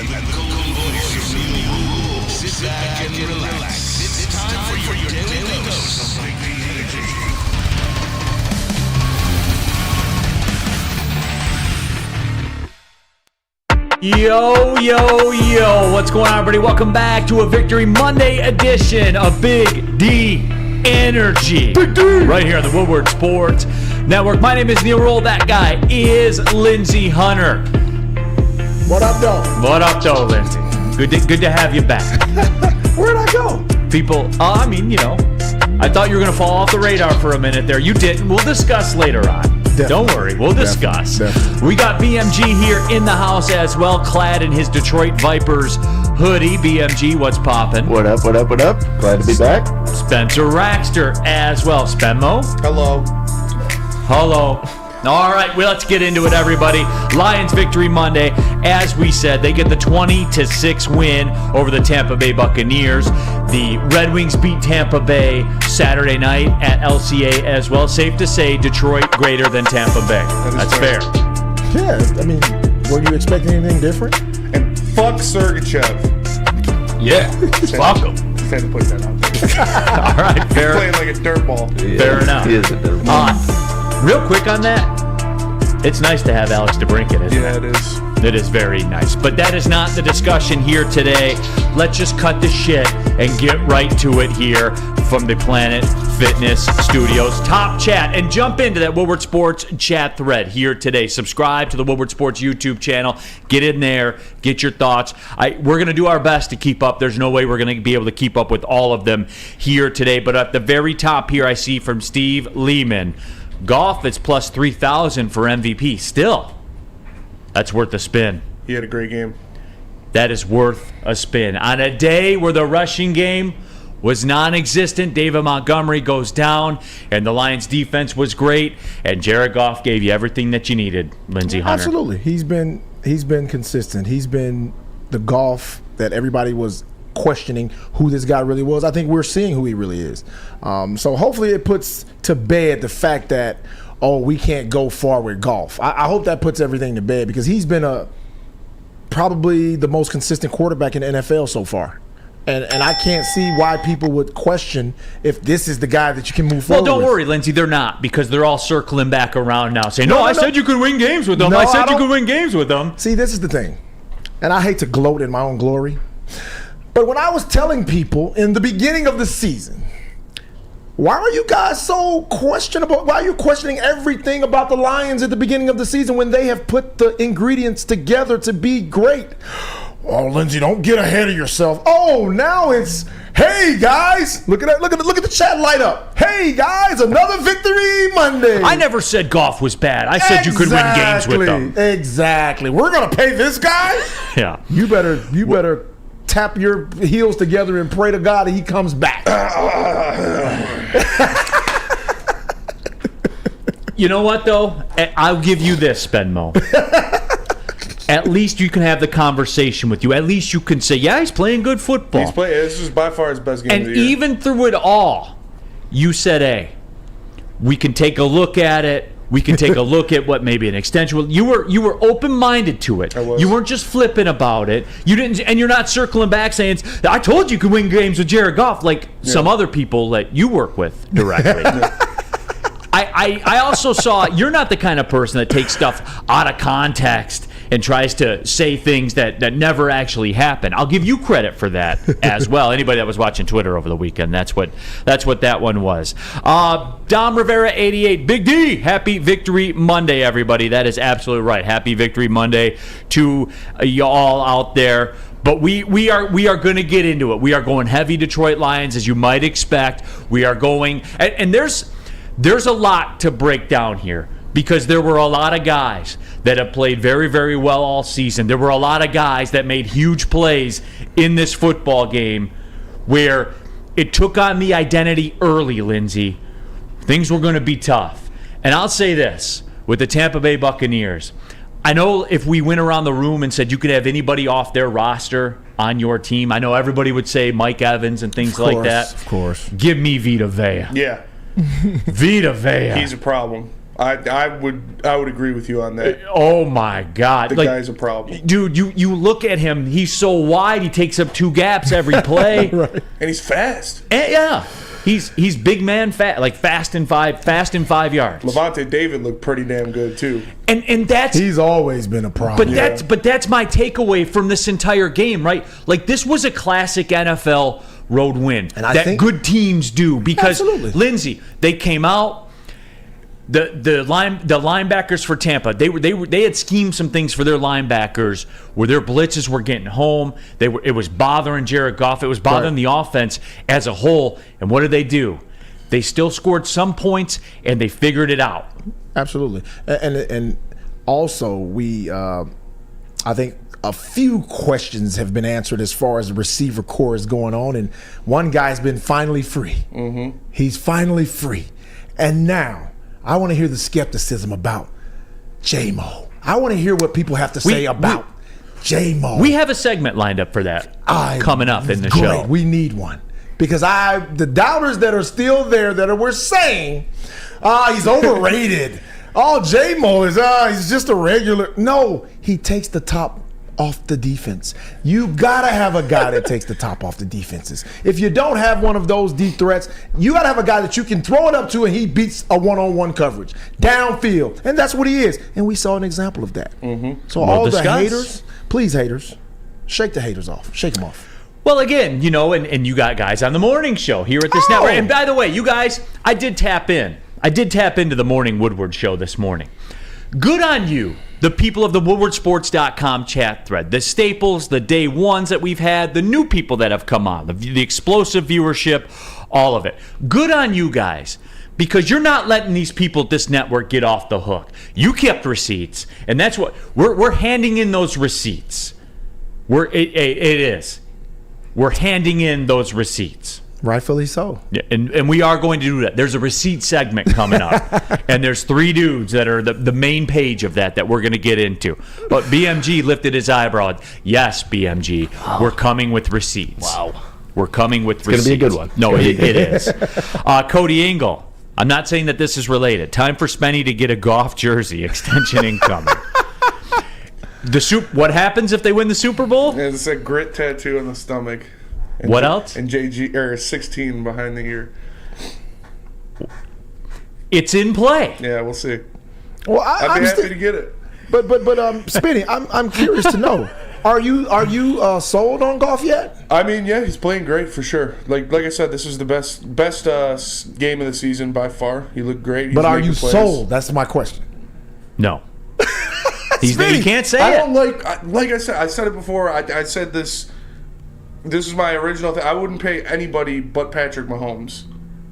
and the golden voice of Neal. Sit back and relax. It's time for your daily dose of weekly energy. Yo, what's going on, everybody? Welcome back to a Victory Monday edition of Big D Energy. Big D! Right here on the Woodward Sports Network. My name is Neal Rhul. That guy is Lindsey Hunter. What up, though? What up, though, Lindsey? Good to have you back. Where'd I go? People, I thought you were going to fall off the radar for a minute there. You didn't. We'll discuss later on. Definitely. Don't worry, we'll discuss. Definitely. We got BMG here in the house as well, clad in his Detroit Vipers hoodie. BMG, what's poppin'? What up? Glad to be back. Spencer Raxter as well. Spenmo? Hello. All right, well, let's get into it, everybody. Lions Victory Monday. As we said, they get the 20-6 win over the Tampa Bay Buccaneers. The Red Wings beat Tampa Bay Saturday night at LCA as well. Safe to say, Detroit greater than Tampa Bay. That's fair. Yeah, I mean, were you expecting anything different? And fuck Sergachev. Yeah, fuck him. Just had to put that out there. All right, fair. Playing like a dirtball. Fair enough. He is a dirtball. Real quick on that, it's nice to have Alex DeBrincat, isn't it? Yeah, it is. It is very nice. But that is not the discussion here today. Let's just cut the shit and get right to it here from the Planet Fitness Studios Top Chat and jump into that Woodward Sports chat thread here today. Subscribe to the Woodward Sports YouTube channel. Get in there. Get your thoughts. We're going to do our best to keep up. There's no way we're going to be able to keep up with all of them here today. But at the very top here, I see from Steve Lehman, Goff is plus 3,000 for MVP. Still, that's worth a spin. He had a great game. That is worth a spin. On a day where the rushing game was non-existent, David Montgomery goes down, and the Lions' defense was great, and Jared Goff gave you everything that you needed, Lindsey Hunter. Absolutely. He's been consistent. He's been the Goff that everybody was questioning who this guy really was. I think we're seeing who he really is. So hopefully it puts to bed the fact that, we can't go far with Goff. I hope that puts everything to bed because he's been probably the most consistent quarterback in the NFL so far. And I can't see why people would question if this is the guy that you can move forward with. Well, don't worry, Lindsey, they're not, because they're all circling back around now saying, I said you could win games with them. No, I said you could win games with them. See, this is the thing. And I hate to gloat in my own glory. But when I was telling people in the beginning of the season, why are you guys so questionable? Why are you questioning everything about the Lions at the beginning of the season when they have put the ingredients together to be great? Oh, Lindsey, don't get ahead of yourself. Oh, now it's, hey guys, look at that, look at the chat light up. Hey guys, another Victory Monday. I never said Goff was bad. I said you could win games with them. Exactly. We're gonna pay this guy. Yeah. You better tap your heels together and pray to God that he comes back. You know what, though? I'll give you this, Spenmo. At least you can have the conversation with you. At least you can say, yeah, he's playing good football. This is by far his best game and of the year. And even through it all, you said, hey, we can take a look at it. We can take a look at what maybe an extension will. You were open-minded to it. I was. You weren't just flipping about it. You didn't, and you're not circling back saying, I told you could win games with Jared Goff, like some other people that you work with directly. I also saw you're not the kind of person that takes stuff out of context and tries to say things that never actually happen. I'll give you credit for that as well. Anybody that was watching Twitter over the weekend, that's what that one was. Dom Rivera 88, Big D, happy Victory Monday, everybody. That is absolutely right. Happy Victory Monday to y'all out there. But we are going to get into it. We are going heavy Detroit Lions, as you might expect. We are going, and there's a lot to break down here, because there were a lot of guys that have played very, very well all season. There were a lot of guys that made huge plays in this football game where it took on the identity early, Lindsey. Things were going to be tough. And I'll say this, with the Tampa Bay Buccaneers, I know if we went around the room and said you could have anybody off their roster on your team, I know everybody would say Mike Evans and things like that. Of course. Give me Vita Vea. Yeah. Vita Vea. He's a problem. I would agree with you on that. Oh my God! The guy's a problem, dude. You look at him; he's so wide. He takes up 2 gaps every play, Right. and he's fast. And, yeah, he's big man, fast in 5 yards. Levante David looked pretty damn good too. And that's He's always been a problem. but that's my takeaway from this entire game, right? Like, this was a classic NFL road win And I that think- good teams do, because Absolutely. Lindsey, they came out. The linebackers for Tampa, they had schemed some things for their linebackers where their blitzes were getting home. It was bothering Jared Goff. It was bothering the offense as a whole. And what did they do? They still scored some points, and they figured it out. Absolutely. And also, I think a few questions have been answered as far as the receiver core is going on, and one guy's been finally free. Mm-hmm. He's finally free. And now, I want to hear the skepticism about J-Mo. I want to hear what people have to say about J-Mo. We have a segment lined up for that coming up in the show. We need one. Because the doubters that are still there we're saying, he's overrated. J-Mo he's just a regular. No, he takes the top off the defense. You gotta have a guy that takes the top off the defenses. If you don't have one of those deep threats, you gotta have a guy that you can throw it up to and he beats a one-on-one coverage downfield, and that's what he is. And we saw an example of that. Mm-hmm. So all the haters, please, haters, shake the haters off. Shake them off. Well, again, and you got guys on the morning show here at this network. And by the way, you guys, I did tap into the morning Woodward show this morning. Good on you, the people of the WoodwardSports.com chat thread, the staples, the day ones that we've had, the new people that have come on, the explosive viewership, all of it. Good on you guys, because you're not letting these people at this network get off the hook. You kept receipts, and that's what we're handing in those receipts. It is. We're handing in those receipts. Rightfully so. Yeah, and we are going to do that. There's a receipt segment coming up. And there's 3 dudes that are the main page of that we're going to get into. But BMG lifted his eyebrow. Yes, BMG, we're coming with receipts. Wow. We're coming with receipts. It's going to be a good one. No, it is. Cody Engel, I'm not saying that this is related. Time for Spenny to get a Goff jersey. Extension incoming. What happens if they win the Super Bowl? Yeah, it's a grit tattoo on the stomach. And What else? And JG 16 behind the ear. It's in play. Yeah, we'll see. Well, I'd be happy to get it. But Spinny, I'm curious to know. Are you sold on Goff yet? I mean, yeah, he's playing great for sure. Like I said, this is the best game of the season by far. He looked great. He's But are making you plays. sold? That's my question. No. He can't say I it. don't like I said. I said it before. I said this. This is my original thing. I wouldn't pay anybody but Patrick Mahomes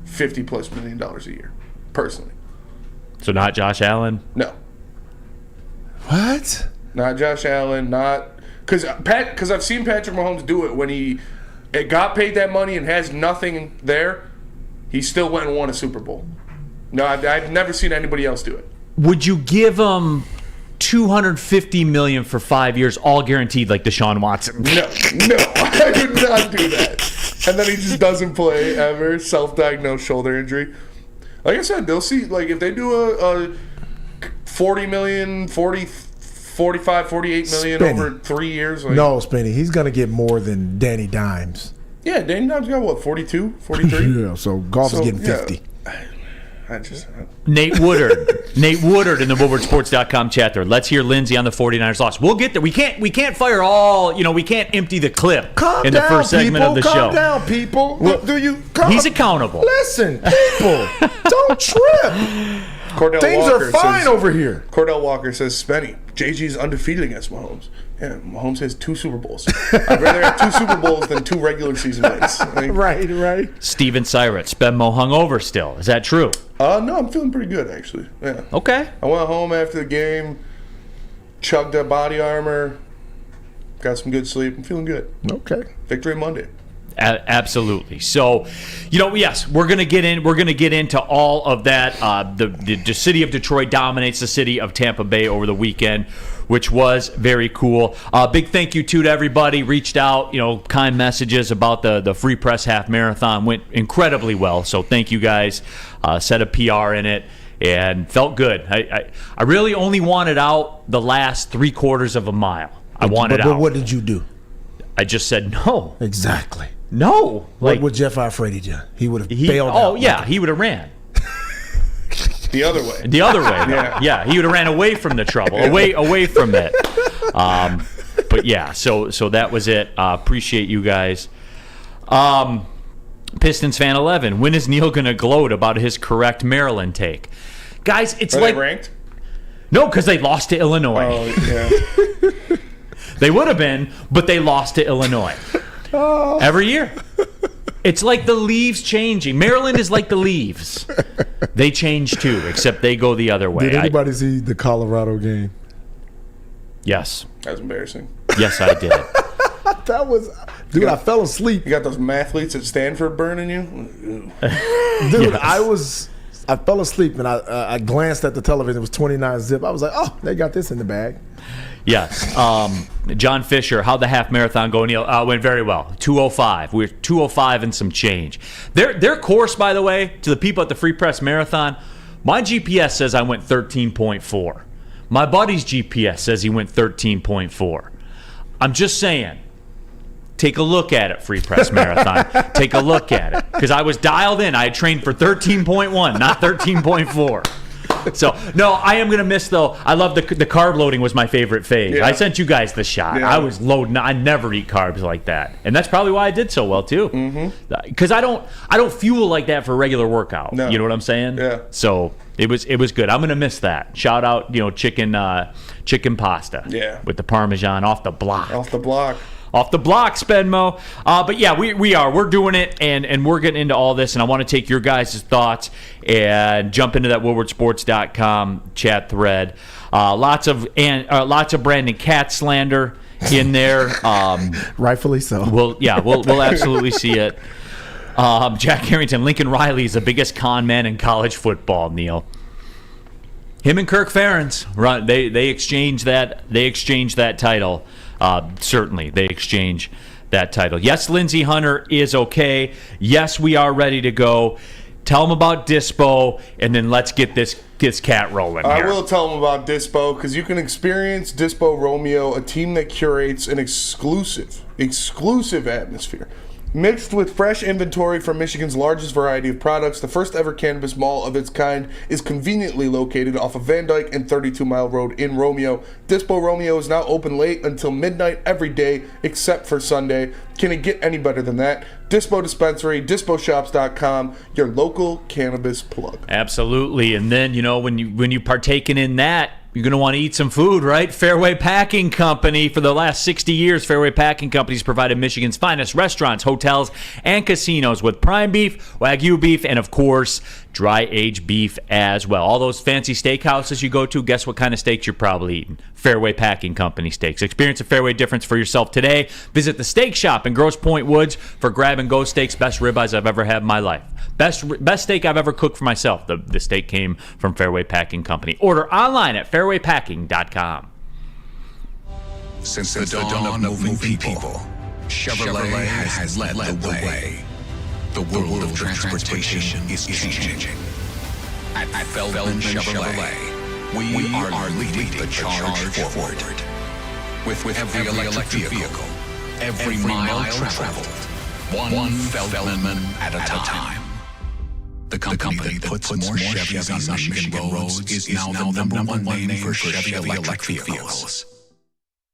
$50+ million a year, personally. So not Josh Allen? No, What? not Josh Allen. Not because I've seen Patrick Mahomes do it when he got paid that money and has nothing there. He still went and won a Super Bowl. No, I've never seen anybody else do it. Would you give him $250 million for 5 years, all guaranteed, like Deshaun Watson? No, I would not do that. And then he just doesn't play ever. Self-diagnosed shoulder injury. Like I said, they'll see. Like if they do a 40 million, 40, 45, 48 million Spinny. over 3 years. Like, No, Spinny. He's gonna get more than Danny Dimes. Yeah, Danny Dimes got what, 42, 43? Yeah. So Goff is getting 50. Nate Woodard in the WoodwardSports.com chat there. Let's hear Lindsey on the 49ers loss. We'll get there. We can't fire all. We can't empty the clip Calm in the down, first segment people. of the Calm show. down, people. He's accountable. Listen, people, don't trip. Cordell Things Walker are fine says, over here. Cordell Walker says, Spenny, JG's undefeated against Mahomes. Yeah, Mahomes has 2 Super Bowls. I'd rather have 2 Super Bowls than 2 regular season wins. Like, Right. Steven Syrett, Spenmo hungover still. Is that true? No, I'm feeling pretty good, actually. Yeah. Okay. I went home after the game, chugged a body armor, got some good sleep. I'm feeling good. Okay. Victory Monday. Absolutely. So, yes, we're gonna get into all of that. The city of Detroit dominates the city of Tampa Bay over the weekend, which was very cool. Big thank you to everybody reached out. Kind messages about the Free Press Half Marathon went incredibly well. So thank you guys. Set a PR in it. and felt good. I really only wanted out the last 3/4 of a mile. I wanted out. But what did you do? I just said no. Exactly. No. What would Jeff Alfredi do? He would have bailed out. Oh, yeah. He would have ran. The other way. The other way. Yeah. He would have ran away from the trouble, away from it. But yeah, so that was it. Appreciate you guys. Pistons fan 11. When is Neal going to gloat about his correct Maryland take? Guys, it's Are like they ranked? No, because they lost to Illinois. Oh, yeah. They would have been, but they lost to Illinois. Every year. It's like the leaves changing. Maryland is like the leaves. They change too, except they go the other way. Did anybody see the Colorado game? Yes. That was embarrassing. Yes, I did. That was... Dude, I fell asleep. You got those mathletes at Stanford burning you? Dude, Yes. I fell asleep and I glanced at the television. It was 29 zip. I was like, oh, they got this in the bag. Yes. John Fisher, how'd the half marathon go, Neal? Went very well. 2:05. We were 2:05 and some change. Their course, by the way, to the people at the Free Press Marathon, my GPS says I went 13.4. My buddy's GPS says he went 13.4. I'm just saying, take a look at it, Free Press Marathon. Take a look at it. Because I was dialed in. I had trained for 13.1, not 13.4. So, no, I am going to miss, though. I love the carb loading was my favorite phase. Yeah. I sent you guys the shot. Yeah. I was loading. I never eat carbs like that. And that's probably why I did so well, too. Because I don't fuel like that for a regular workout. No. You know what I'm saying? Yeah. So, it was good. I'm going to miss that. Shout out, chicken pasta. Yeah. With the Parmesan off the block. Off the block. Off the block, Spenmo. But yeah, we're doing it, and we're getting into all this, and I want to take your guys' thoughts and jump into that woodwardsports.com chat thread. Lots of Brandon Cat slander in there. Rightfully so. We'll absolutely see it. Jack Harrington, Lincoln Riley is the biggest con man in college football, Neal. Him and Kirk Ferentz, right? They exchanged that. They exchanged that title. Certainly, they exchange that title. Yes, Lindsey Hunter is okay. Yes, we are ready to go. Tell them about Dispo, and then let's get this cat rolling here. I will tell them about Dispo, because you can experience Dispo Romeo, a team that curates an exclusive atmosphere. Mixed with fresh inventory from Michigan's largest variety of products, the first ever cannabis mall of its kind is conveniently located off of Van Dyke and 32 Mile Road in Romeo. Dispo Romeo is now open late until midnight every day except for Sunday. Can it get any better than that? Dispo Dispensary, disposhops.com, your local cannabis plug. Absolutely. And then, when you partaking in that, you're going to want to eat some food, right? Fairway Packing Company. For the last 60 years, Fairway Packing Company has provided Michigan's finest restaurants, hotels, and casinos with prime beef, Wagyu beef, and, of course, dry-aged beef as well. All those fancy steakhouses you go to, guess what kind of steaks you're probably eating? Fairway Packing Company steaks. Experience a Fairway difference for yourself today. Visit the Steak Shop in Grosse Pointe Woods for grab-and-go steaks. Best ribeyes I've ever had in my life. Best steak I've ever cooked for myself. The steak came from Fairway Packing Company. Order online at fairwaypacking.com. Since the dawn of moving people, Chevrolet has led the way. The world of transportation is changing. At Feldman Chevrolet, we are leading the charge forward. With every electric vehicle, every mile traveled, one Feldman at a time. The company that puts more Chevys on Michigan roads is now the number one name for Chevy electric vehicles.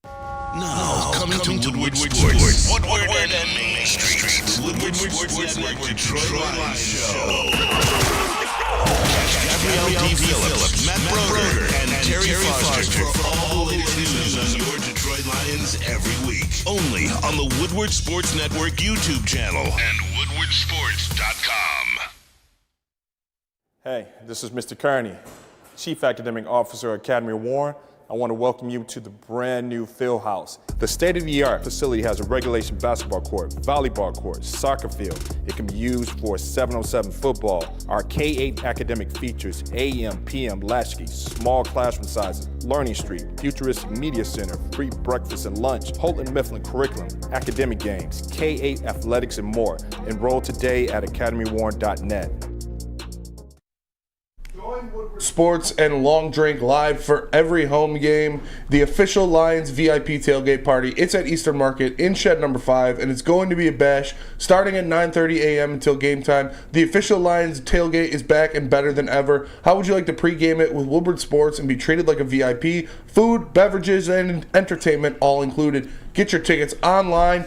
Now, coming to Woodward Sports. Woodward and Main Street. Woodward Sports Network Detroit Live Show. Gabrielle D. Phillips, Matt Broder, and Terry Foster for all the latest news on your Detroit Lions every week. Only on the Woodward Sports Network YouTube channel and woodwardsports.com. Hey, this is Mr. Kearney, Chief Academic Officer at Academy Warren. I want to welcome you to the brand new Field House. The state-of-the-art facility has a regulation basketball court, volleyball court, soccer field. It can be used for 7-on-7 football. Our K-8 academic features AM, PM, latchkey, small classroom sizes, Learning Street, futuristic media center, free breakfast and lunch, Holton Mifflin curriculum, academic games, K-8 athletics, and more. Enroll today at academywarren.net. Join Woodward Sports and Long Drink live for every home game. The official Lions VIP tailgate party. It's at Eastern Market in shed number 5, and it's going to be a bash starting at 9:30 a.m. until game time. The official Lions tailgate is back and better than ever. How would you like to pregame it with Woodward Sports and be treated like a VIP? Food, beverages, and entertainment all included. Get your tickets online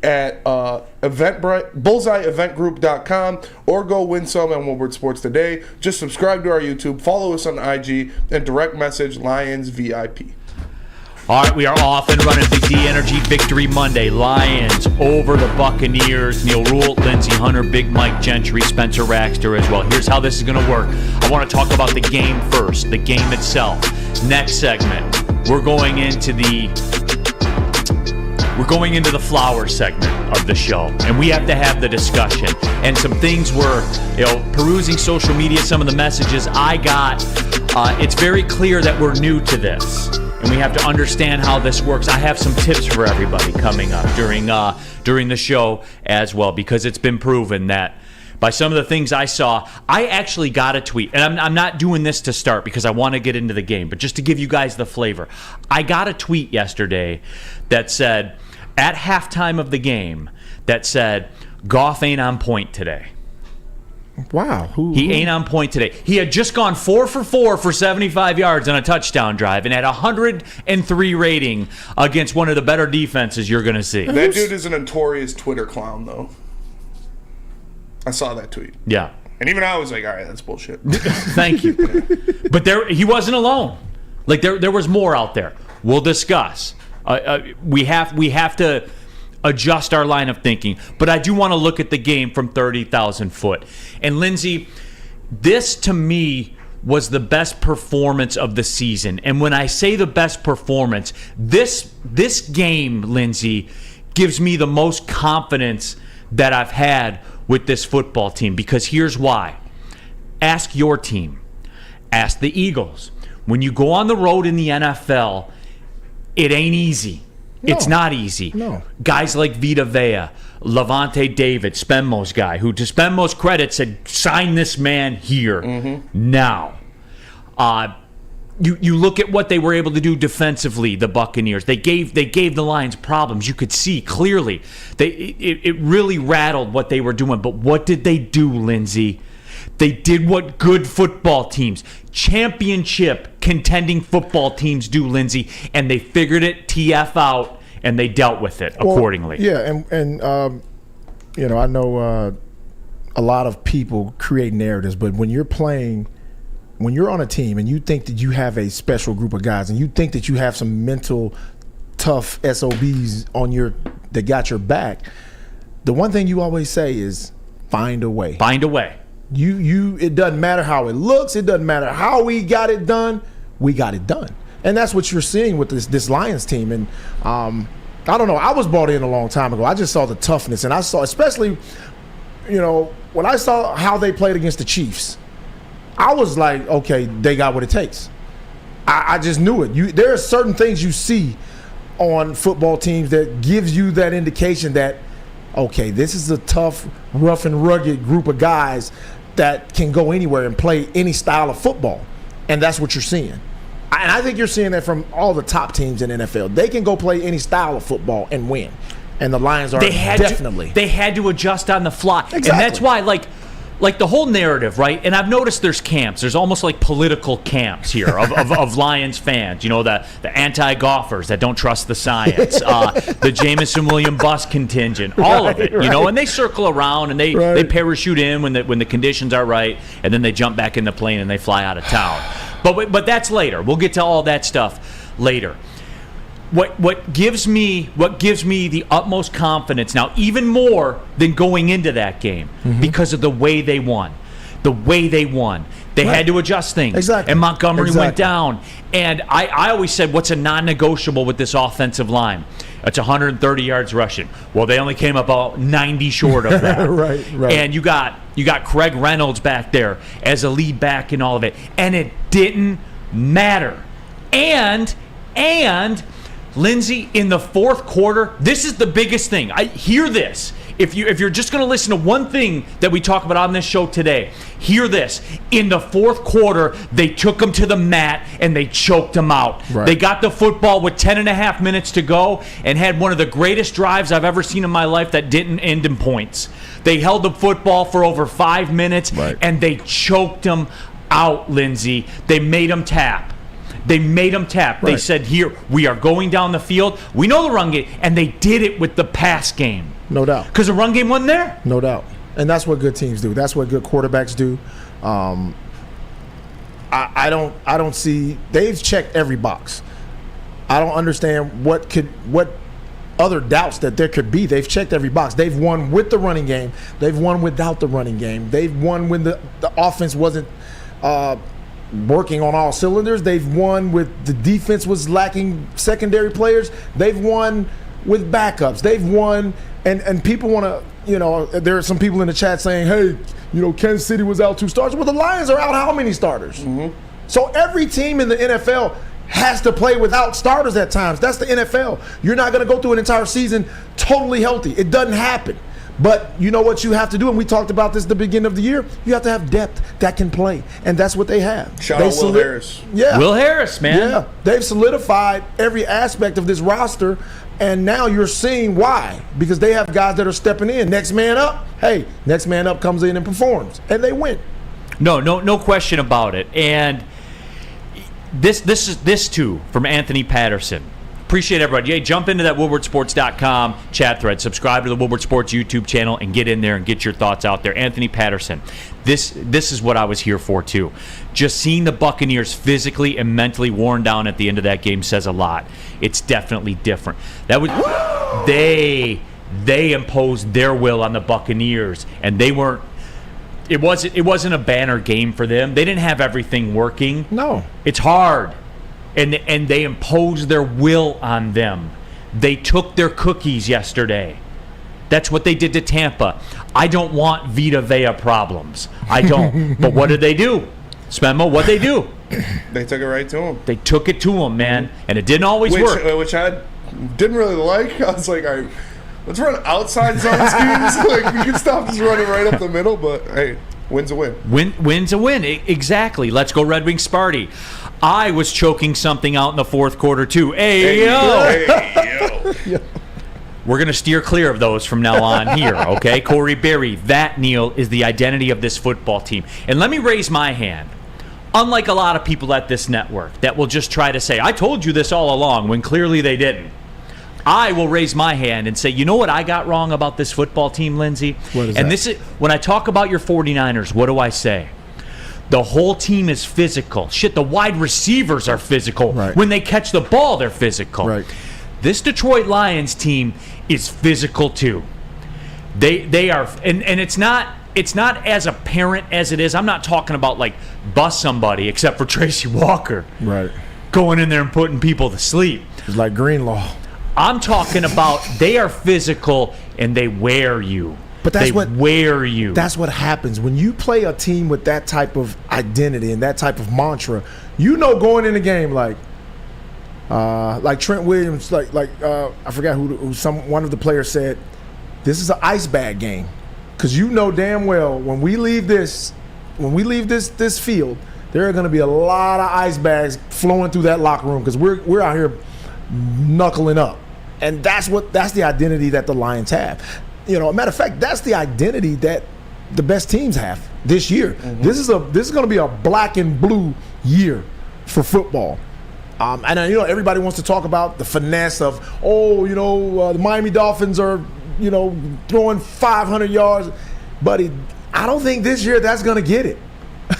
at bullseyeeventgroup.com or go win some on Woodward Sports today. Just subscribe to our YouTube, follow us on IG, and direct message Lions VIP. All right, we are off and running Big D Energy Victory Monday. Lions over the Buccaneers. Neal, Rhul, Lindsey, Hunter, Big Mike, Gentry, Spencer Raxter as well. Here's how this is going to work. I want to talk about the game first, the game itself. Next segment, we're going into the flower segment of the show, and we have to have the discussion. And some things were, perusing social media, some of the messages I got. It's very clear that we're new to this, and we have to understand how this works. I have some tips for everybody coming up during the show as well, because it's been proven that by some of the things I saw, I actually got a tweet, and I'm not doing this to start because I want to get into the game, but just to give you guys the flavor. I got a tweet yesterday that said, at halftime of the game, that said, Goff ain't on point today. Wow. He ain't on point today. He had just gone 4 for 4 for 75 yards on a touchdown drive and had 103 rating against one of the better defenses you're going to see. That dude is a notorious Twitter clown, though. I saw that tweet. Yeah. And even I was like, all right, that's bullshit. Thank you. But he wasn't alone. Like, there was more out there. We'll discuss. We have to adjust our line of thinking. But I do want to look at the game from 30,000 foot. And Lindsey, this to me was the best performance of the season. And when I say the best performance, this game, Lindsey, gives me the most confidence that I've had with this football team. Because here's why. Ask your team. Ask the Eagles. When you go on the road in the NFL, it ain't easy. No, it's not easy. No. Guys Guys like Vita Vea, Levante David, Spenmo's guy, who to Spenmo's credit said, sign this man here now. You look at what they were able to do defensively, the Buccaneers. They gave the Lions problems. You could see clearly. It really rattled what they were doing. But what did they do, Lindsey? They did what good football teams, championship contending football teams do, Lindsey, and they figured it TF out, and they dealt with it accordingly. Yeah, and I know a lot of people create narratives, but when you're on a team and you think that you have a special group of guys and you think that you have some mental tough SOBs that got your back, the one thing you always say is find a way. Find a way. It doesn't matter how it looks. It doesn't matter how we got it done. We got it done, and that's what you're seeing with this Lions team. And I don't know. I was brought in a long time ago. I just saw the toughness, and I saw, especially, when I saw how they played against the Chiefs, I was like, okay, they got what it takes. I just knew it. There are certain things you see on football teams that gives you that indication that, okay, this is a tough, rough and rugged group of guys that can go anywhere and play any style of football. And that's what you're seeing. And I think you're seeing that from all the top teams in NFL. They can go play any style of football and win. And the Lions are definitely. They had to adjust on the fly. Exactly. And that's why, like the whole narrative, right? And I've noticed there's camps. There's almost like political camps here of Lions fans. The anti-golfers that don't trust the science, the Jameson William bus contingent, all of it. Right. And they circle around and they parachute in when the conditions are right, and then they jump back in the plane and they fly out of town. But that's later. We'll get to all that stuff later. What gives me the utmost confidence now, even more than going into that game, because of the way they won. They had to adjust things. Exactly. And Montgomery went down. And I always said, what's a non-negotiable with this offensive line? It's 130 yards rushing. Well, they only came about 90 short of that. Right. And you got Craig Reynolds back there as a lead back in all of it. And it didn't matter. And Lindsey, in the fourth quarter, this is the biggest thing. I hear this. if you're just going to listen to one thing that we talk about on this show today, hear this. In the fourth quarter, they took him to the mat and they choked him out. Right. They got the football with 10 and a half minutes to go and had one of the greatest drives I've ever seen in my life that didn't end in points. They held the football for over 5 minutes, Right. and they choked him out, Lindsey. They made him tap. They made him tap. They Right. said, here, we are going down the field. We know the run game. And they did it with the pass game. No doubt. Because the run game wasn't there. No doubt. And that's what good teams do. That's what good quarterbacks do. I don't see, they've checked every box. I don't understand what other doubts that there could be. They've checked every box. They've won with the running game. They've won without the running game. They've won when the offense wasn't working on all cylinders. They've won with the defense was lacking secondary players. They've won with backups. They've won, and people want to, there are some people in the chat saying, hey, Kansas City was out 2 starters. Well, the Lions are out how many starters? Mm-hmm. So every team in the NFL has to play without starters at times. That's the NFL. You're not going to go through an entire season totally healthy. It doesn't happen. But you know what you have to do, and we talked about this at the beginning of the year, you have to have depth that can play, and that's what they have. Shout out Will Harris. Yeah. Will Harris, man. Yeah. They've solidified every aspect of this roster, and now you're seeing why. Because they have guys that are stepping in. Next man up, hey, next man up comes in and performs, and they win. No question about it. And this too from Anthony Patterson. Appreciate everybody. Hey, jump into that woodwardsports.com chat thread. Subscribe to the Woodward Sports YouTube channel and get in there and get your thoughts out there. Anthony Patterson, this is what I was here for too. Just seeing the Buccaneers physically and mentally worn down at the end of that game says a lot. It's definitely different. That was they imposed their will on the Buccaneers, and they weren't. It wasn't a banner game for them. They didn't have everything working. No, it's hard. And they imposed their will on them. They took their cookies yesterday. That's what they did to Tampa. I don't want Vita Vea problems. I don't. But what did they do? Spenmo, what they do? They took it right to him. They took it to him, man. And it didn't always work. Which I didn't really like. I was like, all right, let's run outside zone schemes. Like, we can stop just running right up the middle, but hey, win's a win. Win's a win. Exactly. Let's go Red Wings Sparty. I was choking something out in the fourth quarter, too. Hey, yo. We're going to steer clear of those from now on here, okay? Corey Berry, that, Neal, is the identity of this football team. And let me raise my hand. Unlike a lot of people at this network that will just try to say, I told you this all along, when clearly they didn't. I will raise my hand and say, you know what I got wrong about this football team, Lindsey? What is and that? This is when I talk about your 49ers, what do I say? The whole team is physical. Shit, the wide receivers are physical. Right. When they catch the ball, they're physical. Right. This Detroit Lions team is physical too. They are, and it's not as apparent as it is. I'm not talking about like bust somebody, except for Tracy Walker. Right. Going in there and putting people to sleep. It's like Greenlaw. I'm talking about they are physical and they wear you. But that's they wear you. That's what happens when you play a team with that type of identity and that type of mantra. You know, going in the game like Trent Williams, I forgot who one of the players said, this is an ice bag game, because you know damn well when we leave this field, there are going to be a lot of ice bags flowing through that locker room because we're out here knuckling up, and that's the identity that the Lions have. A matter of fact, that's the identity that the best teams have this year. Mm-hmm. This is going to be a black and blue year for football. And everybody wants to talk about the finesse of, the Miami Dolphins are, throwing 500 yards. Buddy, I don't think this year that's going to get it.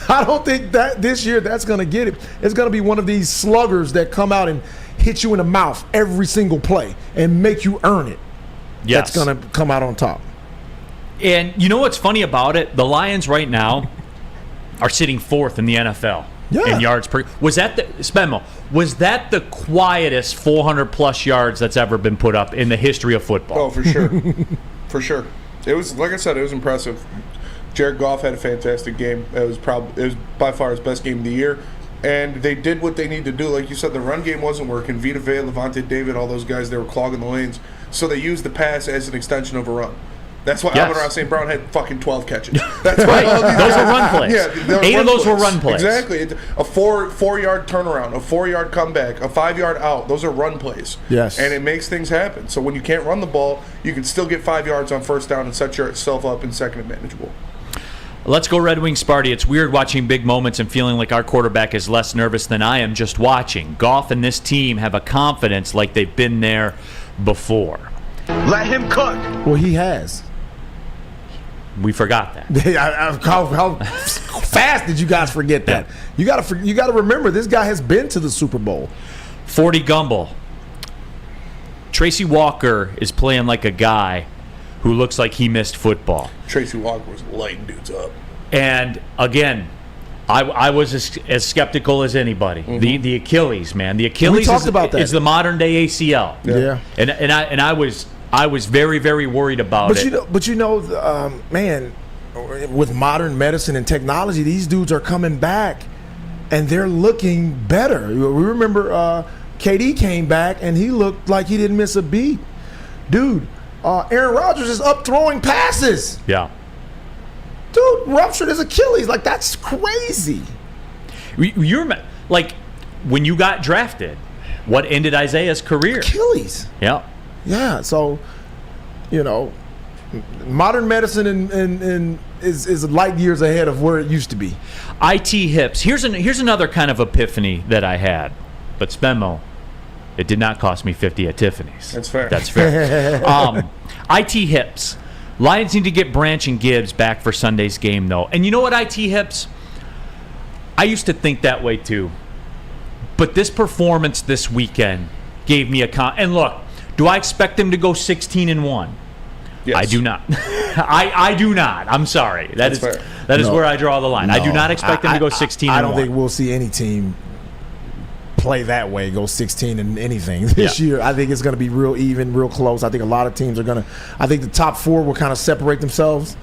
I don't think that this year that's going to get it. It's going to be one of these sluggers that come out and hit you in the mouth every single play and make you earn it. Yes. That's going to come out on top. And you know what's funny about it? The Lions right now are sitting 4th in the NFL in yards per. Was that the quietest 400-plus yards that's ever been put up in the history of football? Oh, for sure. For sure. It was, like I said, it was impressive. Jared Goff had a fantastic game. It was by far his best game of the year. And they did what they need to do. Like you said, the run game wasn't working. Vita Vea, Levante David, all those guys, they were clogging the lanes. So they used the pass as an extension of a run. That's why Yes. Amon-Ra St. Brown had fucking 12 catches. That's why all these Those guys- were run plays. they're 8 of those were run plays. Exactly. A 4-yard turnaround, a 4-yard comeback, a 5-yard out. Those are run plays. Yes. And it makes things happen. So when you can't run the ball, you can still get 5 yards on first down and set yourself up in second and manageable. Let's go Red Wings, Sparty. It's weird watching big moments and feeling like our quarterback is less nervous than I am just watching. Goff and this team have a confidence like they've been there before. Let him cook. Well, he has. We forgot that. How fast did you guys forget that? You got to remember, this guy has been to the Super Bowl. 40 Gumble. Tracy Walker is playing like a guy who looks like he missed football. Tracy Walker was lighting dudes up. And again, I was as skeptical as anybody. The Achilles, man. The Achilles talked about that. is the modern day ACL. Yeah. And I was very, very worried about it. But man, with modern medicine and technology, these dudes are coming back, and they're looking better. We remember KD came back, and he looked like he didn't miss a beat. Dude, Aaron Rodgers is up throwing passes. Yeah. Dude, ruptured his Achilles. Like, that's crazy. You're like, when you got drafted, what ended Isaiah's career? Achilles. Yeah. Yeah, so, modern medicine is light years ahead of where it used to be. IT hips. Here's another kind of epiphany that I had. But Spenmo, it did not cost me 50 at Tiffany's. That's fair. That's fair. IT hips. Lions need to get Branch and Gibbs back for Sunday's game, though. And you know what, IT hips? I used to think that way, too. But this performance this weekend gave me and look, do I expect them to go 16-1? Yes. I do not. I do not. I'm sorry. That's fair. That is No. where I draw the line. I do No. not expect them to go 16-1. I don't think we'll see any team play that way, go 16 and anything this year. I think it's going to be real even, real close. I think a lot of teams are going to. I think the top 4 will kind of separate themselves,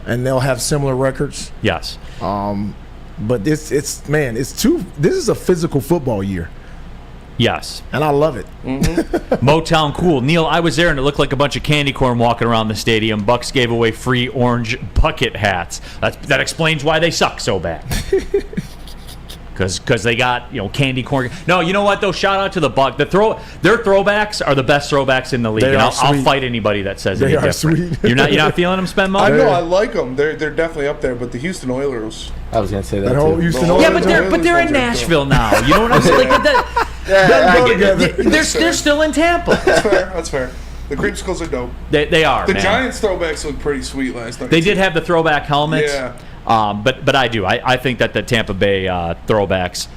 and they'll have similar records. Yes. But this is a physical football year, Yes. and I love it. Motown cool. Neal, I was there and it looked like a bunch of candy corn walking around the stadium. Bucks gave away free orange bucket hats. That explains why they suck so bad. Because they got candy corn. No, you know what though? Shout out to the Buck. Their throwbacks are the best throwbacks in the league. They And are I'll sweet. fight anybody that says They any are different. sweet. You're not feeling them, Spenmo? I know, I like them. They're definitely up there, but the Houston Oilers. I was gonna say that That whole too. Houston Yeah, Yeah, Oilers- but they're in Nashville now. You know what I'm saying? Like they're still in Tampa. That's fair. The creamsicles are dope. They are. The man. Giants throwbacks looked pretty sweet last night. They did have the throwback helmets. Yeah. But I do. I think that the Tampa Bay throwbacks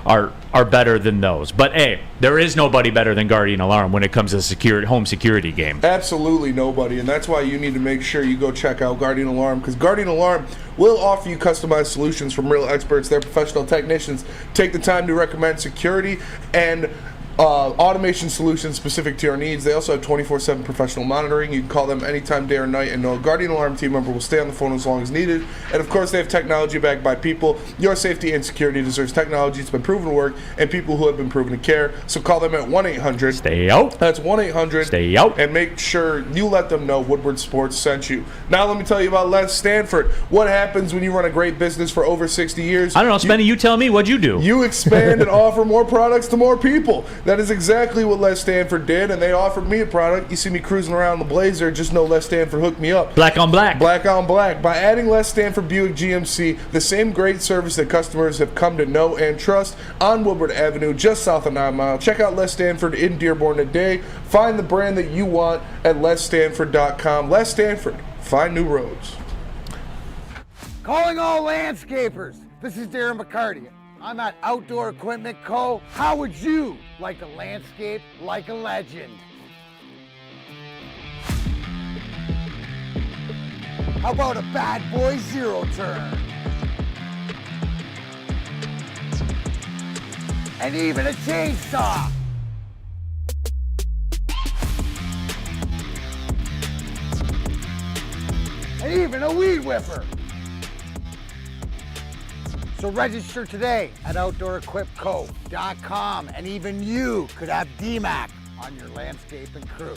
are better than those. But hey, there is nobody better than Guardian Alarm when it comes to home security game. Absolutely nobody, and that's why you need to make sure you go check out Guardian Alarm, because Guardian Alarm will offer you customized solutions from real experts. Their professional technicians take the time to recommend security and automation solutions specific to your needs. They also have 24/7 professional monitoring. You can call them anytime, day or night, and no Guardian Alarm team member will stay on the phone as long as needed. And of course, they have technology backed by people. Your safety and security deserves technology that's been proven to work and people who have been proven to care. So call them at 1-800. Stay out. That's 1-800. Stay out. And make sure you let them know Woodward Sports sent you. Now let me tell you about Les Stanford. What happens when you run a great business for over 60 years? I don't know, Spenny, you tell me. What'd you do? You expand and offer more products to more people. That is exactly what Les Stanford did, and they offered me a product. You see me cruising around the Blazer, just know Les Stanford hooked me up. Black on black. Black on black. By adding Les Stanford Buick GMC, the same great service that customers have come to know and trust on Woodward Avenue, just south of 9 Mile. Check out Les Stanford in Dearborn today. Find the brand that you want at lesstanford.com. Les Stanford, find new roads. Calling all landscapers. This is Darren McCarty. I'm at Outdoor Equipment Co. How would you like to landscape like a legend? How about a bad boy zero turn? And even a chainsaw. And even a weed whipper. So register today at OutdoorEquipCo.com, and even you could have DMAC on your landscaping crew.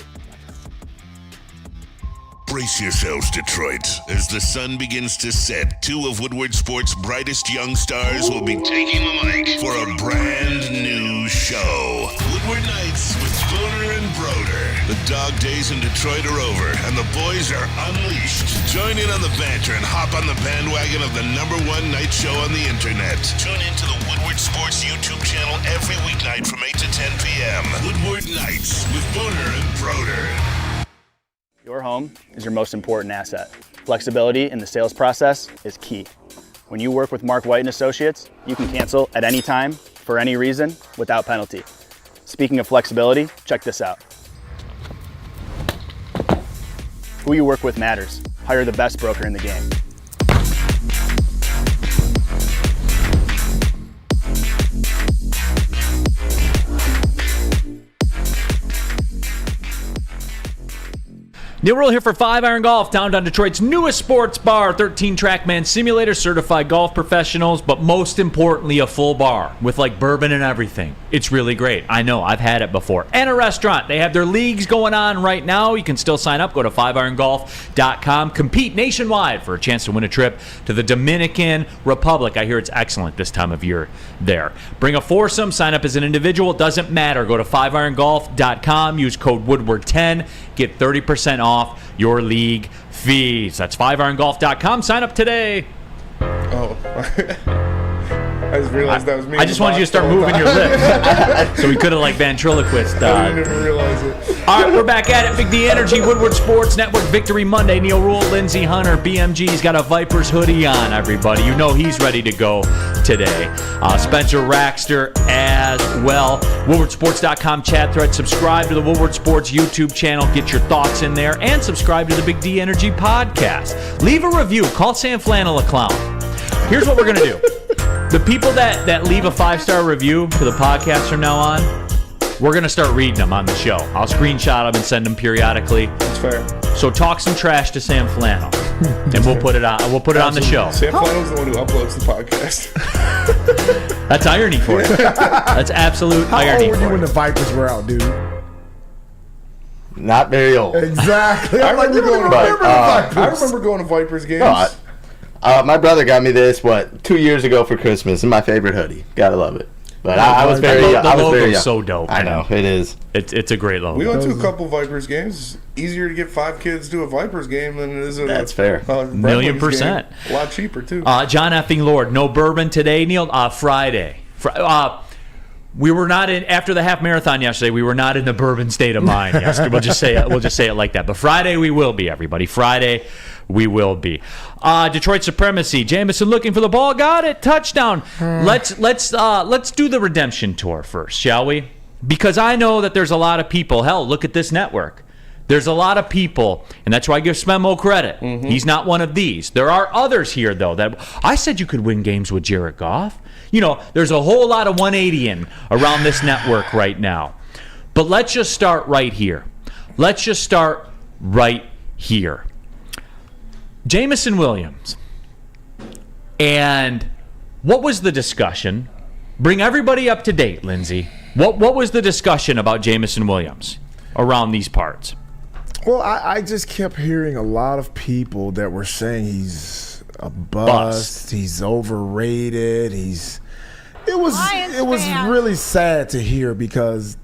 Brace yourselves, Detroit. As the sun begins to set, two of Woodward Sports' brightest young stars will be taking the mic for a brand new show. Woodward Nights with Spooner and Broder. The dog days in Detroit are over, and the boys are unleashed. Join in on the banter and hop on the bandwagon of the #1 night show on the internet. Tune in to the Woodward Sports YouTube channel every weeknight from 8 to 10 p.m. Woodward Nights with Spooner and Broder. Your home is your most important asset. Flexibility in the sales process is key. When you work with Mark White & Associates, you can cancel at any time, for any reason, without penalty. Speaking of flexibility, check this out. Who you work with matters. Hire the best broker in the game. Neal Rhul here for 5 Iron Golf, downtown Detroit's newest sports bar. 13 TrackMan simulator, certified golf professionals, but most importantly, a full bar with like bourbon and everything. It's really great. I know, I've had it before. And a restaurant. They have their leagues going on right now. You can still sign up. Go to 5irongolf.com. Compete nationwide for a chance to win a trip to the Dominican Republic. I hear it's excellent this time of year there. Bring a foursome. Sign up as an individual. It doesn't matter. Go to 5irongolf.com. Use code Woodward10. Get 30% off your league fees. That's 5irongolf.com. Sign up today. Oh. I just realized that was me. I just wanted you to start moving your lips. So we could have like ventriloquist. I didn't even realize it. All right, we're back at it. Big D Energy, Woodward Sports Network, Victory Monday. Neal Rhul, Lindsey, Hunter, BMG's got a Vipers hoodie on, everybody. You know he's ready to go today. Spencer Raxter as well. WoodwardSports.com chat thread. Subscribe to the Woodward Sports YouTube channel. Get your thoughts in there. And subscribe to the Big D Energy podcast. Leave a review. Call Sam Flannel a clown. Here's what we're going to do. The people that leave a 5-star review for the podcast from now on, we're going to start reading them on the show. I'll screenshot them and send them periodically. That's fair. So talk some trash to Sam Flannel, and we'll put it on. We'll put it on the show. Sam Flannel's the one who uploads the podcast. That's irony for you. That's absolute irony How old were for you when you. the Vipers were out, dude? Not very old. Exactly. I I'm like, remember you don't going remember to the I Vipers. remember going to Vipers games. My brother got me this 2 years ago for Christmas, and my favorite hoodie. Gotta love it. But I was very young. The logo's so dope. I know it is. It's a great logo. We went to a couple Vipers games. It's easier to get 5 kids to a Vipers game than it is a That's fair. $1,000,000%. Game. A lot cheaper too. John effing Lord, no bourbon today, Neal. Friday. We were not in after the half marathon yesterday. We were not in the bourbon state of mind yesterday. We'll just say it like that. But Friday we will be, everybody. Friday we will be. Detroit supremacy. Jamison looking for the ball. Got it. Touchdown. Let's do the redemption tour first, shall we? Because I know that there's a lot of people. Hell, look at this network. There's a lot of people, and that's why I give Smemo credit. Mm-hmm. He's not one of these. There are others here, though, that I said you could win games with Jared Goff. You know, there's a whole lot of 180ing around this network right now. But let's just start right here. Jamison Williams. And what was the discussion? Bring everybody up to date, Lindsey. What was the discussion about Jamison Williams around these parts? Well, I just kept hearing a lot of people that were saying he's a bust. He's overrated. It was really sad to hear because,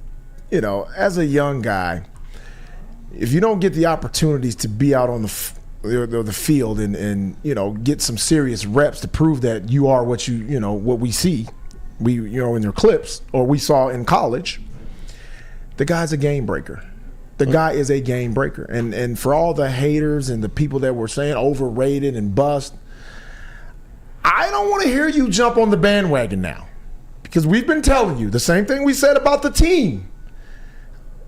you know, as a young guy, if you don't get the opportunities to be out on the field and you know, get some serious reps to prove that you are what what we see, in your clips or we saw in college, the guy's a game breaker. The guy is a game breaker. And for all the haters and the people that were saying overrated and bust, I don't want to hear you jump on the bandwagon now. Because we've been telling you the same thing we said about the team.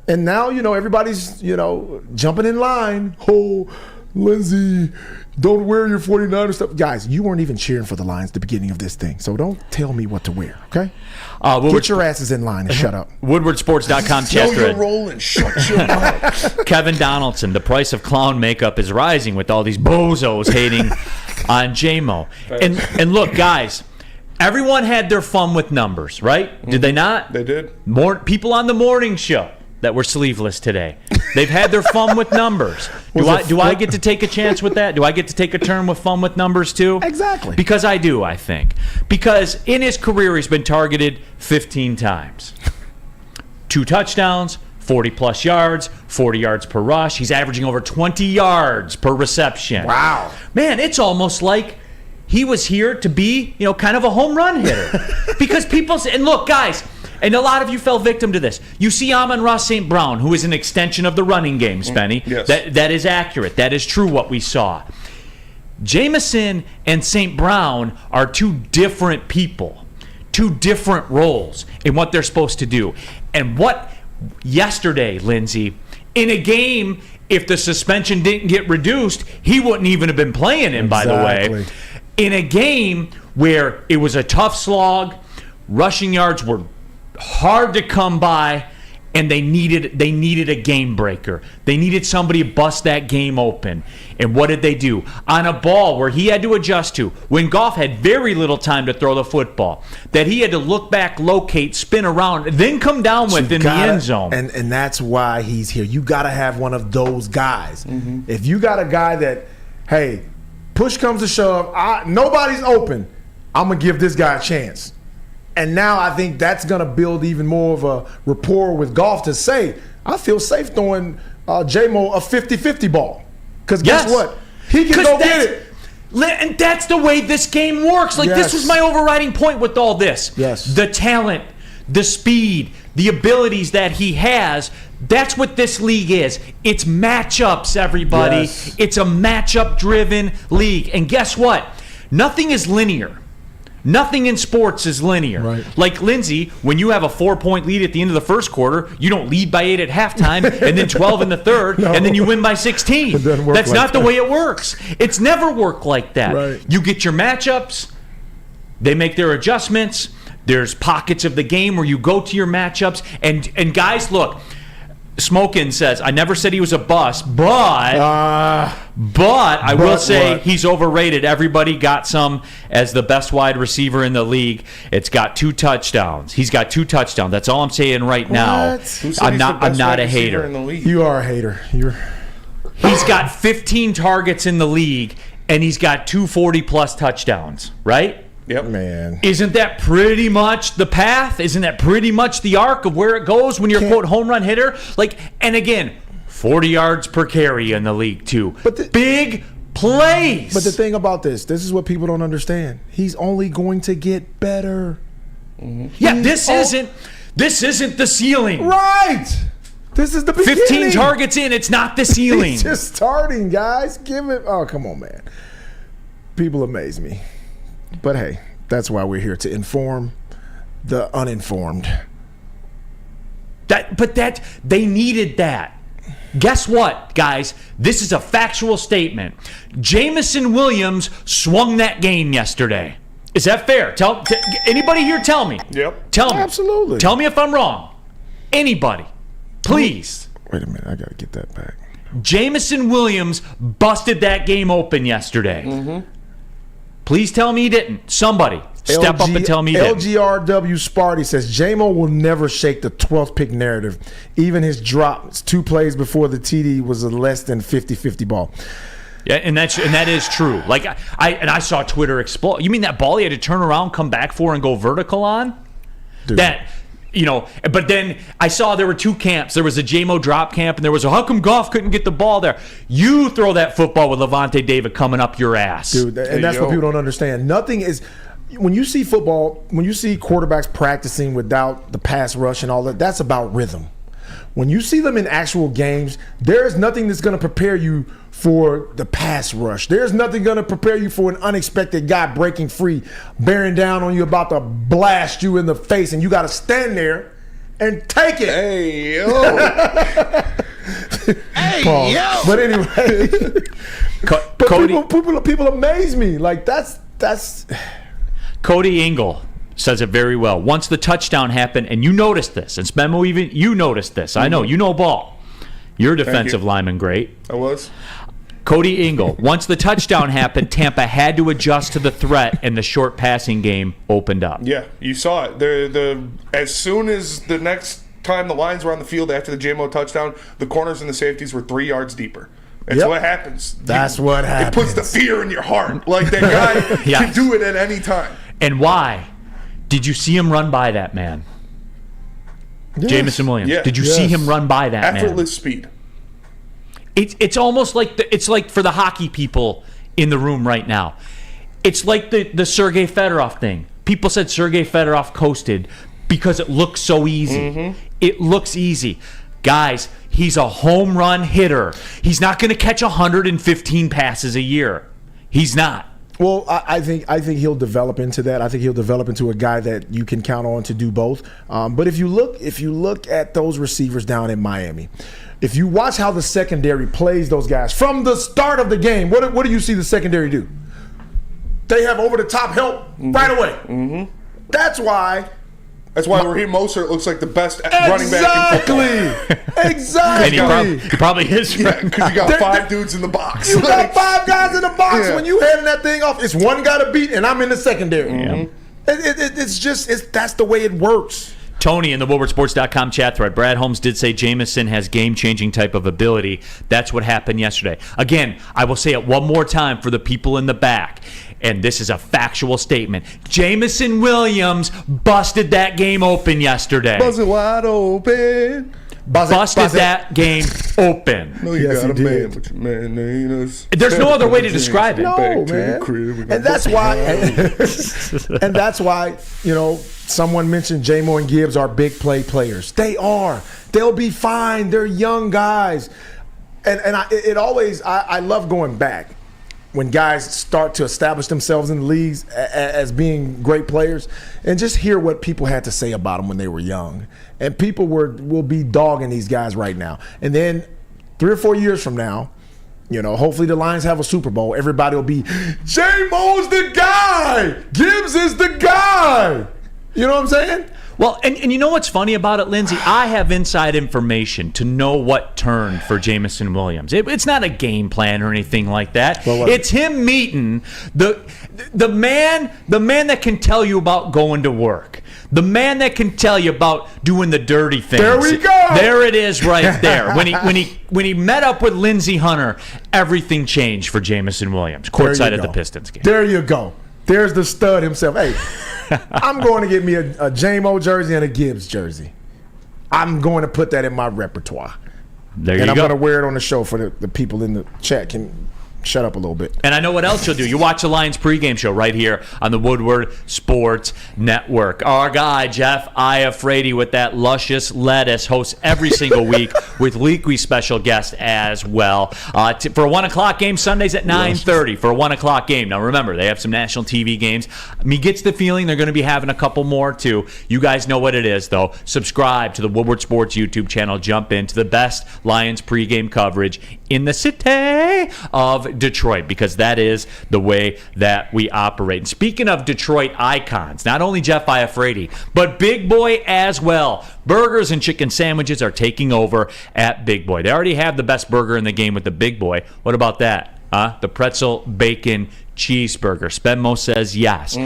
And now, everybody's, jumping in line. Oh, Lindsey, don't wear your 49er stuff. Guys, you weren't even cheering for the Lions at the beginning of this thing. So don't tell me what to wear, okay? Get your asses in line and shut up. WoodwardSports.com chat Know thread. your role and shut your mouth. Kevin Donaldson, the price of clown makeup is rising with all these bozos hating on J-Mo. And look, guys, everyone had their fun with numbers, right? Did they not? They did. More people on the morning show that were sleeveless today. They've had their fun with numbers. Do I get to take a chance with that? Do I get to take a turn with fun with numbers too? Exactly. Because I do, I think. Because in his career, he's been targeted 15 times. 2 touchdowns, 40-plus yards, 40 yards per rush. He's averaging over 20 yards per reception. Wow. Man, it's almost like he was here to be, kind of a home run hitter. Because people say, and look, guys, and a lot of you fell victim to this. You see Amon-Ra St. Brown, who is an extension of the running game, Spenny. Yes. That is accurate. That is true what we saw. Jamison and St. Brown are 2 different people, 2 different roles in what they're supposed to do. And what yesterday, Lindsey, in a game, if the suspension didn't get reduced, he wouldn't even have been playing him, by the way. In a game where it was a tough slog, rushing yards were hard to come by, and they needed a game breaker. They needed somebody to bust that game open. And what did they do? On a ball where he had to adjust to, when Goff had very little time to throw the football, that he had to look back, locate, spin around, then come down with in the end zone. And that's why he's here. You got to have one of those guys. If you got a guy that, hey, push comes to shove, nobody's open, I'm going to give this guy a chance. And now I think that's going to build even more of a rapport with Goff to say, I feel safe throwing J-Mo a 50-50 ball. Because guess what? He can go get it. And that's the way this game works. This was my overriding point with all this. Yes. The talent, the speed, the abilities that he has, that's what this league is. It's matchups, everybody. Yes. It's a matchup-driven league. And guess what? Nothing is linear. Nothing in sports is linear. Right. Like, Lindsey, when you have a 4-point lead at the end of the first quarter, you don't lead by 8 at halftime and then 12 in the third, and then you win by 16. It doesn't work That's like not the that. way it works. It's never worked like that. Right. You get your matchups, they make their adjustments. There's pockets of the game where you go to your matchups. And guys, look, Smokin says, I never said he was a bust, but I will say he's overrated. Everybody got some as the best wide receiver in the league. It's got 2 touchdowns. He's got 2 touchdowns. That's all I'm saying right now. I'm not a hater. In the league? You are a hater. He's got 15 targets in the league, and he's got 2 40-plus touchdowns, right? Yep. Man. Isn't that pretty much the path? Isn't that pretty much the arc of where it goes when you're a quote home run hitter? And again, 40 yards per carry in the league too. But big plays. But the thing about this is what people don't understand. He's only going to get better. Yeah, this isn't the ceiling. Right. This is the beginning. 15 targets in, it's not the ceiling. He's just starting, guys. Give it. Oh, come on, man. People amaze me. But hey, that's why we're here, to inform the uninformed. They needed that. Guess what, guys? This is a factual statement. Jamison Williams swung that game yesterday. Is that fair? Anybody here tell me? Yep. Tell me. Absolutely. Tell me if I'm wrong. Anybody. Please. Wait a minute. I got to get that back. Jamison Williams busted that game open yesterday. Please tell me he didn't. Somebody step up and tell me he didn't. LGRW Sparty says, J-Mo will never shake the 12th pick narrative. Even his drop 2 plays before the TD was a less than 50-50 ball. Yeah, and that is true. Like I saw Twitter explode. You mean that ball he had to turn around, come back for, and go vertical on? Dude. But then I saw there were 2 camps. There was a J-Mo drop camp, and there was how come Goff couldn't get the ball there? You throw that football with Levante David coming up your ass. Dude, and that's what people don't understand. Nothing is, when you see football, when you see quarterbacks practicing without the pass rush and all that, that's about rhythm. When you see them in actual games, there is nothing that's going to prepare you for the pass rush. There's nothing going to prepare you for an unexpected guy breaking free, bearing down on you, about to blast you in the face, and you got to stand there and take it. Hey, yo. Hey, yo. But anyway, people amaze me. Like, that's Cody Engel says it very well. Once the touchdown happened, and you noticed this, and Spemo, even you noticed this. I know, you know ball. You're a defensive lineman, great. I was. Cody Engel, once the touchdown happened, Tampa had to adjust to the threat, and the short passing game opened up. Yeah, you saw it. As soon as the next time the lines were on the field after the JMO touchdown, the corners and the safeties were 3 yards deeper. It's Yep. what happens. That's what happens. It puts the fear in your heart. Like, that guy Yes. can do it at any time. And why? Did you see him run by that man? Yes. Jamison Williams. Yeah. Did you Yes. see him run by that man? Effortless speed. It's almost like it's like for the hockey people in the room right now. It's like the Sergei Fedorov thing. People said Sergei Fedorov coasted because it looks so easy. Mm-hmm. It looks easy. Guys, he's a home run hitter. He's not going to catch 115 passes a year. He's not. Well, I think he'll develop into that. I think he'll develop into a guy that you can count on to do both. But if you look at those receivers down in Miami, if you watch how the secondary plays those guys from the start of the game, what do you see the secondary do? They have over the top help right away. Mm-hmm. That's why Raheem Mostert looks like the best running back in football. Exactly. And he probably is. Yeah, because you got 5 dudes in the box. You got 5 guys in the box. Yeah. When you heading that thing off, it's one guy to beat, and I'm in the secondary. Mm-hmm. That's the way it works. Tony in the WoodwardSports.com chat thread. Brad Holmes did say Jamison has game-changing type of ability. That's what happened yesterday. Again, I will say it one more time for the people in the back, and this is a factual statement. Jamison Williams busted that game open yesterday. Buzzing wide open. Busted that game open. No, you Yes, got a he man, did. but your man ain't us. There's no other way to describe it. No, Back to the man. crib, we gonna And that's put- why, and that's why, someone mentioned J-Mo and Gibbs are big play players. They are. They'll be fine. They're young guys. And I love going back when guys start to establish themselves in the leagues as being great players and just hear what people had to say about them when they were young. And people will be dogging these guys right now. And then 3 or 4 years from now, hopefully the Lions have a Super Bowl. Everybody will be, J-Mo's the guy. Gibbs is the guy. You know what I'm saying? Well, and you know what's funny about it, Lindsey? I have inside information to know what turned for Jamison Williams. It's not a game plan or anything like that. Well, it's him meeting the man that can tell you about going to work. The man that can tell you about doing the dirty things. There we go. There it is right there. When he met up with Lindsey Hunter, everything changed for Jamison Williams, courtside at the Pistons game. There you go. There's the stud himself. Hey, I'm going to get me a J-Mo jersey and a Gibbs jersey. I'm going to put that in my repertoire. There you and I'm go. going to wear it on the show for the people in the chat. Can shut up a little bit. And I know what else you'll do. You watch the Lions pregame show right here on the Woodward Sports Network. Our guy, Jeff Iafrate, with that luscious lettuce, hosts every single week with weekly special guests as well. For a 1 o'clock game, Sundays at 9:30 for a 1 o'clock game. Now, remember, they have some national TV games. Me gets the feeling they're going to be having a couple more, too. You guys know what it is, though. Subscribe to the Woodward Sports YouTube channel. Jump into the best Lions pregame coverage in the city of Detroit, because that is the way that we operate. And speaking of Detroit icons, not only Jeff Iafrate, but Big Boy as well. Burgers and chicken sandwiches are taking over at Big Boy. They already have the best burger in the game with the Big Boy. What about that? The pretzel bacon cheeseburger. Spenmo says yes.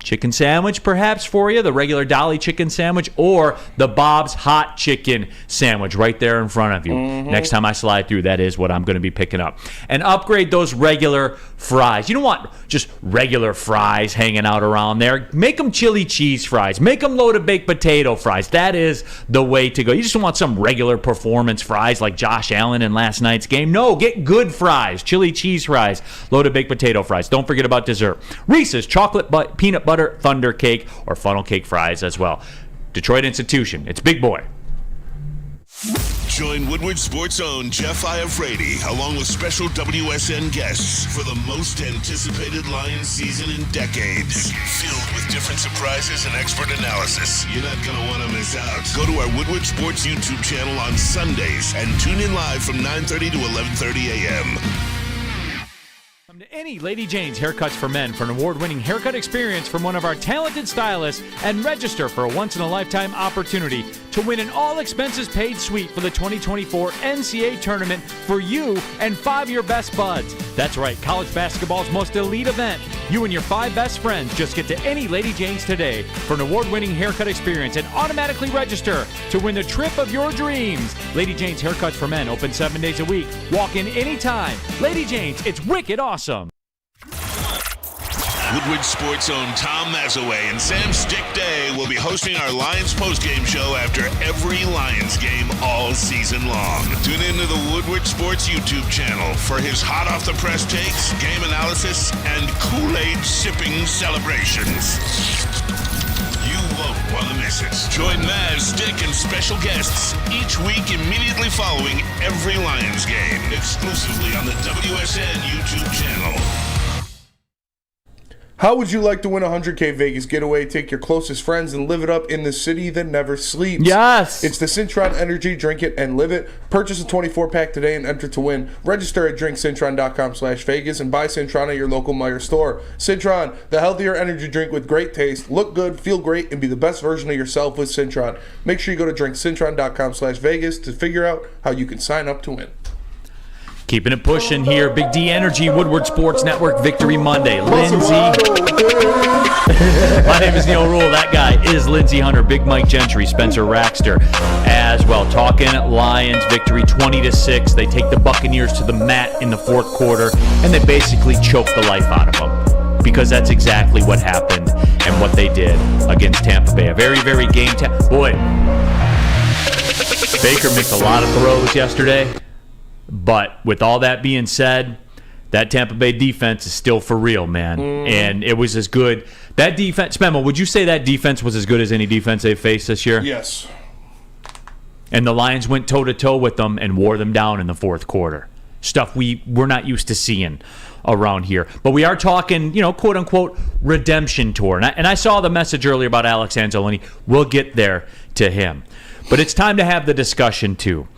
Chicken sandwich perhaps for you, the regular Dolly chicken sandwich, or the Bob's hot chicken sandwich right there in front of you. Next time I slide through, that is what I'm going to be picking up. And upgrade those regular fries. You don't want just regular fries hanging out around there. Make them chili cheese fries. Make them loaded baked potato fries. That is the way to go. You just don't want some regular performance fries like Josh Allen in last night's game. No, get good fries. Chili cheese fries, loaded baked potato fries. Don't forget about dessert. Reese's chocolate peanut butter Thunder Cake or funnel cake fries as well. Detroit institution. It's Big Boy. Join Woodward Sports' own Jeff Iafrate along with special WSN guests for the most anticipated Lions season in decades. Filled with different surprises and expert analysis. You're not going to want to miss out. Go to our Woodward Sports YouTube channel on Sundays and tune in live from 9:30 to 11:30 a.m. Come to any Lady Jane's Haircuts for Men for an award-winning haircut experience from one of our talented stylists and register for a once-in-a-lifetime opportunity to win an all-expenses-paid suite for the 2024 NCAA tournament for you and 5 of your best buds. That's right, college basketball's most elite event You and your 5 best friends just get to any Lady Jane's today for an award-winning haircut experience and automatically register to win the trip of your dreams. Lady Jane's Haircuts for Men, open 7 days a week. Walk in anytime. Lady Jane's, it's wicked awesome. Woodward Sports' own Tom Mazaway and Sam Stick Day will be hosting our Lions postgame show after every Lions game all season long. Tune into the Woodward Sports YouTube channel for his hot-off-the-press takes, game analysis, and Kool-Aid sipping celebrations. You won't want to miss it. Join Maz, Stick, and special guests each week immediately following every Lions game, exclusively on the WSN YouTube channel. How would you like to win a 100K Vegas getaway? Take your closest friends and live it up in the city that never sleeps. Yes. It's the Cintron Energy. Drink it and live it. Purchase a 24-pack today and enter to win. Register at drinkcintron.com/Vegas and buy Cintron at your local Meijer store. Cintron, the healthier energy drink with great taste. Look good, feel great, and be the best version of yourself with Cintron. Make sure you go to drinkcintron.com/Vegas to figure out how you can sign up to win. Keeping it pushing here. Big D Energy, Woodward Sports Network, Victory Monday. Lindsey. My name is Neal Rhul. That guy is Lindsey Hunter. Big Mike Gentry, Spencer Raxter as well. Talking Lions, victory 20-6. They take the Buccaneers to the mat in the fourth quarter, and they basically choke the life out of them. Because that's exactly what happened and what they did against Tampa Bay. A very, very game boy, Baker missed a lot of throws yesterday. But with all that being said, that Tampa Bay defense is still for real, man. And it was as good. That defense, Spemo, would you say that defense was as good as any defense they've faced this year? Yes. And the Lions went toe-to-toe with them and wore them down in the fourth quarter. Stuff we're not used to seeing around here. But we are talking, quote-unquote, redemption tour. And I saw the message earlier about Alex Anzalone. We'll get there to him. But it's time to have the discussion, too,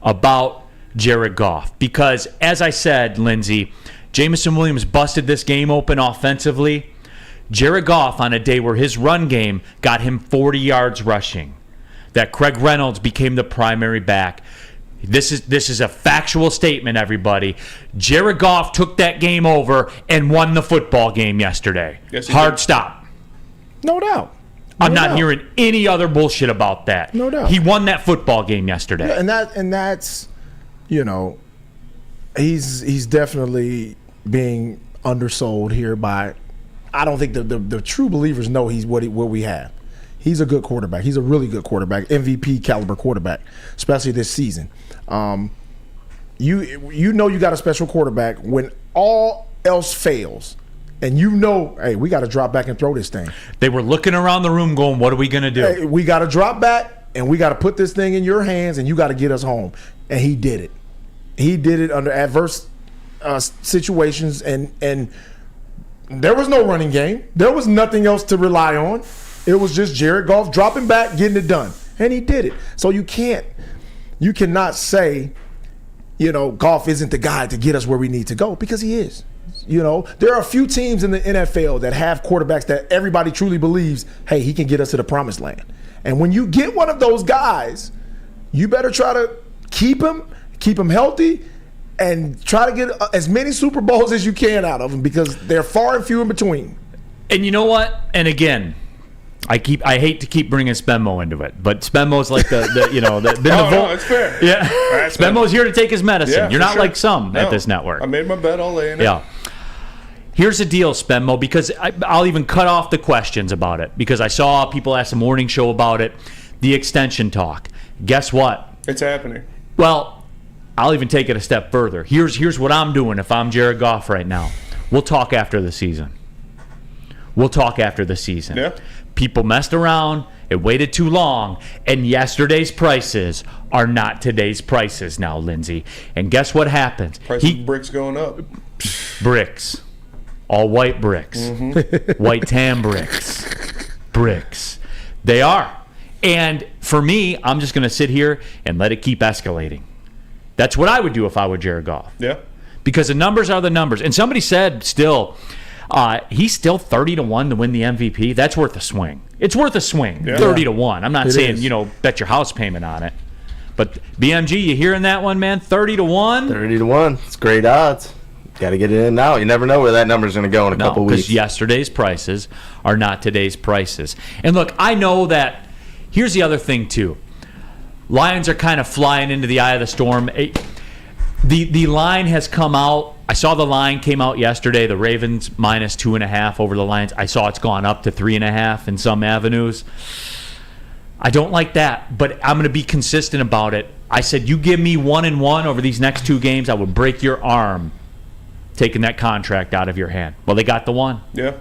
about Jared Goff, because as I said, Lindsey, Jameson Williams busted this game open offensively. Jared Goff on a day where his run game got him 40 yards rushing, that Craig Reynolds became the primary back. This is a factual statement, everybody. Jared Goff took that game over and won the football game yesterday. Yes, he Hard did. stop. No doubt. I'm not hearing any other bullshit about that. No doubt. He won that football game yesterday. Yeah, and that's he's definitely being undersold here by. I don't think the true believers know he's what we have. He's a good quarterback. He's a really good quarterback, MVP caliber quarterback, especially this season. You know you got a special quarterback when all else fails, and hey, we got to drop back and throw this thing. They were looking around the room going, what are we going to do? Hey, we got to drop back, and we got to put this thing in your hands, and you got to get us home. And he did it. He did it under adverse situations, and there was no running game. There was nothing else to rely on. It was just Jared Goff dropping back, getting it done, and he did it. So you cannot say, Goff isn't the guy to get us where we need to go, because he is. There are a few teams in the NFL that have quarterbacks that everybody truly believes, hey, he can get us to the promised land. And when you get one of those guys, you better try to keep him healthy, and try to get as many Super Bowls as you can out of him, because they're far and few in between. And you know what? And again, I hate to keep bringing Spenmo into it, but Spenmo's like the No, it's fair. Yeah, Right, Spenmo's here to take his medicine. Yeah, You're for not sure. like some at No, this network. I made my bet. I'll lay in it. Yeah. Here's the deal, Spenmo, because I'll even cut off the questions about it, because I saw people ask the morning show about it, the extension talk. Guess what? It's happening. Well, I'll even take it a step further. Here's what I'm doing if I'm Jared Goff right now. We'll talk after the season. Yeah. People messed around. It waited too long. And yesterday's prices are not today's prices now, Lindsey. And guess what happens? Price of bricks going up. Bricks. All white bricks. White tan bricks. They are. And for me, I'm just going to sit here and let it keep escalating. That's what I would do if I were Jared Goff. Yeah. Because the numbers are the numbers. And somebody said still, he's still 30-1 to win the MVP. That's worth a swing. It's worth a swing, 30-1. I'm not saying, bet your house payment on it. But BMG, you hearing that one, man? 30-1? 30-1. It's great odds. Got to get it in now. You never know where that number's going to go in a couple weeks. Because yesterday's prices are not today's prices. And look, I know that. Here's the other thing too. Lions are kind of flying into the eye of the storm. The line has come out. I saw the line came out yesterday. The Ravens minus 2.5 over the Lions. I saw it's gone up to 3.5 in some avenues. I don't like that, but I'm going to be consistent about it. I said, you give me 1-1 over these next 2 games, I will break your arm taking that contract out of your hand. Well, they got the one. Yeah.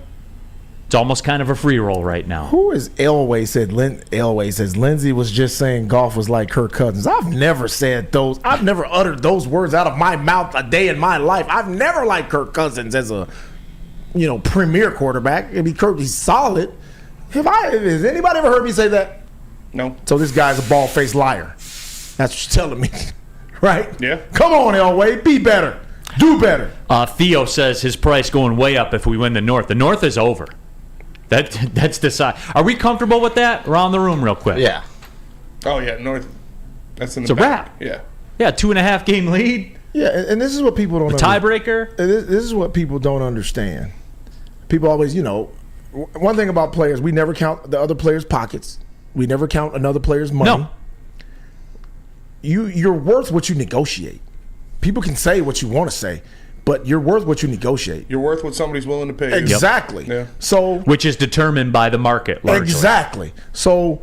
It's almost kind of a free roll right now. Who is Elway said? Elway says Lindsey was just saying golf was like Kirk Cousins. I've never said those. I've never uttered those words out of my mouth a day in my life. I've never liked Kirk Cousins as a, premier quarterback. I mean, he's solid. Has anybody ever heard me say that? No. So this guy's a bald-faced liar. That's what you're telling me, right? Yeah. Come on, Elway, be better, do better. Theo says his price going way up if we win the North. The North is over. That's decided. Are we comfortable with that? Around the room real quick. Yeah. Oh, yeah, North. That's in It's the a back. wrap. Yeah. Yeah, 2.5 game lead. Yeah, and this is what people don't Tiebreaker. This is what people don't understand. People always, one thing about players, we never count the other players' pockets. We never count another player's money. No. You're worth what you negotiate. People can say what you want to say, but you're worth what you negotiate. You're worth what somebody's willing to pay you. Exactly. Yeah. So, which is determined by the market largely. Exactly. So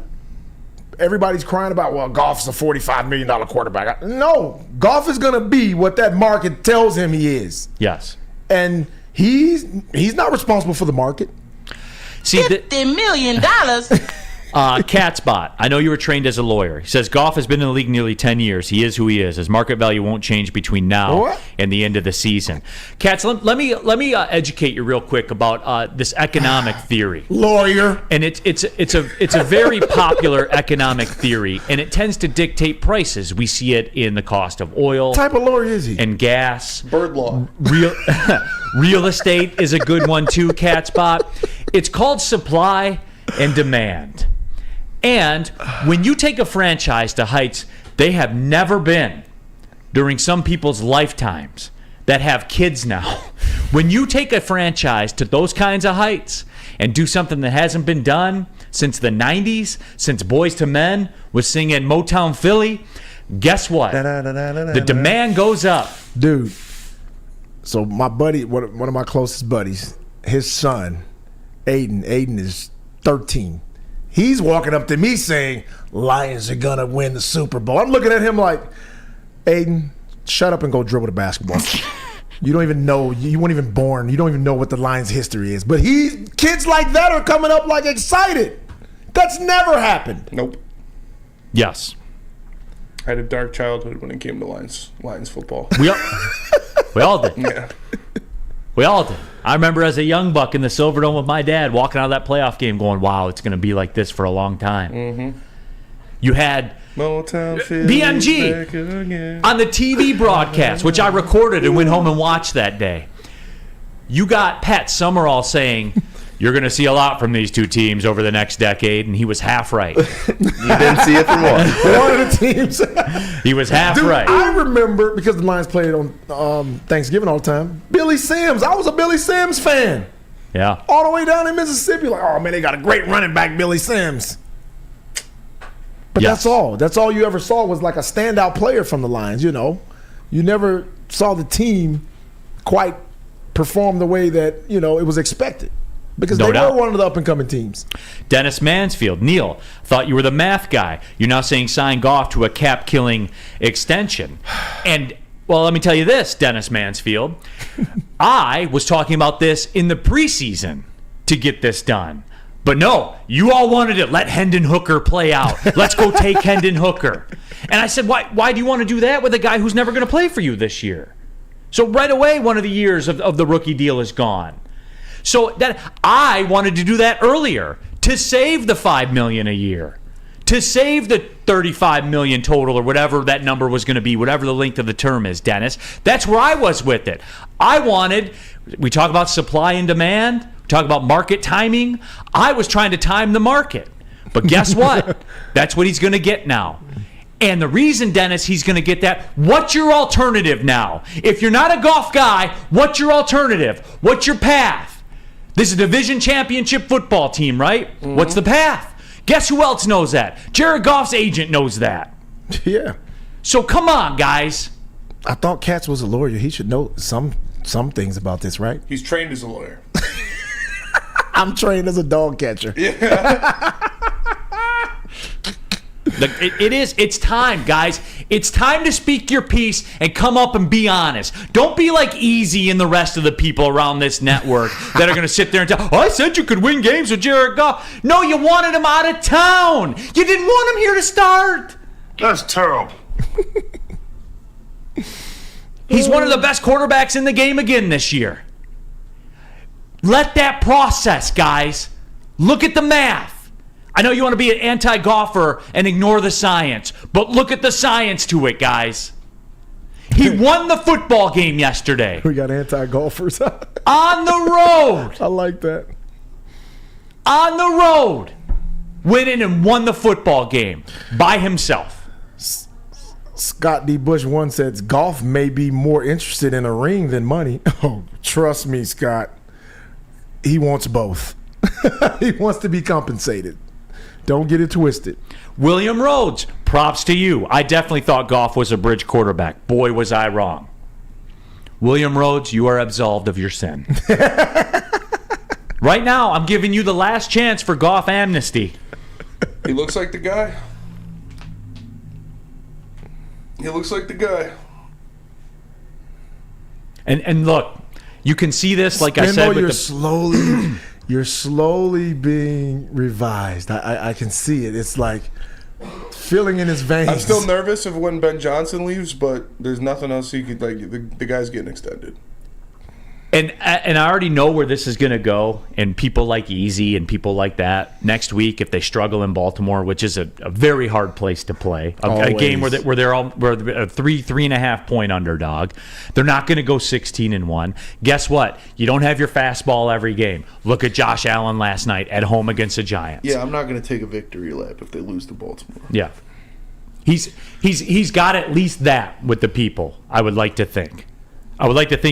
everybody's crying about, well, Goff's a $45 million quarterback. No, Goff is going to be what that market tells him he is. Yes. And he's not responsible for the market. See, $50 million. Catspot, I know you were trained as a lawyer. He says Goff has been in the league nearly 10 years. He is who he is. His market value won't change between now and the end of the season. Cats, let me educate you real quick about this economic theory. Lawyer, and it's a very popular economic theory, and it tends to dictate prices. We see it in the cost of oil. What type of lawyer is he? And gas. Bird law. Real estate is a good one too. Catspot. It's called supply and demand. And when you take a franchise to heights they have never been during some people's lifetimes that have kids now, when you take a franchise to those kinds of heights and do something that hasn't been done since the 90s, since Boyz II Men was singing Motown Philly, guess what? The demand goes up. Dude, so my buddy, one of my closest buddies, his son, Aiden is 13. He's walking up to me saying, Lions are going to win the Super Bowl. I'm looking at him like, Aiden, shut up and go dribble the basketball. You don't even know. You weren't even born. You don't even know what the Lions' history is. But kids like that are coming up like excited. That's never happened. Nope. Yes. I had a dark childhood when it came to Lions football. We all did. Yeah. We all did. I remember as a young buck in the Silverdome with my dad walking out of that playoff game going, wow, it's going to be like this for a long time. Mm-hmm. You had Motown BMG on the TV broadcast, which I recorded and went home and watched that day. You got Pat Summerall saying, you're going to see a lot from these two teams over the next decade, and he was half right. You didn't see it from one. One of the teams. He was half right. I remember, because the Lions played on Thanksgiving all the time, Billy Sims. I was a Billy Sims fan. Yeah. All the way down in Mississippi. Like, oh, man, they got a great running back, Billy Sims. But that's all. That's all you ever saw was like a standout player from the Lions, You never saw the team quite perform the way that, it was expected. Because they were one of the up-and-coming teams. Dennis Mansfield. Neal, thought you were the math guy. You're now saying sign Goff to a cap-killing extension. And, well, let me tell you this, Dennis Mansfield. I was talking about this in the preseason to get this done. But no, you all wanted to let Hendon Hooker play out. Let's go take Hendon Hooker. And I said, why do you want to do that with a guy who's never going to play for you this year? So right away, one of the years of the rookie deal is gone. So that I wanted to do that earlier to save the $5 million a year, to save the $35 million total or whatever that number was going to be, whatever the length of the term is, Dennis. That's where I was with it. We talk about supply and demand, we talk about market timing. I was trying to time the market. But guess what? That's what he's going to get now. And the reason, Dennis, he's going to get that, what's your alternative now? If you're not a golf guy, what's your alternative? What's your path? This is a division championship football team, right? Mm-hmm. What's the path? Guess who else knows that? Jared Goff's agent knows that. Yeah. So come on, guys. I thought Katz was a lawyer. He should know some things about this, right? He's trained as a lawyer. I'm trained as a dog catcher. Yeah. It's time, guys. It's time to speak your piece and come up and be honest. Don't be like Easy and the rest of the people around this network that are going to sit there and tell, I said you could win games with Jared Goff. No, you wanted him out of town. You didn't want him here to start. That's terrible. He's one of the best quarterbacks in the game again this year. Let that process, guys. Look at the math. I know you want to be an anti-golfer and ignore the science, but look at the science to it, guys. He won the football game yesterday. We got anti-golfers. On the road. I like that. On the road. Went in and won the football game by himself. Scott D. Bush once said, golf may be more interested in a ring than money. Oh, trust me, Scott. He wants both. He wants to be compensated. Don't get it twisted. William Rhodes, props to you. I definitely thought Goff was a bridge quarterback. Boy, was I wrong. William Rhodes, you are absolved of your sin. Right now, I'm giving you the last chance for Goff amnesty. He looks like the guy. He looks like the guy. And look, you can see this, like I said, with you're slowly being revised. I can see it. It's like filling in his veins. I'm still nervous of when Ben Johnson leaves, but there's nothing else he could, like, the guy's getting extended. And I already know where this is going to go, and people like Easy and people like that next week, if they struggle in Baltimore, which is a very hard place to play, a game where they're a 3.5 point underdog, they're not going to go 16-1. Guess what? You don't have your fastball every game. Look at Josh Allen last night at home against the Giants. Yeah, I'm not going to take a victory lap if they lose to Baltimore. Yeah, he's got at least that with the people. I would like to think.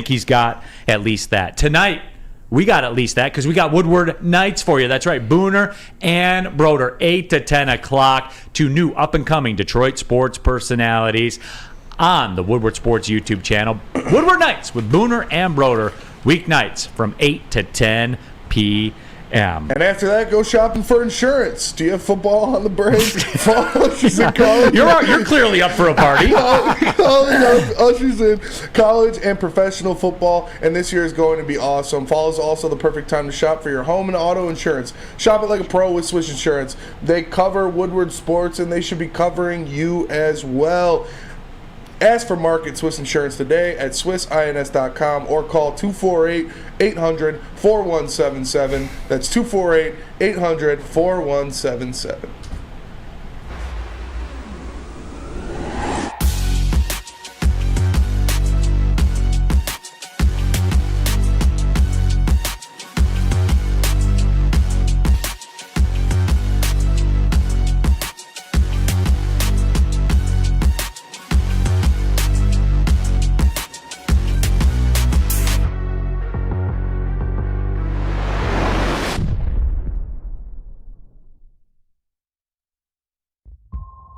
He's got at least that. Tonight, we got at least that because we got Woodward Nights for you. That's right, Booner and Broder, 8 to 10 o'clock. Two new up-and-coming Detroit sports personalities on the Woodward Sports YouTube channel. Woodward Nights with Booner and Broder, weeknights from 8 to 10 p.m. And after that, go shopping for insurance. Do you have football on the break? Ushers in college. You're clearly up for a party. Ushers in college and professional football, and this year is going to be awesome. Fall is also the perfect time to shop for your home and auto insurance. Shop it like a pro with Swiss Insurance. They cover Woodward Sports, and they should be covering you as well. Ask for Market Swiss Insurance today at swissins.com or call 248-800-4177. That's 248-800-4177.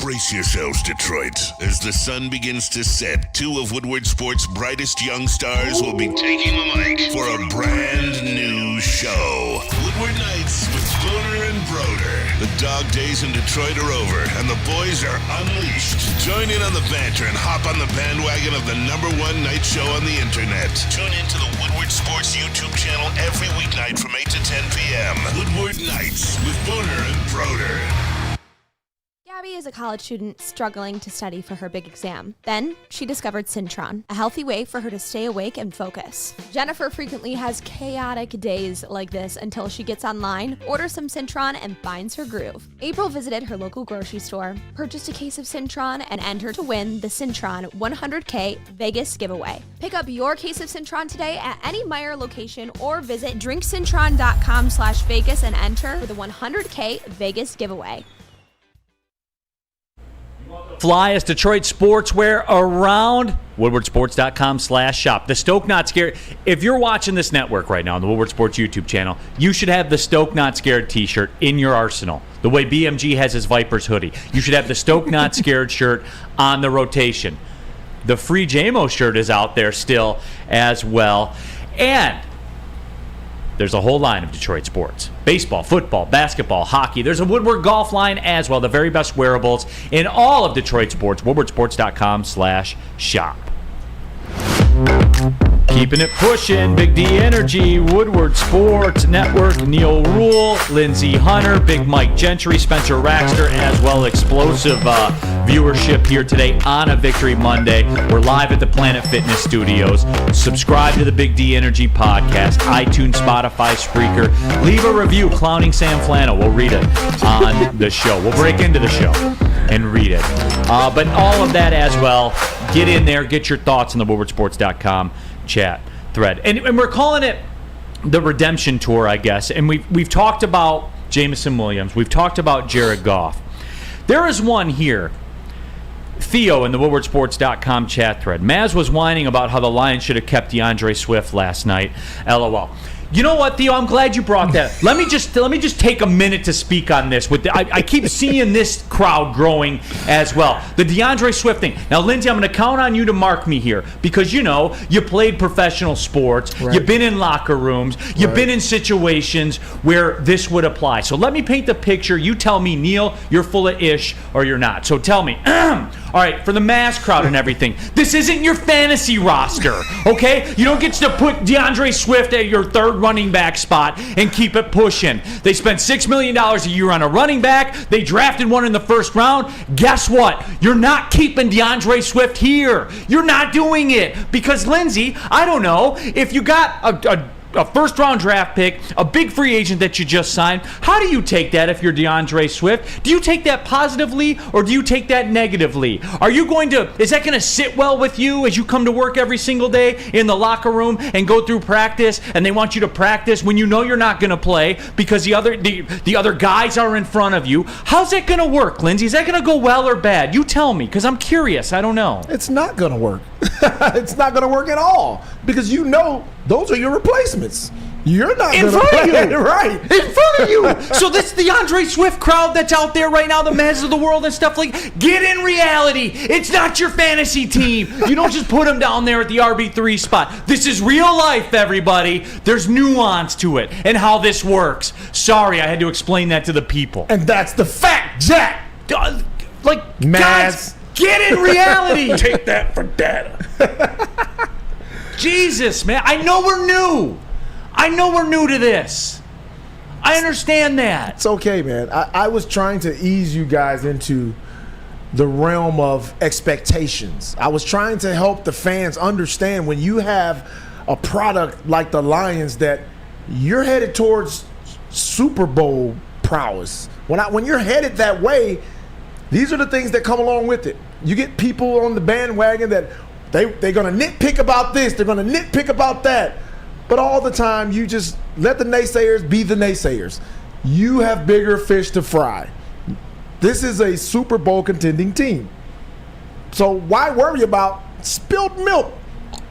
Brace yourselves, Detroit. As the sun begins to set, two of Woodward Sports' brightest young stars will be taking the mic for a brand new show. Woodward Nights with Booner and Broder. The dog days in Detroit are over, and the boys are unleashed. Join in on the banter and hop on the bandwagon of the #1 night show on the internet. Tune in to the Woodward Sports YouTube channel every weeknight from 8 to 10 p.m. Woodward Nights with Booner and Broder. Gabby is a college student struggling to study for her big exam. Then she discovered Syntron, a healthy way for her to stay awake and focus. Jennifer frequently has chaotic days like this until she gets online, orders some Syntron, and finds her groove. April visited her local grocery store, purchased a case of Syntron, and entered to win the Syntron 100K Vegas giveaway. Pick up your case of Syntron today at any Meijer location or visit drinksyntron.com/Vegas and enter for the 100K Vegas giveaway. You want fly as Detroit sportswear around woodwardsports.com/shop. The Stoke Not Scared. If you're watching this network right now on the Woodward Sports YouTube channel, you should have the Stoke Not Scared t-shirt in your arsenal. The way BMG has his Vipers hoodie. You should have the Stoke Not Scared shirt on the rotation. The free JMO shirt is out there still as well. And there's a whole line of Detroit sports. Baseball, football, basketball, hockey. There's a Woodward golf line as well. The very best wearables in all of Detroit sports. woodwardsports.com/shop. Keeping it pushing, Big D Energy, Woodward Sports Network, Neal, Rhul, Lindsey Hunter, Big Mike Gentry, Spencer Raxter, as well. Explosive viewership here today on a Victory Monday. We're live at the Planet Fitness Studios. Subscribe to the Big D Energy podcast, iTunes, Spotify, Spreaker. Leave a review, Clowning Sam Flannel. We'll read it on the show. We'll break into the show and read it. But all of that as well. Get in there, get your thoughts on the woodwardsports.com chat thread. And we're calling it the Redemption Tour, I guess. And we've talked about Jameson Williams. We've talked about Jared Goff. There is one here. Theo in the woodwardsports.com chat thread. Maz was whining about how the Lions should have kept DeAndre Swift last night. LOL. You know what, Theo? I'm glad you brought that. Let me just take a minute to speak on this. I keep seeing this crowd growing as well. The DeAndre Swift thing. Now, Lindsey, I'm going to count on you to mark me here because you played professional sports. Right. You've been in locker rooms. You've been in situations where this would apply. So let me paint the picture. You tell me, Neal, you're full of ish or you're not. So tell me. All right, for the mass crowd and everything, this isn't your fantasy roster, okay? You don't get to put DeAndre Swift at your third running back spot and keep it pushing. They spent $6 million a year on a running back. They drafted one in the first round. Guess what? You're not keeping DeAndre Swift here. You're not doing it because, Lindsey, I don't know, if you got a first-round draft pick, a big free agent that you just signed, how do you take that if you're DeAndre Swift? Do you take that positively or do you take that negatively? Is that going to sit well with you as you come to work every single day in the locker room and go through practice and they want you to practice when you know you're not going to play because the other guys are in front of you? How's that going to work, Lindsey? Is that going to go well or bad? You tell me because I'm curious. I don't know. It's not going to work. It's not going to work at all because those are your replacements. You're not in front of you, right? In front of you. So this DeAndre Swift crowd that's out there right now, the Mavs of the world and stuff get in reality. It's not your fantasy team. You don't just put them down there at the RB3 spot. This is real life, everybody. There's nuance to it and how this works. Sorry, I had to explain that to the people. And that's the fact, Jack. Guys, get in reality. Take that for data. Jesus, man. I know we're new to this. I understand that. It's okay, man. I was trying to ease you guys into the realm of expectations. I was trying to help the fans understand when you have a product like the Lions that you're headed towards Super Bowl prowess. When you're headed that way, these are the things that come along with it. You get people on the bandwagon that they're going to nitpick about this, they're going to nitpick about that. But all the time, you just let the naysayers be the naysayers. You have bigger fish to fry. This is a Super Bowl contending team. So why worry about spilled milk?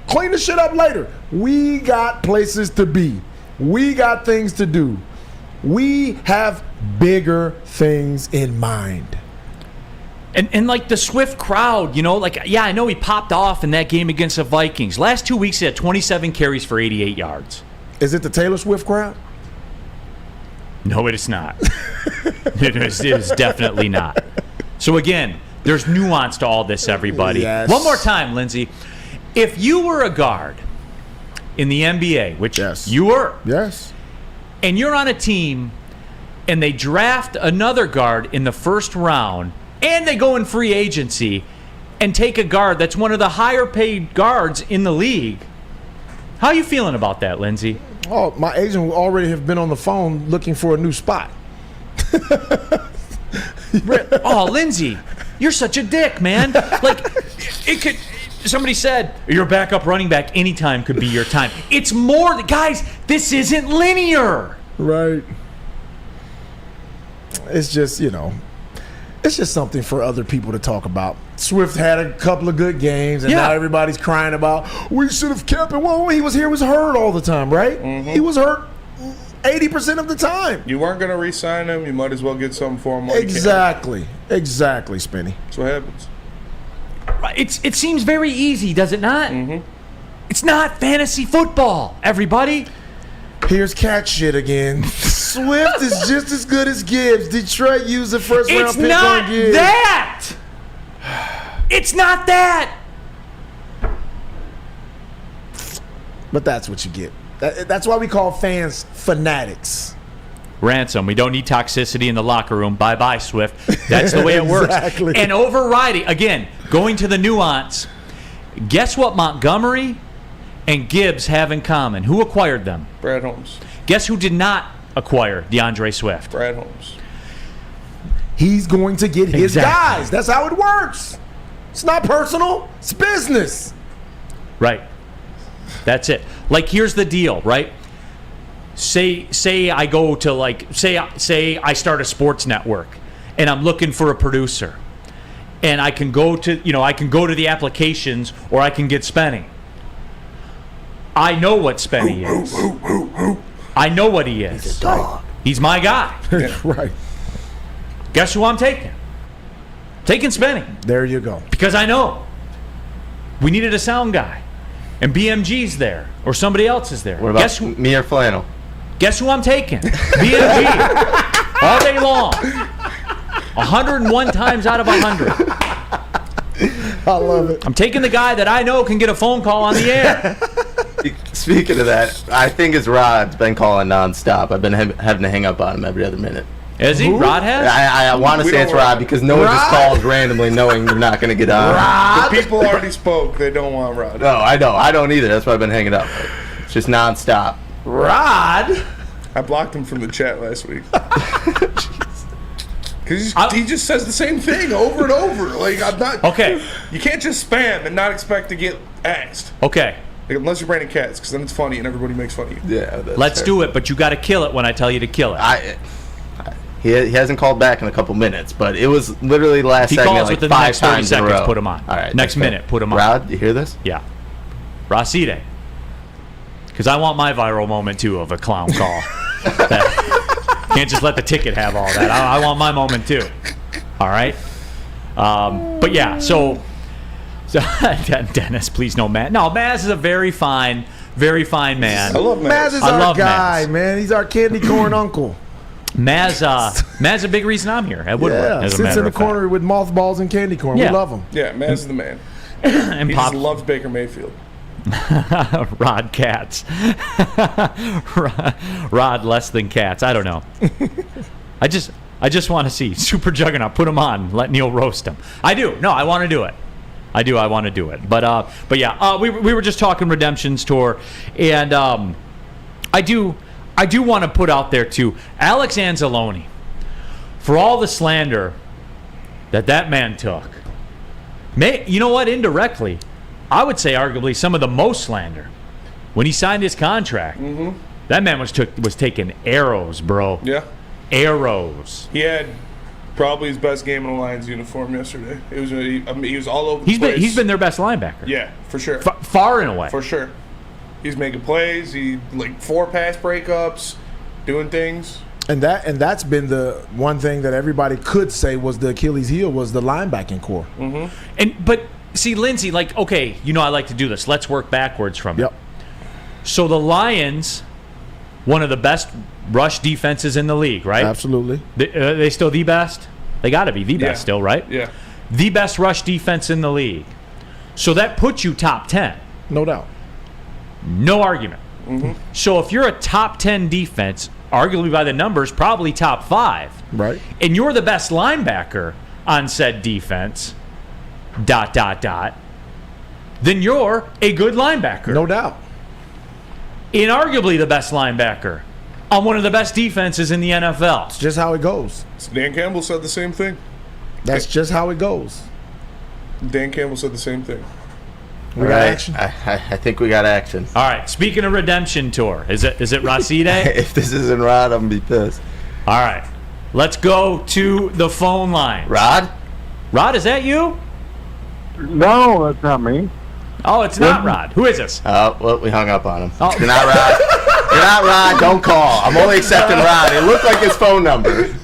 Clean the shit up later. We got places to be. We got things to do. We have bigger things in mind. And like the Swift crowd, I know he popped off in that game against the Vikings. Last 2 weeks, he had 27 carries for 88 yards. Is it the Taylor Swift crowd? No, it is not. It is definitely not. So again, there's nuance to all this, everybody. Yes. One more time, Lindsey. If you were a guard in the NBA, which you were, and you're on a team and they draft another guard in the first round, and they go in free agency and take a guard that's one of the higher paid guards in the league. How are you feeling about that, Lindsey? Oh, my agent will already have been on the phone looking for a new spot. Oh, Lindsey, you're such a dick, man. Somebody said your backup running back anytime could be your time. It's more, guys, this isn't linear. Right. It's just, It's just something for other people to talk about. Swift had a couple of good games, and now everybody's crying about, we should have kept him. Well, he was hurt all the time, right? Mm-hmm. He was hurt 80% of the time. You weren't going to re-sign him. You might as well get something for him. Exactly, Spinny. That's what happens. It seems very easy, does it not? Mm-hmm. It's not fantasy football, everybody. Here's cat shit again. Swift is just as good as Gibbs. Detroit used the first round It's pick not on Gibbs. that. It's not that. But that's what you get. That's why we call fans fanatics. Ransom, we don't need toxicity in the locker room. Bye-bye, Swift. That's the way it works. Exactly. And overriding, again, going to the nuance, guess what Montgomery and Gibbs have in common? Who acquired them? Brad Holmes. Guess who did not acquire DeAndre Swift? Brad Holmes. He's going to get his Exactly. guys. That's how it works. It's not personal. It's business. Right. That's it. Like, here's the deal, right? Say I go to say I start a sports network and I'm looking for a producer. And I can go to the applications, or I can get Spenny. I know what Spenny is. I know what he is. He's a dog. He's my guy. Right. Guess who I'm taking? Taking Spenny. There you go. Because I know we needed a sound guy. And BMG's there. Or somebody else is there. What about me or Flannel? Guess who I'm taking? BMG. All day long. 101 times out of 100. I love it. I'm taking the guy that I know can get a phone call on the air. Speaking of that, I think it's Rod's been calling nonstop. I've been having to hang up on him every other minute. Is he? Rod has? I want to say it's Rod because no one just calls randomly knowing you're not going to get on. Rod? The people already spoke. They don't want Rod. No, I know. I don't either. That's why I've been hanging up. It's just nonstop. Rod? I blocked him from the chat last week. Because he just says the same thing over and over. Like, I'm not. Okay. You can't just spam and not expect to get asked. Okay. Like, unless you're Brandon Katz, because then it's funny and everybody makes fun of you. Yeah. Let's do it, but you got to kill it when I tell you to kill it. He hasn't called back in a couple minutes, but it was literally the last He segment calls like within the 5 next 30 times in a seconds, row. put him on. All right. Next that's fair. minute, put him on. Rod, you hear this? Yeah. Racide. Because I want my viral moment, too, of a clown call. Can't just let the ticket have all that. I want my moment, too. All right? But, yeah, so Dennis, please no Matt. No, Maz is a very fine man. I love Maz. Maz is I our love guy, Maz. man. He's our candy corn uncle. Maz a big reason I'm here at Woodward. Yeah, as a sits matter in the of fact. corner with mothballs and candy corn. Yeah. We love him. Yeah, Maz is the man. And He Pop just loves Baker Mayfield. Rod Katz. Rod less than Katz. I don't know. I just want to see Super Juggernaut. Put him on. Let Neal roast him. I do. No, I want to do it. I want to do it. But yeah, we were just talking Redemption's Tour, and I do want to put out there too, Alex Anzalone, for all the slander that man took. You know what? Indirectly, I would say arguably some of the most slander. When he signed his contract, that man was taking arrows, bro. Yeah. Arrows. He had probably his best game in a Lions uniform yesterday. It was he was all over the place. He's been their best linebacker. Yeah, for sure. Far and away. For sure. He's making plays. He 4 pass breakups, doing things. And that's been the one thing that everybody could say was the Achilles heel was the linebacking core. But see, Lindsey, okay, I like to do this. Let's work backwards from it. Yep. So the Lions, one of the best rush defenses in the league, right? Absolutely. They still the best? They got to be the best still, right? Yeah. The best rush defense in the league. So that puts you top 10. No doubt. No argument. So if you're a top 10 defense, arguably by the numbers, probably top 5. Right. And you're the best linebacker on said defense, ... then you're a good linebacker. No doubt. Inarguably the best linebacker on one of the best defenses in the NFL. It's just how it goes. Dan Campbell said the same thing. That's just how it goes. Dan Campbell said the same thing. We got action. I think we got action. All right. Speaking of Redemption Tour, is it Racide? If this isn't Rod, I'm going to be pissed. All right. Let's go to the phone line. Rod? Rod, is that you? No, that's not me. Oh, it's not Rod. Who is this? Oh, well, we hung up on him. Oh. You're not Rod. You're not Rod. Don't call. I'm only accepting Rod. It looked like his phone number.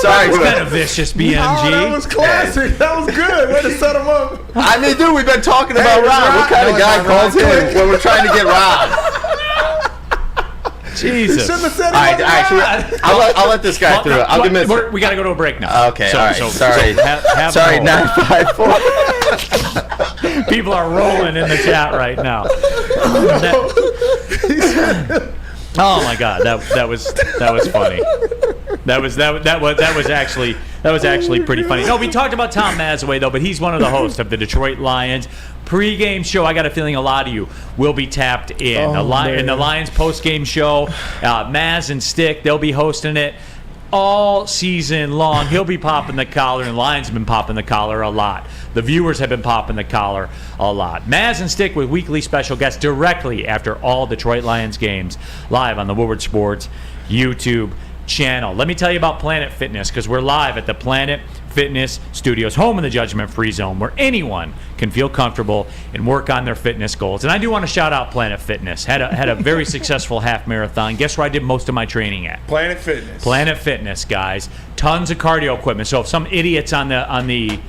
Sorry. It's kind of vicious, BMG. Oh, that was classic. That was good. Way to set him up. I mean, dude, we've been talking about Rod. What kind of guy calls him when we're trying to get Rod? Jesus. Shouldn't have said All right. I'll let this guy through. I'll give him We got to go to a break now. Okay, all right. Sorry. Have Sorry, a 954. People are rolling in the chat right now. Oh my God, that was funny. That was actually pretty funny. No, we talked about Tom Mazaway though, but he's one of the hosts of the Detroit Lions pregame show. I got a feeling a lot of you will be tapped in. Oh, In the Lions postgame show, Maz and Stick, they'll be hosting it all season long. He'll be popping the collar, and Lions have been popping the collar a lot. The viewers have been popping the collar a lot. Maz and Stick with weekly special guests directly after all Detroit Lions games, live on the Woodward Sports YouTube channel. Let me tell you about Planet Fitness, because we're live at the Planet Fitness Studios, home of the judgment-free zone, where anyone can feel comfortable and work on their fitness goals. And I do want to shout out Planet Fitness. Had a very successful half marathon. Guess where I did most of my training at? Planet Fitness. Planet Fitness, guys. Tons of cardio equipment. So if some idiot's on the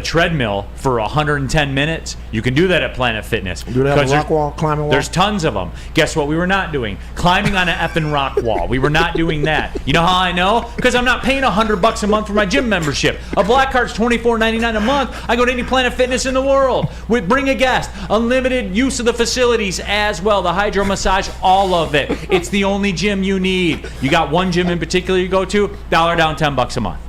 treadmill for 110 minutes, you can do that at Planet Fitness. Do they have a rock wall, climbing wall? There's tons of them. Guess what we were not doing? Climbing on an effing rock wall. We were not doing that. You know how I know? Because I'm not paying $100 a month for my gym membership. A black card's $24.99 a month. I go to any Planet Fitness in the world. Bring a guest. Unlimited use of the facilities as well. The hydro massage, all of it. It's the only gym you need. You got one gym in particular you go to, $1 down, $10 a month.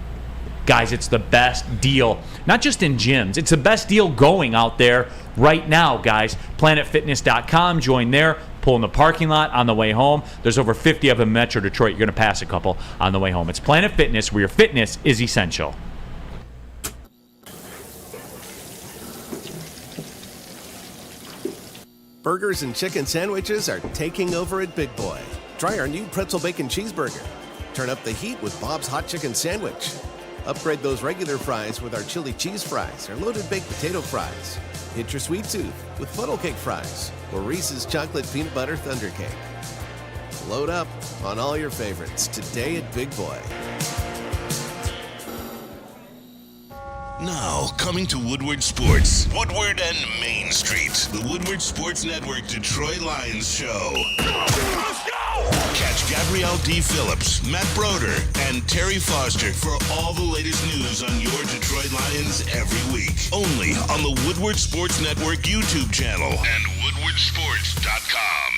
Guys, it's the best deal, not just in gyms. It's the best deal going out there right now, guys. PlanetFitness.com. Join there. Pull in the parking lot on the way home. There's over 50 of them in Metro Detroit. You're going to pass a couple on the way home. It's Planet Fitness, where your fitness is essential. Burgers and chicken sandwiches are taking over at Big Boy. Try our new pretzel bacon cheeseburger. Turn up the heat with Bob's Hot Chicken Sandwich. Upgrade those regular fries with our chili cheese fries or loaded baked potato fries. Hit your sweet tooth with funnel cake fries or Reese's chocolate peanut butter thunder cake. Load up on all your favorites today at Big Boy. Now, coming to Woodward Sports, Woodward and Main Street, the Woodward Sports Network Detroit Lions Show. Let's go! Catch Gabrielle D. Phillips, Matt Broder, and Terry Foster for all the latest news on your Detroit Lions every week. Only on the Woodward Sports Network YouTube channel and woodwardsports.com.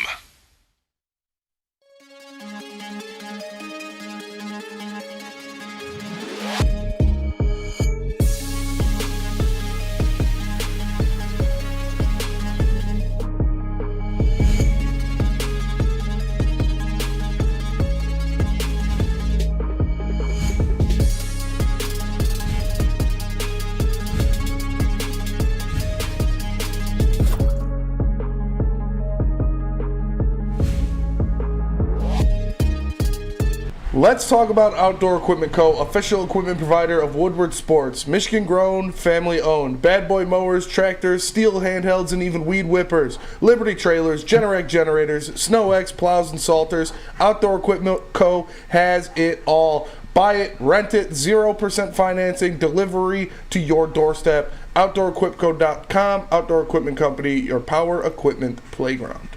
Let's talk about Outdoor Equipment Co., official equipment provider of Woodward Sports. Michigan grown, family owned. Bad boy mowers, tractors, steel handhelds, and even weed whippers. Liberty trailers, Generac generators, Snow X plows and salters. Outdoor Equipment Co. has it all. Buy it, rent it, 0% financing, delivery to your doorstep. OutdoorEquipCo.com, Outdoor Equipment Company, your power equipment playground.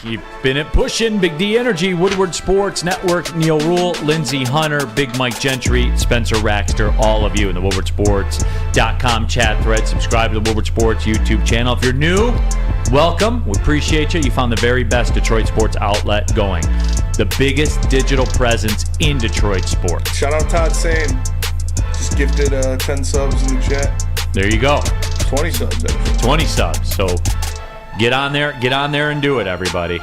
Keeping it pushing. Big D Energy, Woodward Sports Network, Neal Rhul, Lindsey Hunter, Big Mike Gentry, Spencer Raxter, all of you in the WoodwardSports.com chat thread. Subscribe to the Woodward Sports YouTube channel. If you're new, welcome. We appreciate you. You found the very best Detroit sports outlet going. The biggest digital presence in Detroit sports. Shout out Todd Sane. Just gifted 10 subs in the chat. There you go. 20 subs, actually. 20 subs. So get on there and do it, everybody.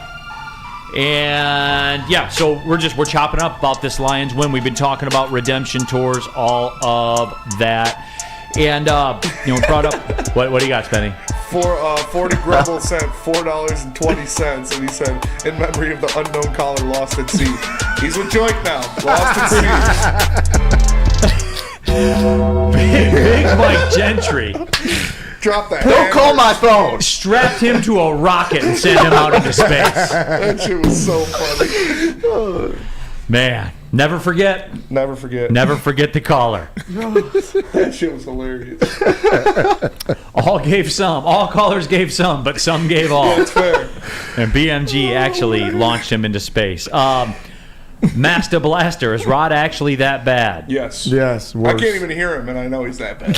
And yeah, so we're chopping up about this Lions win. We've been talking about redemption tours, all of that. And we brought up what do you got, Spenny? 40 Grubble sent $4.20, and he said, in memory of the unknown caller lost at sea. He's with Joik now. Lost at sea. Big Mike Gentry. Drop that. Don't call my phone. Strapped him to a rocket and sent him out into space. That shit was so funny. Man, never forget. Never forget. Never forget the caller. That shit was hilarious. All gave some. All callers gave some, but some gave all. Yeah, it's fair. And BMG actually launched him into space. Master Blaster, is Rod actually that bad? Yes. Yes. I Worse. can't even hear him, and I know he's that bad.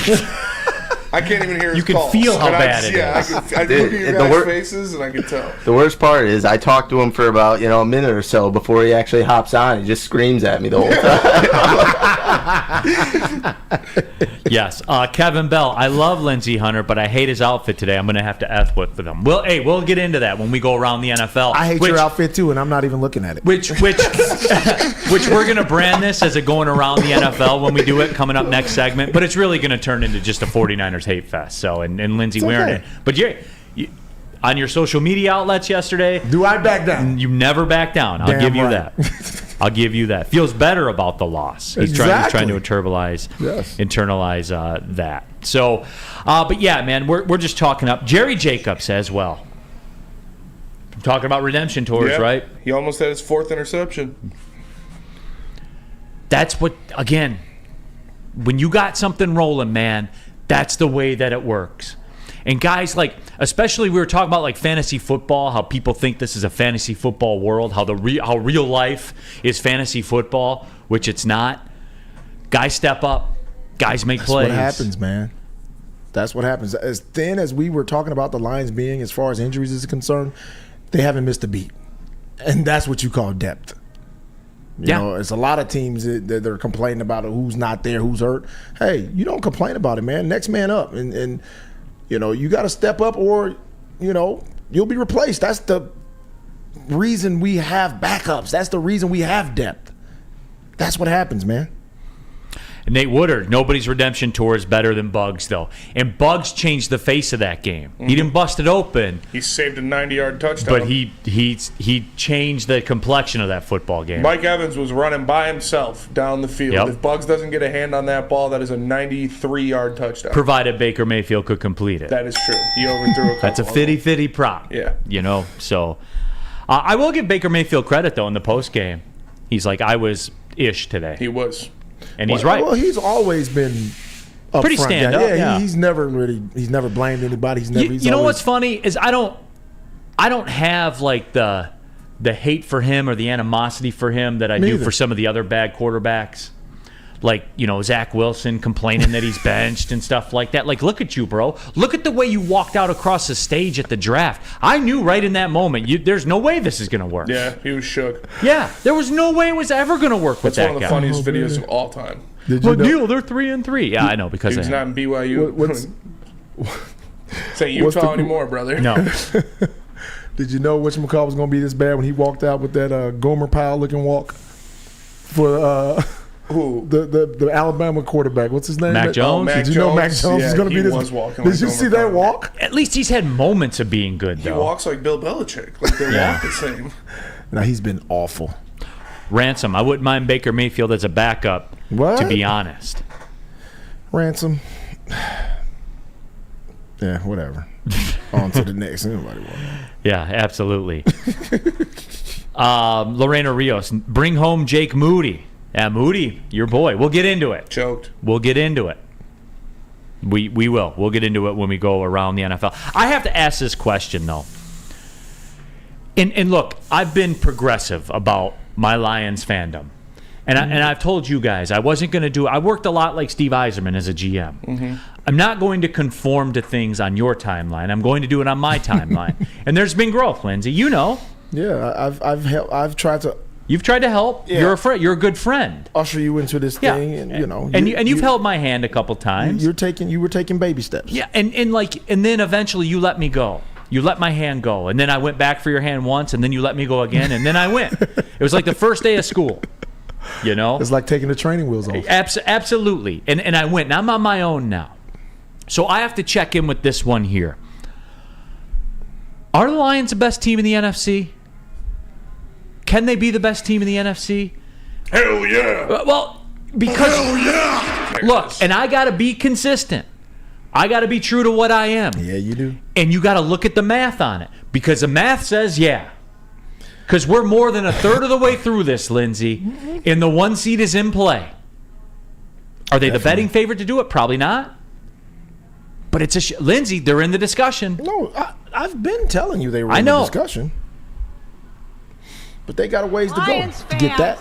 I can't even hear his You can calls. feel how And bad it is. I look at your guys' faces, and I can tell. The worst part is I talked to him for about a minute or so before he actually hops on. He just screams at me the whole time. Yes. Kevin Bell, I love Lindsey Hunter, but I hate his outfit today. I'm going to have to F with him. We'll get into that when we go around the NFL. I hate your outfit too, and I'm not even looking at it. Which we're going to brand this as a going around the NFL when we do it coming up next segment, but it's really going to turn into just a 49ers hate fest. So and Lindsey wearing it, but you on your social media outlets yesterday. Do I back down? You never back down. I'll give you that. I'll give you that. Feels better about the loss. He's trying to internalize that. So, but yeah, man, we're just talking up. Jerry Jacobs as well. I'm talking about redemption tours, right? He almost had his 4th interception. That's what, again, when you got something rolling, man, that's the way that it works. And guys, like, especially we were talking about like fantasy football, how people think this is a fantasy football world, how how real life is fantasy football, which it's not. Guys step up. Guys make plays. That's what happens, man. That's what happens. As thin as we were talking about the Lions being as far as injuries is concerned, they haven't missed a beat. And that's what you call depth. You know, it's a lot of teams that are complaining about who's not there, who's hurt. Hey, you don't complain about it, man. Next man up. And you got to step up or, you'll be replaced. That's the reason we have backups. That's the reason we have depth. That's what happens, man. Nate Woodard, nobody's redemption tour is better than Bugs, though. And Bugs changed the face of that game. Mm-hmm. He didn't bust it open. He saved a 90-yard touchdown. But he changed the complexion of that football game. Mike Evans was running by himself down the field. Yep. If Bugs doesn't get a hand on that ball, that is a 93-yard touchdown. Provided Baker Mayfield could complete it. That is true. He overthrew a couple. That's a fitty prop. Yeah. So I will give Baker Mayfield credit, though, in the postgame. He's like, I was ish today. He was. And he's right. Well, he's always been pretty stand up. Yeah, he's never blamed anybody. You know what's funny is I don't have like the hate for him or the animosity for him that I do for some of the other bad quarterbacks. Like, Zach Wilson complaining that he's benched and stuff like that. Like, look at you, bro. Look at the way you walked out across the stage at the draft. I knew right in that moment, there's no way this is going to work. Yeah, he was shook. Yeah, there was no way it was ever going to work with that guy. That's one of the funniest videos of all time. Neal, they're 3-3. Yeah, I know, because he's not in BYU. Say Utah anymore, brother. No. Did you know whatchamacallit was going to be this bad when he walked out with that Gomer Pyle-looking walk for who? The Alabama quarterback. What's his name? Mac Jones? Did you know Mac Jones was going to be this? Did you see that walk? At least he's had moments of being good, though. He walks like Bill Belichick. Like they walk the same. Now, he's been awful. Ransom, I wouldn't mind Baker Mayfield as a backup, to be honest. Ransom. Yeah, whatever. On to the next. Anybody want that? Yeah, absolutely. Lorena Rios, bring home Jake Moody. Yeah, Moody, your boy. We'll get into it. Choked. We'll get into it. We will. We'll get into it when we go around the NFL. I have to ask this question, though. And look, I've been progressive about my Lions fandom. And I've told you guys, I wasn't going to do it. I worked a lot like Steve Eiserman as a GM. Mm-hmm. I'm not going to conform to things on your timeline. I'm going to do it on my timeline. And there's been growth, Lindsey. You know. Yeah, I've tried to. You've tried to help. Yeah. You're a friend. You're a good friend. Usher you into this thing, and you've held my hand a couple times. You were taking baby steps. Yeah, and then eventually you let me go. You let my hand go, and then I went back for your hand once, and then you let me go again, and then I went. It was like the first day of school. It's like taking the training wheels off. Absolutely, and I went. And I'm on my own now, so I have to check in with this one here. Are the Lions the best team in the NFC? Can they be the best team in the NFC? Hell yeah. Well, because Hell yeah. look, and I got to be consistent. I got to be true to what I am. Yeah, you do. And you got to look at the math on it, because the math says yeah. Because we're more than a third of the way through this, Lindsey, and the 1 seed is in play. Are they the betting favorite to do it? Probably not. But it's Lindsey, they're in the discussion. No, I've been telling you they were in the discussion. But they got a ways to go to get that.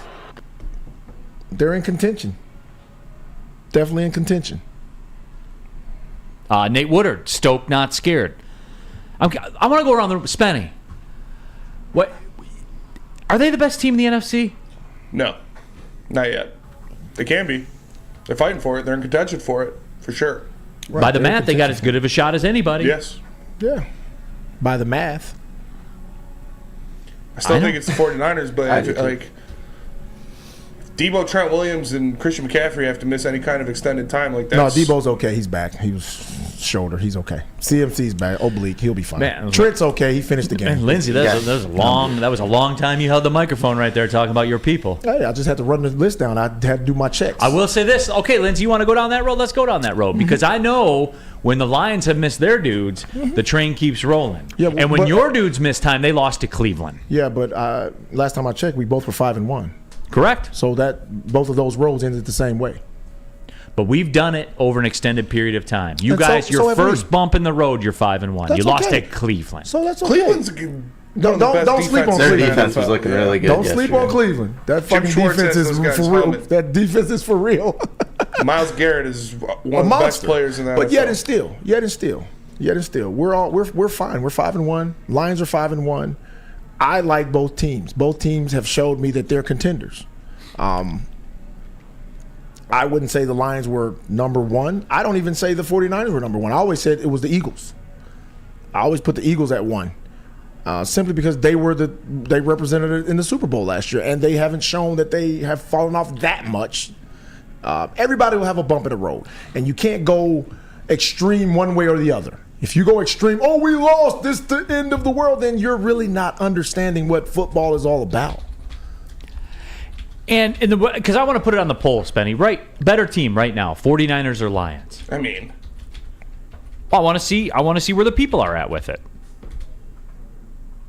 They're in contention. Definitely in contention. Nate Woodward, stoked, not scared. I want to go around the Spenny. What? Are they the best team in the NFC? No, not yet. They can be. They're fighting for it. They're in contention for it, for sure. Right. By the math, they got as good of a shot as anybody. Yes. Yeah. By the math. I still think it's the 49ers, but like Debo, Trent Williams, and Christian McCaffrey have to miss any kind of extended time like that. No, Debo's okay. He's back. He was shoulder. He's okay. CMC's back. Oblique. He'll be fine. Man, Trent's okay. He finished the game. And Lindsey, that was a long time you held the microphone right there talking about your people. Hey, I just had to run the list down. I had to do my checks. I will say this. Okay, Lindsey, you want to go down that road? Let's go down that road. Because I know when the Lions have missed their dudes, the train keeps rolling. Yeah, and when your dudes missed time, they lost to Cleveland. Yeah, but last time I checked, we both were 5-1. Correct. So that both of those roads ended the same way. But we've done it over an extended period of time. You guys, your first bump in the road, you're 5-1. You lost at Cleveland. So that's okay. Cleveland's don't sleep on Cleveland. Their defense was looking really good. Don't sleep on Cleveland. That fucking defense is for real. That defense is for real. Myles Garrett is one of the best players in that. But yet and still, we're fine. We're 5-1. Lions are 5-1. I like both teams. Both teams have showed me that they're contenders. I wouldn't say the Lions were number one. I don't even say the 49ers were number one. I always said it was the Eagles. I always put the Eagles at one. Simply because they represented it in the Super Bowl last year, and they haven't shown that they have fallen off that much. Everybody will have a bump in the road, and you can't go extreme one way or the other. If you go extreme, we lost, this the end of the world, then you're really not understanding what football is all about. And because I want to put it on the poll, Spenny, right? Better team right now, 49ers or Lions? I mean, I want to see where the people are at with it.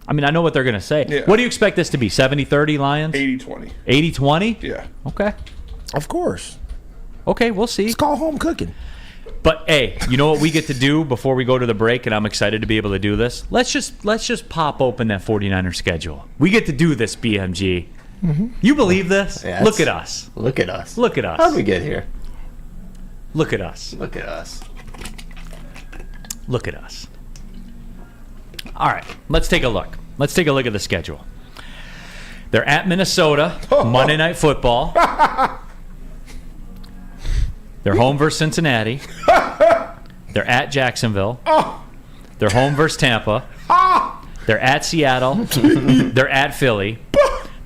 I mean, I know what they're going to say. Yeah. What do you expect this to be? 70-30 Lions? 80-20. 80-20? Yeah. Okay. Of course. Okay, we'll see. It's called home cooking. But hey, you know what we get to do before we go to the break, and I'm excited to be able to do this? Let's just pop open that 49er schedule. We get to do this, BMG. Mm-hmm. You believe this? Yeah, Look at us. Look at us. Look at us. How'd we get here? Look at us. Look at us. Look at us. All right, let's take a look. Let's take a look at the schedule. They're at Minnesota, Monday Night Football. They're home versus Cincinnati. They're at Jacksonville. They're home versus Tampa. They're at Seattle. They're at Philly.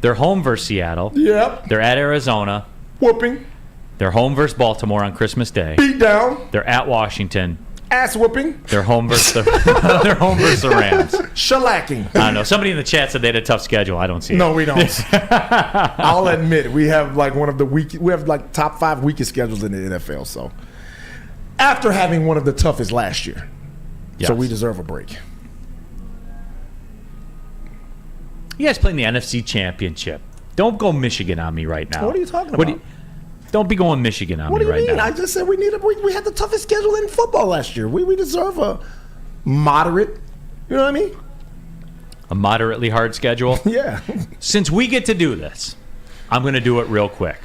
They're home versus Seattle. Yep. They're at Arizona. Whooping. They're home versus Baltimore on Christmas Day. Beat down. They're at Washington. Ass whooping. They're home versus the Rams. Shellacking. I don't know. Somebody in the chat said they had a tough schedule. I don't see it. No, we don't. I'll admit we have like top 5 weakest schedules in the NFL. So after having one of the toughest last year, so we deserve a break. You guys playing the NFC Championship. Don't go Michigan on me right now. What are you talking about? Don't be going Michigan on me right now. What do you mean? I just said we had the toughest schedule in football last year. We deserve a moderate, you know what I mean? A moderately hard schedule? Yeah. Since we get to do this, I'm going to do it real quick.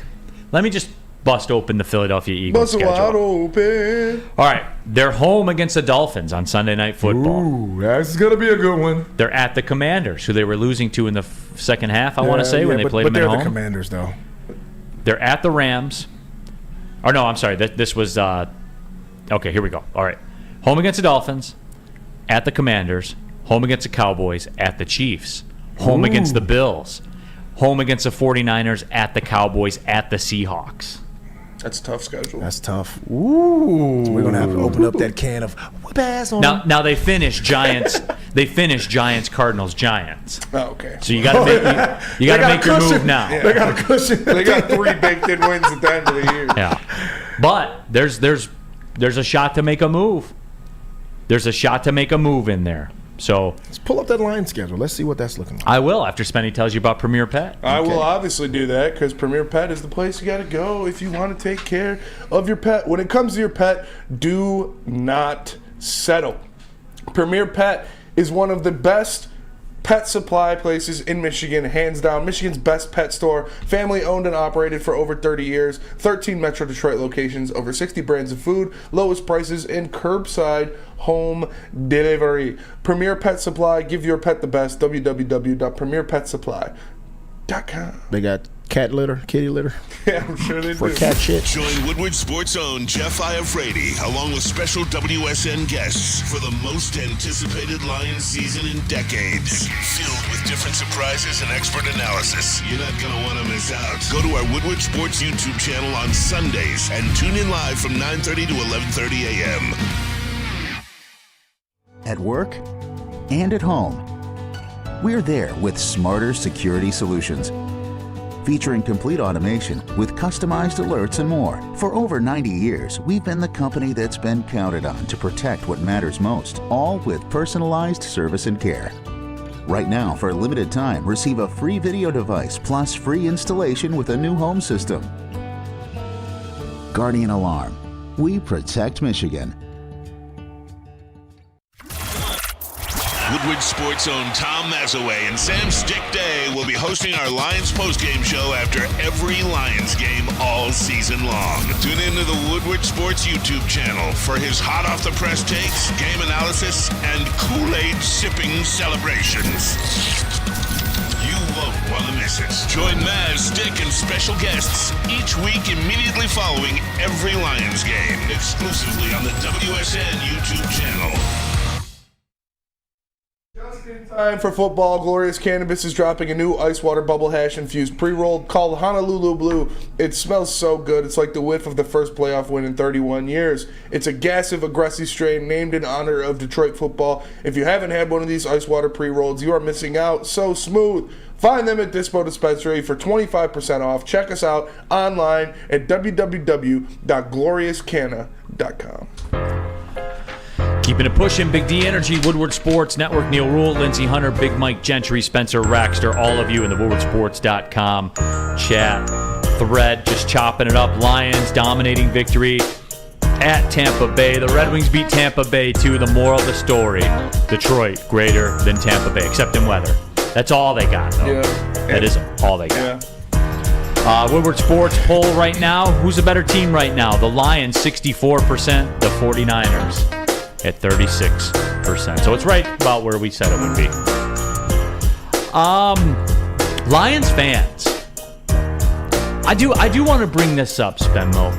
Let me just bust open the Philadelphia Eagles schedule. Wide open. All right. They're home against the Dolphins on Sunday Night Football. Ooh, that's going to be a good one. They're at the Commanders, who they were losing to in the second half, I want to say, when they played them at home. But they're the Commanders, though. They're at the Rams. Or no, I'm sorry. This was okay, here we go. All right. Home against the Dolphins, at the Commanders, home against the Cowboys, at the Chiefs, home against the Bills, home against the 49ers, at the Cowboys, at the Seahawks. That's a tough schedule. That's tough. Ooh. We're going to have to open up that can of whip ass on them. Now they finish Giants. They finished Giants, Cardinals, Giants. Oh, okay. So you got to make your move now. Yeah. They got a cushion. They got 3 baked-in wins at the end of the year. Yeah, but there's a shot to make a move. There's a shot to make a move in there. So let's pull up that line schedule. Let's see what that's looking like. I will after Spenny tells you about Premier Pet. I will obviously do that because Premier Pet is the place you got to go if you want to take care of your pet. When it comes to your pet, do not settle. Premier Pet is one of the best pet supply places in Michigan, hands down. Michigan's best pet store, family owned and operated for over 30 years, 13 Metro Detroit locations, over 60 brands of food, lowest prices, and curbside home delivery. Premier Pet Supply, give your pet the best. www.premierpetsupply.com. They got cat litter, kitty litter. Yeah, I'm sure they for do. cat shit. Join Woodward Sports' own Jeff Iafrate along with special WSN guests for the most anticipated Lions season in decades. Filled with different surprises and expert analysis. You're not going to want to miss out. Go to our Woodward Sports YouTube channel on Sundays and tune in live from 9:30 to 11:30 a.m. At work and at home, we're there with smarter security solutions. Featuring complete automation with customized alerts and more. For over 90 years, we've been the company that's been counted on to protect what matters most, all with personalized service and care. Right now, for a limited time, receive a free video device plus free installation with a new home system. Guardian Alarm. We protect Michigan. Woodward Sports' own Tom Mazaway and Sam Stick Day will be hosting our Lions postgame show after every Lions game all season long. Tune into the Woodward Sports YouTube channel for his hot-off-the-press takes, game analysis, and Kool-Aid sipping celebrations. You won't want to miss it. Join Maz, Stick, and special guests each week immediately following every Lions game, exclusively on the WSN YouTube channel. In time for football, Glorious Cannabis is dropping a new ice water bubble hash infused pre-roll called Honolulu Blue. It smells so good. It's like the whiff of the first playoff win in 31 years. It's a gassive, aggressive strain named in honor of Detroit football. If you haven't had one of these ice water pre-rolls, you are missing out. So smooth. Find them at Dispo Dispensary for 25% off. Check us out online at www.gloriouscanna.com. Keeping it pushing, Big D Energy, Woodward Sports Network, Neal, Rhul, Lindsey, Hunter, Big Mike, Gentry, Spencer, Rackster, all of you in the WoodwardSports.com chat thread, just chopping it up. Lions dominating victory at Tampa Bay. The Red Wings beat Tampa Bay too. The moral of the story, Detroit greater than Tampa Bay, except in weather. That's all they got, though. Yeah. That is all they got. Yeah. Woodward Sports poll right now. Who's a better team right now? The Lions, 64%. The 49ers at 36%. So it's right about where we said it would be. Lions fans. I do want to bring this up, Spenmo.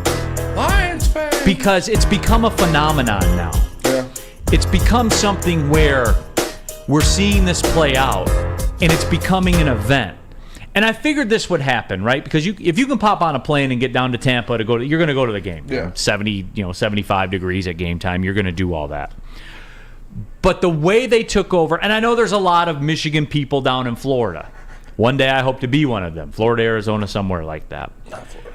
Lions fans. Because it's become a phenomenon now. Yeah. It's become something where we're seeing this play out, and it's becoming an event. And I figured this would happen, right? Because if you can pop on a plane and get down to Tampa to you're going to go to the game. Yeah. 75 degrees at game time. You're going to do all that. But the way they took over, and I know there's a lot of Michigan people down in Florida. One day I hope to be one of them. Florida, Arizona, somewhere like that. Not Florida.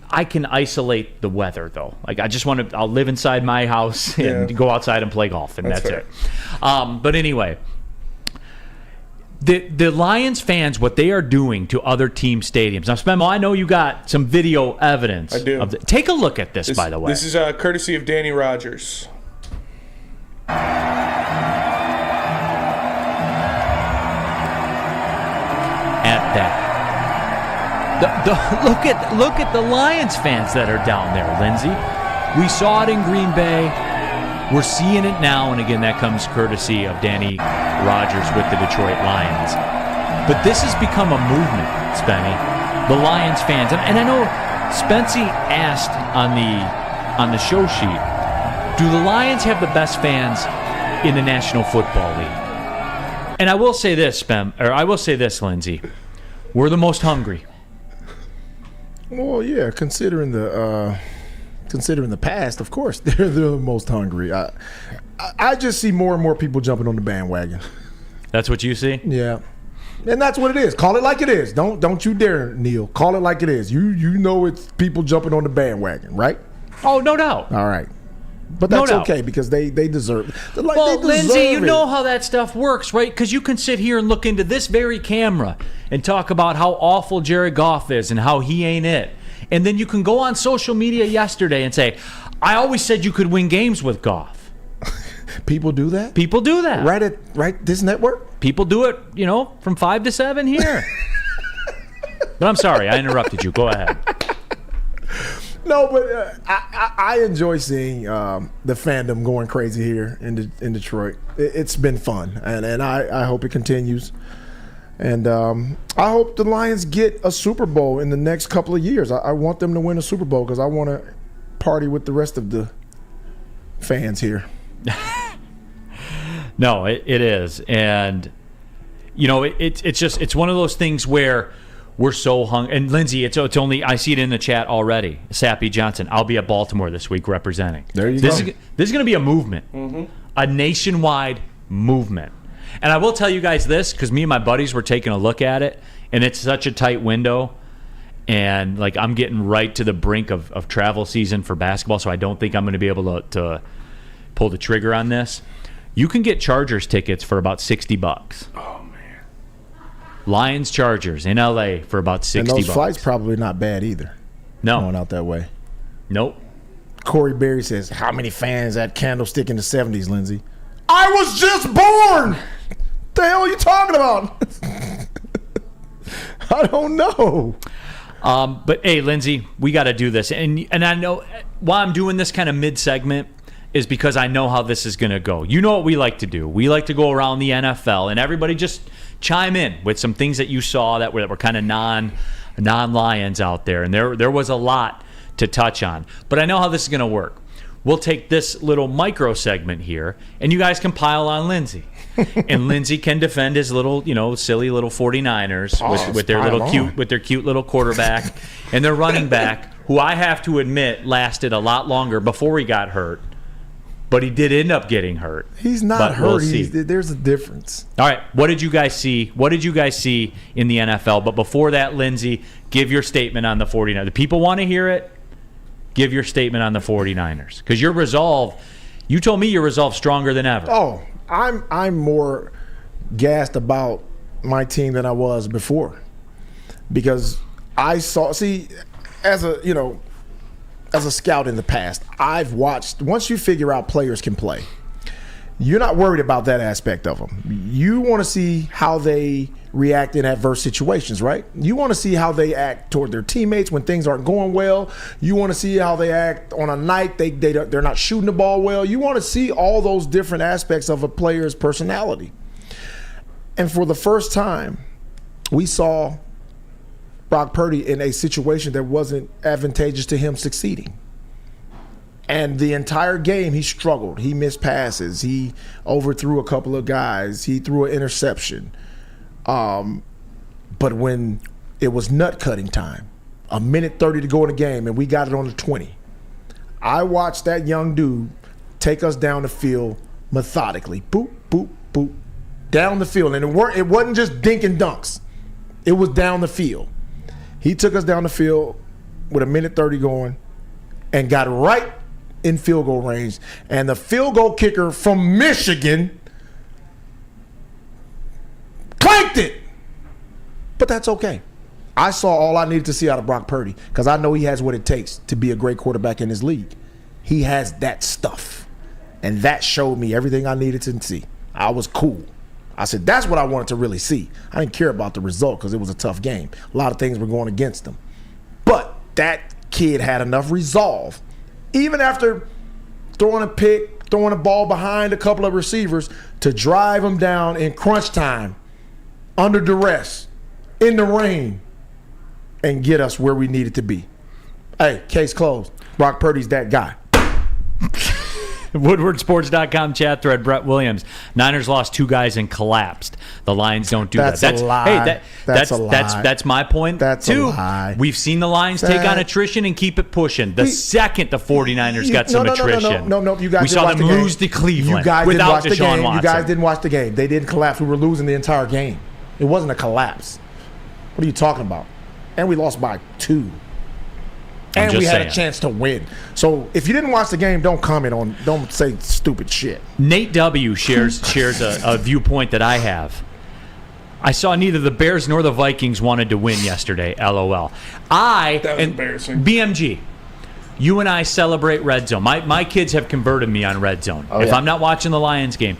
I can isolate the weather, though. Like, I'll live inside my house and go outside and play golf, and that's it. But anyway, the Lions fans, what they are doing to other team stadiums. Now, Spenmo, I know you got some video evidence. I do. Take a look at this, by the way. This is courtesy of Danny Rogers. At that. Look at the Lions fans that are down there, Lindsey. We saw it in Green Bay. We're seeing it now, and again, that comes courtesy of Danny Rogers with the Detroit Lions. But this has become a movement, Spenny. The Lions fans, and I know Spency asked on the show sheet, do the Lions have the best fans in the National Football League? And I will say this, Lindsey, we're the most hungry. Well, yeah, considering the past, of course, they're the most hungry. I just see more and more people jumping on the bandwagon. That's what you see? Yeah. And that's what it is. Call it like it is. Don't you dare, Neal. Call it like it is. You know it's people jumping on the bandwagon, right? Oh, no doubt. All right. But that's okay because they deserve it. Well, Lindsey, you know how that stuff works, right? Because you can sit here and look into this very camera and talk about how awful Jared Goff is and how he ain't it. And then you can go on social media yesterday and say, I always said you could win games with Goff. People do that? People do that. Right this network? People do it, from 5 to 7 here. But I'm sorry, I interrupted you. Go ahead. No, but I enjoy seeing the fandom going crazy here in Detroit. It's been fun, and I hope it continues. And I hope the Lions get a Super Bowl in the next couple of years. I want them to win a Super Bowl because I want to party with the rest of the fans here. No, it is. And, it's one of those things where we're so hung. And Lindsey, it's only, I see it in the chat already. Sappy Johnson, I'll be at Baltimore this week representing. There you go. This is going to be a movement, a nationwide movement. And I will tell you guys this, because me and my buddies were taking a look at it, and it's such a tight window. And, I'm getting right to the brink of travel season for basketball, so I don't think I'm going to be able to pull the trigger on this. You can get Chargers tickets for about $60. Oh, man. Lions Chargers in LA for about $60. And those flights probably not bad either. No. Going out that way. Nope. Corey Berry says, how many fans at Candlestick in the 70s, Lindsey? I was just born! The hell are you talking about? I don't know. But hey, Lindsey, we got to do this. And I know why I'm doing this kind of mid-segment is because I know how this is going to go. You know what we like to do. We like to go around the NFL, and everybody just chime in with some things that you saw that were kind of non-Lions out there. And there was a lot to touch on. But I know how this is going to work. We'll take this little micro segment here, and you guys can pile on Lindsey. And Lindsey can defend his little, silly little 49ers with their cute little quarterback and their running back, who I have to admit lasted a lot longer before he got hurt. But he did end up getting hurt. He's not hurt. There's a difference. All right. What did you guys see? What did you guys see in the NFL? But before that, Lindsey, give your statement on the 49ers. The people want to hear it. Give your statement on the 49ers. Because your resolve, you told me your resolve stronger than ever. Oh, I'm more gassed about my team than I was before. Because I saw, as a scout in the past, I've watched, once you figure out players can play, you're not worried about that aspect of them. You want to see how they react in adverse situations, right? You want to see how they act toward their teammates when things aren't going well. You want to see how they act on a night they're not shooting the ball well. You want to see all those different aspects of a player's personality. And for the first time, we saw Brock Purdy in a situation that wasn't advantageous to him succeeding. And the entire game, he struggled. He missed passes. He overthrew a couple of guys. He threw an interception. But when it was nut-cutting time, 1:30 to go in the game, and we got it on the 20, I watched that young dude take us down the field methodically. Boop, boop, boop. Down the field. And it wasn't just dink and dunks. It was down the field. He took us down the field with 1:30 going and got right in field goal range. And the field goal kicker from Michigan clanked it. But that's okay. I saw all I needed to see out of Brock Purdy because I know he has what it takes to be a great quarterback in this league. He has that stuff. And that showed me everything I needed to see. I was cool. I said, that's what I wanted to really see. I didn't care about the result because it was a tough game. A lot of things were going against him. But that kid had enough resolve, even after throwing a pick, throwing a ball behind a couple of receivers, to drive him down in crunch time, under duress, in the rain, and get us where we needed to be. Hey, case closed. Brock Purdy's that guy. WoodwardSports.com chat thread, Brett Williams. Niners lost 2 guys and collapsed. The Lions don't do that. That's a lie. Hey, That's a lie. That's my point, too. A lie. We've seen the Lions take on attrition and keep it pushing. The second the 49ers got some attrition, no, you guys we saw them lose to Cleveland without Deshaun Watson. You guys didn't watch the game. They didn't collapse. We were losing the entire game. It wasn't a collapse. What are you talking about? And we lost by 2. And we had a chance to win. So if you didn't watch the game, don't say stupid shit. Nate W. shares a viewpoint that I have. I saw neither the Bears nor the Vikings wanted to win yesterday. LOL. That was embarrassing. BMG. You and I celebrate Red Zone. My kids have converted me on Red Zone. If I'm not watching the Lions game,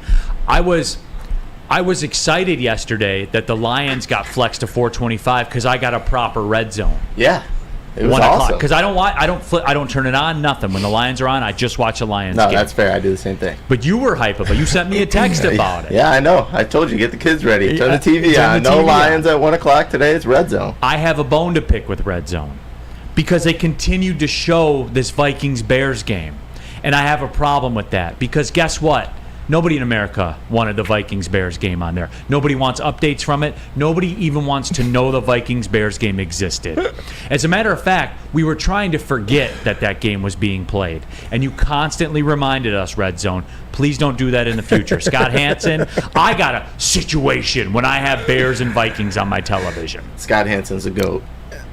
I was excited yesterday that the Lions got flexed to 425 because I got a proper Red Zone. Yeah. It was 1 awesome. o'clock because I don't turn it on. Nothing when the Lions are on. I just watch the Lions. No, game. that's fair. I do the same thing. But you were hype about. You sent me a text about it. Yeah, I know. I told you, get the kids ready. Turn the TV on. No Lions at 1 o'clock today. It's Red Zone. I have a bone to pick with Red Zone because they continued to show this Vikings-Bears game, and I have a problem with that because guess what? Nobody in America wanted the Vikings-Bears game on there. Nobody wants updates from it. Nobody even wants to know the Vikings-Bears game existed. As a matter of fact, we were trying to forget that game was being played. And you constantly reminded us, Red Zone, please don't do that in the future. Scott Hansen, I got a situation when I have Bears and Vikings on my television. Scott Hansen's a GOAT.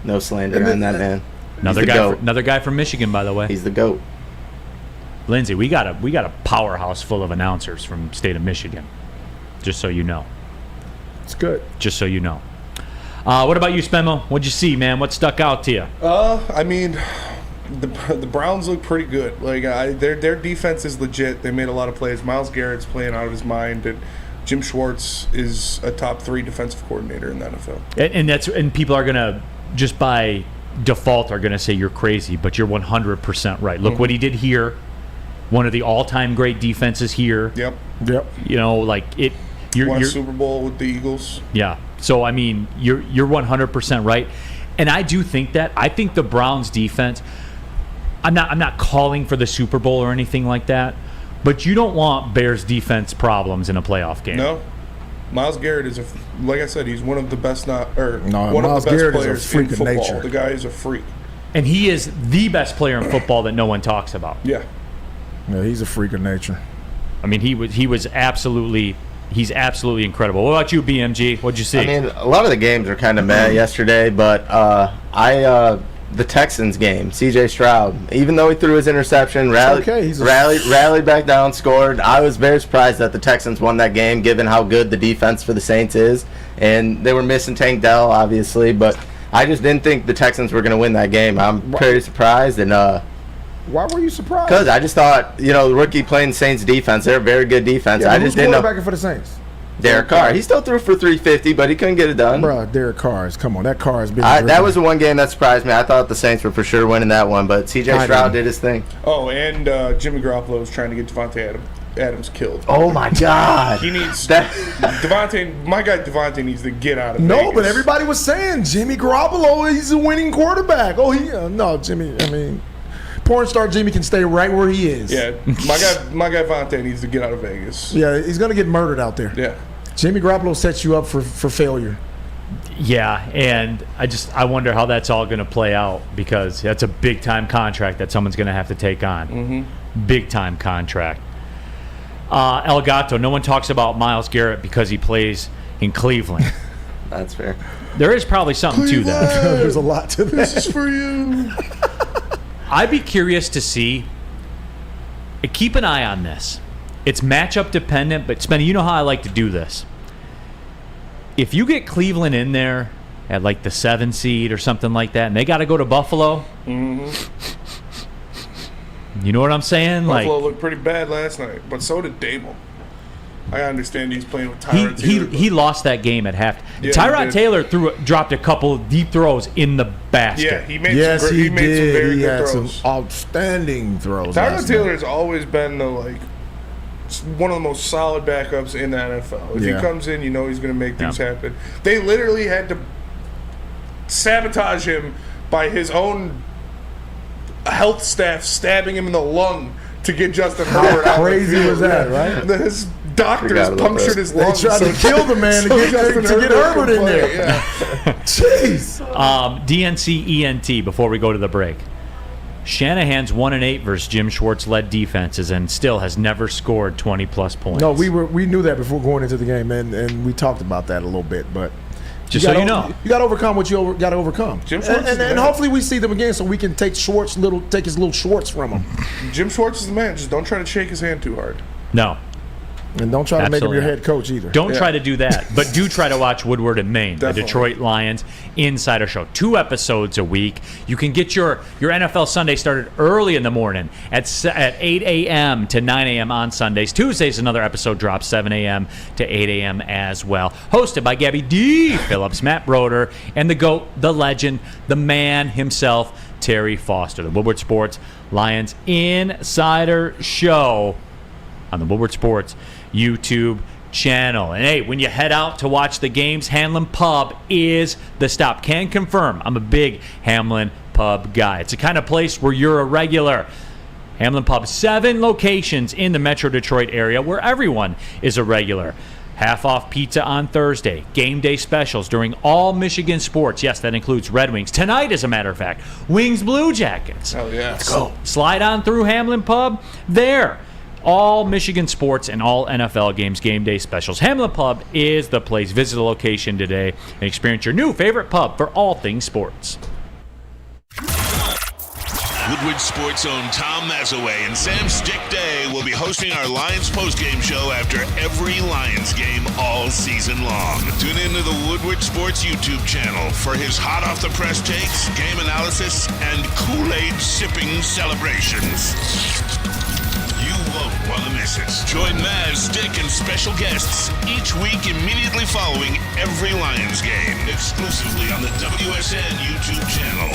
No slander on that man. Another guy from Michigan, by the way. He's the GOAT. Lindsey, we got a powerhouse full of announcers from the state of Michigan. Just so you know. It's good. Just so you know. What about you, Spenmo? What'd you see, man? What stuck out to you? I mean, the Browns look pretty good. Like their defense is legit. They made a lot of plays. Myles Garrett's playing out of his mind, and Jim Schwartz is a top 3 defensive coordinator in the NFL. And people are gonna just by default are gonna say you're crazy, but you're 100% right. Look what he did here. One of the all-time great defenses here. Yep. You know, like it. Won a Super Bowl with the Eagles. Yeah. So I mean, you're 100% right, and I do think that. I think the Browns defense. I'm not calling for the Super Bowl or anything like that, but you don't want Bears defense problems in a playoff game. No. Myles Garrett is like I said, he's one of the best one Myles of the best Garrett players is a freak in of football. nature. The guy is a freak. And he is the best player in football that no one talks about. Yeah. Yeah, he's a freak of nature. I mean, he's absolutely incredible. What about you, BMG? What'd you see? I mean, a lot of the games are kind of meh yesterday, but the Texans game, C.J. Stroud, even though he threw his interception, rallied back down, scored. I was very surprised that the Texans won that game, given how good the defense for the Saints is, and they were missing Tank Dell, obviously, but I just didn't think the Texans were going to win that game. I'm pretty surprised, and why were you surprised? Because I just thought, the rookie playing Saints defense, they're a very good defense. Yeah, I just didn't know. Who's quarterbacking for the Saints? Derek Carr. He still threw for 350, but he couldn't get it done. Bro, Derek Carr come on. That Carr has been. That was the one game that surprised me. I thought the Saints were for sure winning that one, but C.J. Stroud did his thing. Oh, and Jimmy Garoppolo was trying to get Devontae Adams killed. Oh my God! He needs Devontae. My guy Devontae needs to get out of Vegas. No, but everybody was saying Jimmy Garoppolo. He's a winning quarterback. Oh, no, Jimmy. I mean. Porn star Jimmy can stay right where he is. Yeah, my guy Vontae needs to get out of Vegas. Yeah, he's gonna get murdered out there. Yeah, Jimmy Garoppolo sets you up for failure. Yeah, and I wonder how that's all gonna play out because that's a big time contract that someone's gonna have to take on. Mm-hmm. Big time contract. El Gato. No one talks about Myles Garrett because he plays in Cleveland. That's fair. There is probably something to that. There's a lot to that. This is for you. I'd be curious to see. Keep an eye on this. It's matchup dependent, but Spenny, you know how I like to do this. If you get Cleveland in there at like the 7 seed or something like that, and they got to go to Buffalo, mm-hmm. You know what I'm saying? Buffalo looked pretty bad last night, but so did Dable. I understand he's playing with Tyrod Taylor. He lost that game at half. Yeah, Tyrod Taylor dropped a couple deep throws in the basket. Yeah, he made some very good throws. Some outstanding throws. Tyrod Taylor has always been one of the most solid backups in the NFL. If he comes in, he's going to make things happen. They literally had to sabotage him by his own health staff stabbing him in the lung to get Justin Herbert out. How crazy was that, right? His doctors punctured his lungs. They tried to kill the man to get Herbert in there. Yeah. Jeez. DNC-ENT before we go to the break. Shanahan's 1-8 versus Jim Schwartz-led defenses and still has never scored 20-plus points. No, we knew that before going into the game, and we talked about that a little bit, but just so you know, you got to overcome what you got to overcome. Jim Schwartz and hopefully we see them again so we can take his little Schwartz from him. Jim Schwartz is the man. Just don't try to shake his hand too hard. No. And don't try to make him your head coach either. Don't try to do that. But do try to watch Woodward and Maine, Definitely. the Detroit Lions Insider Show. 2 episodes a week. You can get your NFL Sunday started early in the morning at 8 a.m. to 9 a.m. on Sundays. Tuesdays, another episode drops 7 a.m. to 8 a.m. as well. Hosted by Gabby D. Phillips, Matt Broder, and the GOAT, the legend, the man himself, Terry Foster. The Woodward Sports Lions Insider Show on the Woodward Sports YouTube channel. And hey, when you head out to watch the games, Hamlin Pub is the stop. Can confirm I'm a big Hamlin Pub guy. It's the kind of place where you're a regular. Hamlin Pub, 7 locations in the Metro Detroit area where everyone is a regular. Half off pizza on Thursday. Game day specials during all Michigan sports. Yes, that includes Red Wings. Tonight, as a matter of fact, Wings Blue Jackets. Oh, yeah. Let's go. Slide on through Hamlin Pub there. All Michigan sports and all NFL games, game day specials. Hamlin Pub is the place. Visit the location today and experience your new favorite pub for all things sports. Woodward Sports' own Tom Mazaway and Sam Stick Day will be hosting our Lions postgame show after every Lions game all season long. Tune into the Woodward Sports YouTube channel for his hot-off-the-press takes, game analysis, and Kool-Aid sipping celebrations. You won't want to miss it. Join Maz, Stick, and special guests each week immediately following every Lions game, exclusively on the WSN YouTube channel.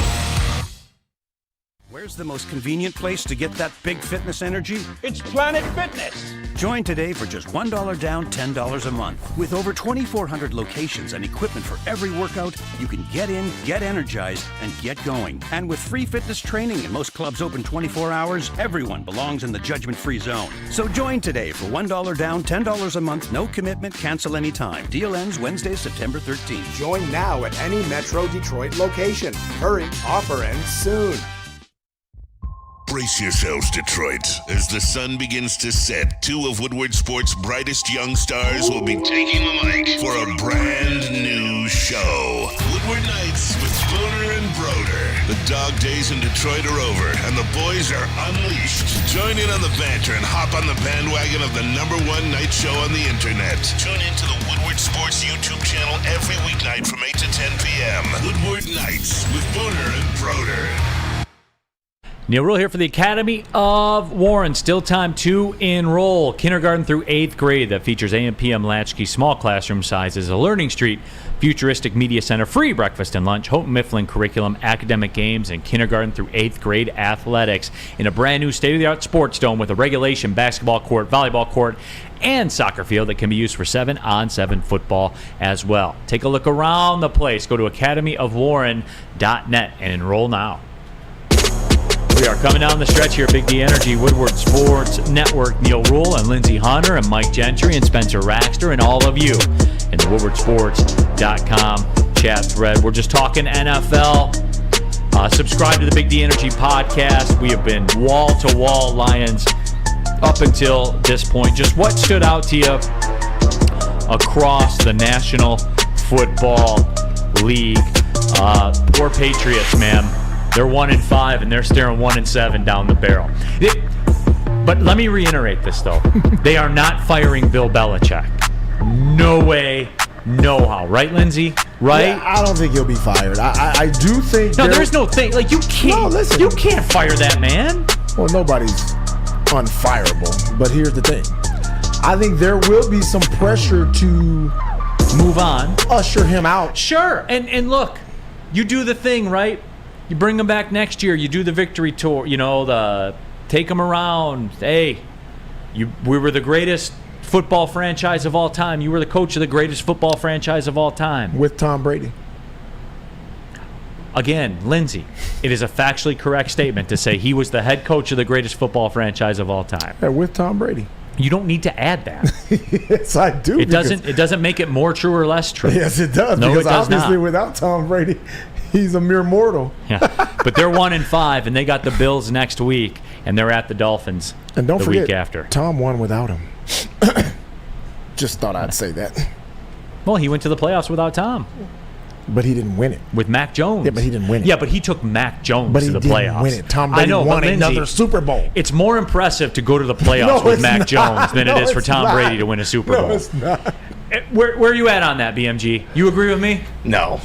Where's the most convenient place to get that big fitness energy? It's Planet Fitness. Join today for just $1 down, $10 a month. With over 2,400 locations and equipment for every workout, you can get in, get energized, and get going. And with free fitness training and most clubs open 24 hours, everyone belongs in the judgment-free zone. So join today for $1 down, $10 a month, no commitment, cancel anytime. Deal ends Wednesday, September 13th. Join now at any Metro Detroit location. Hurry, offer ends soon. Brace yourselves, Detroit. As the sun begins to set, 2 of Woodward Sports' brightest young stars will be taking the mic for a brand new show. Woodward Nights with Spooner and Broder. The dog days in Detroit are over, and the boys are unleashed. Join in on the banter and hop on the bandwagon of the #1 night show on the internet. Tune into the Woodward Sports YouTube channel every weeknight from 8 to 10 p.m. Woodward Nights with Spooner and Broder. Neal Rhul here for the Academy of Warren. Still time to enroll. Kindergarten through 8th grade that features AM, PM latchkey, small classroom sizes, a Learning Street, futuristic media center, free breakfast and lunch, Houghton Mifflin curriculum, academic games, and kindergarten through 8th grade athletics in a brand new state-of-the-art sports dome with a regulation basketball court, volleyball court, and soccer field that can be used for 7-on-7 football as well. Take a look around the place. Go to academyofwarren.net and enroll now. We are coming down the stretch here, Big D Energy, Woodward Sports Network. Neal Rhul and Lindsey Hunter and Mike Gentry and Spencer Raxter and all of you in the WoodwardSports.com chat thread. We're just talking NFL. Subscribe to the Big D Energy podcast. We have been wall-to-wall Lions up until this point. Just what stood out to you across the National Football League? Poor Patriots, man. They're 1-5, and they're staring 1-7 down the barrel. But let me reiterate this, though. They are not firing Bill Belichick. No way, no how. Right, Lindsey? Right? Yeah, I don't think he'll be fired. I do think... No, there's no thing. Like, you can't... No, listen. You can't fire that man. Well, nobody's unfireable. But here's the thing. I think there will be some pressure to... move on. Usher him out. Sure. And look, you do the thing, right? You bring them back next year. You do the victory tour. You know, take them around. Hey, we were the greatest football franchise of all time. You were the coach of the greatest football franchise of all time. With Tom Brady. Again, Lindsey, it is a factually correct statement to say he was the head coach of the greatest football franchise of all time. Yeah, with Tom Brady. You don't need to add that. Yes, I do. It doesn't make it more true or less true. Yes, it does. No, because it does obviously not. without Tom Brady, he's a mere mortal. Yeah, but they're 1-5, and they got the Bills next week, and they're at the Dolphins And don't the forget, week after. Tom won without him. Just thought I'd say that. Well, he went to the playoffs without Tom. But he didn't win it. With Mac Jones. Yeah, but he didn't win it. Yeah, but he took Mac Jones But to he the didn't playoffs. win it. Tom Brady I know, won but Lindsey, another Super Bowl. It's more impressive to go to the playoffs No, with it's Mac not. Jones than No, it is for it's Tom not. Brady to win a Super Bowl. No, it's not. Where are you at on that, BMG? You agree with me? No.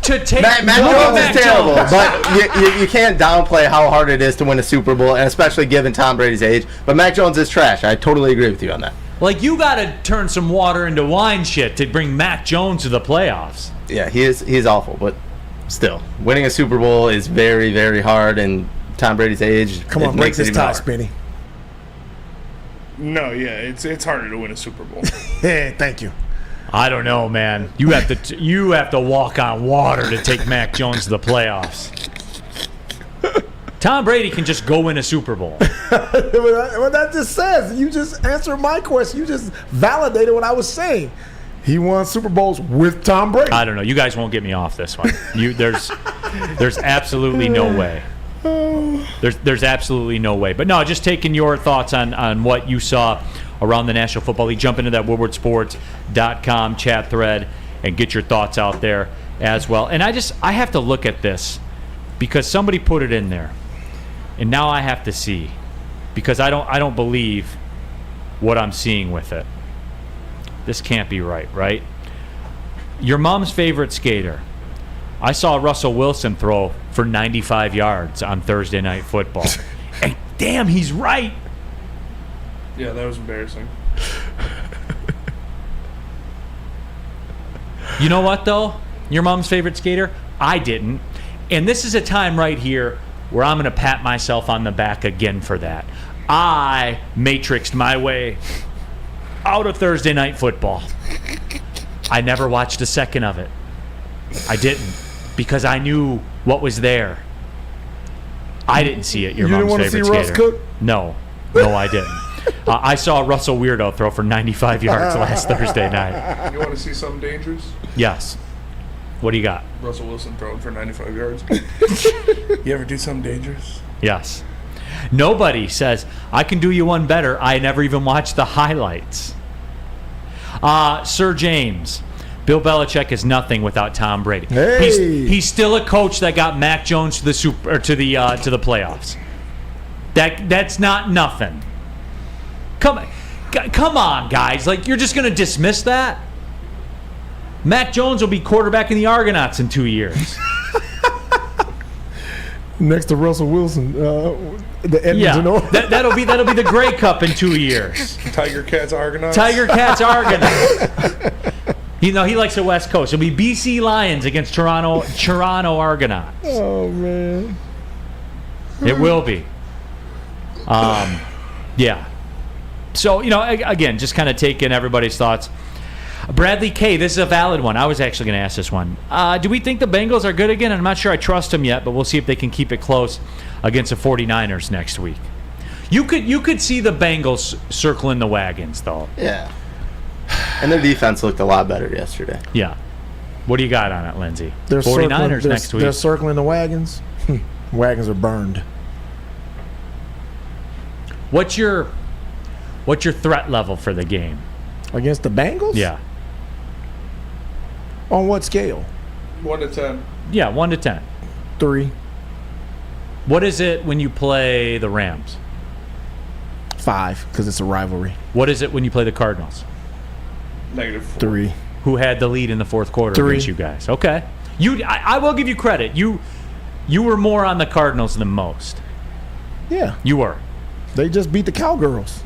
To take Mac Jones is terrible, but you can't downplay how hard it is to win a Super Bowl, and especially given Tom Brady's age. But Mac Jones is trash. I totally agree with you on that. Like, you got to turn some water into wine shit to bring Mac Jones to the playoffs. Yeah, he's awful, but still, winning a Super Bowl is very, very hard, and Tom Brady's age. Come on, break this tie, Spinny. No, yeah, it's harder to win a Super Bowl. Yeah, thank you. I don't know, man. You have to walk on water to take Mac Jones to the playoffs. Tom Brady can just go win a Super Bowl. Well, that just says, you just answered my question. You just validated what I was saying. He won Super Bowls with Tom Brady. I don't know. You guys won't get me off this one. There's absolutely no way. There's absolutely no way. But no, just taking your thoughts on what you saw around the National Football League. Jump into that woodwardsports.com chat thread and get your thoughts out there as well. And I have to look at this because somebody put it in there. And now I have to see, because I don't believe what I'm seeing with it. This can't be right? Your mom's favorite skater. I saw Russell Wilson throw for 95 yards on Thursday Night Football. And damn, he's right. Yeah, that was embarrassing. You know what, though? Your mom's favorite skater? I didn't. And this is a time right here where I'm going to pat myself on the back again for that. I matrixed my way out of Thursday Night Football. I never watched a second of it. I didn't, because I knew what was there. I didn't see it. Your mom's favorite skater. You didn't want to see Russ cook? No, I didn't. I saw Russell Weirdo throw for 95 yards last Thursday night. You want to see something dangerous? Yes. What do you got? Russell Wilson throwing for 95 yards. You ever do something dangerous? Yes. Nobody says, I can do you one better. I never even watched the highlights. Sir James, Bill Belichick is nothing without Tom Brady. Hey. He's still a coach that got Mac Jones to the to the playoffs. That's not nothing. Come on, guys. Like, you're just going to dismiss that? Mac Jones will be quarterback in the Argonauts in 2 years. Next to Russell Wilson, the Edmonton. Yeah, that'll be the Grey Cup in 2 years. Tiger Cats Argonauts. Tiger Cats Argonauts. He likes the West Coast. It'll be BC Lions against Toronto Argonauts. Oh man, it will be. Yeah. So, again, just kind of taking everybody's thoughts. Bradley K, this is a valid one. I was actually going to ask this one. Do we think the Bengals are good again? I'm not sure I trust them yet, but we'll see if they can keep it close against the 49ers next week. You could see the Bengals circling the wagons, though. Yeah. And their defense looked a lot better yesterday. Yeah. What do you got on it, Lindsey? They're 49ers next week. They're circling the wagons. Wagons are burned. What's your threat level for the game? Against the Bengals? Yeah. On what scale? 1 to 10. Yeah, 1 to 10. 3. What is it when you play the Rams? 5, because it's a rivalry. What is it when you play the Cardinals? -4. 3. Who had the lead in the fourth quarter against you guys? Okay. I will give you credit. You were more on the Cardinals than most. Yeah. You were. They just beat the Cowgirls.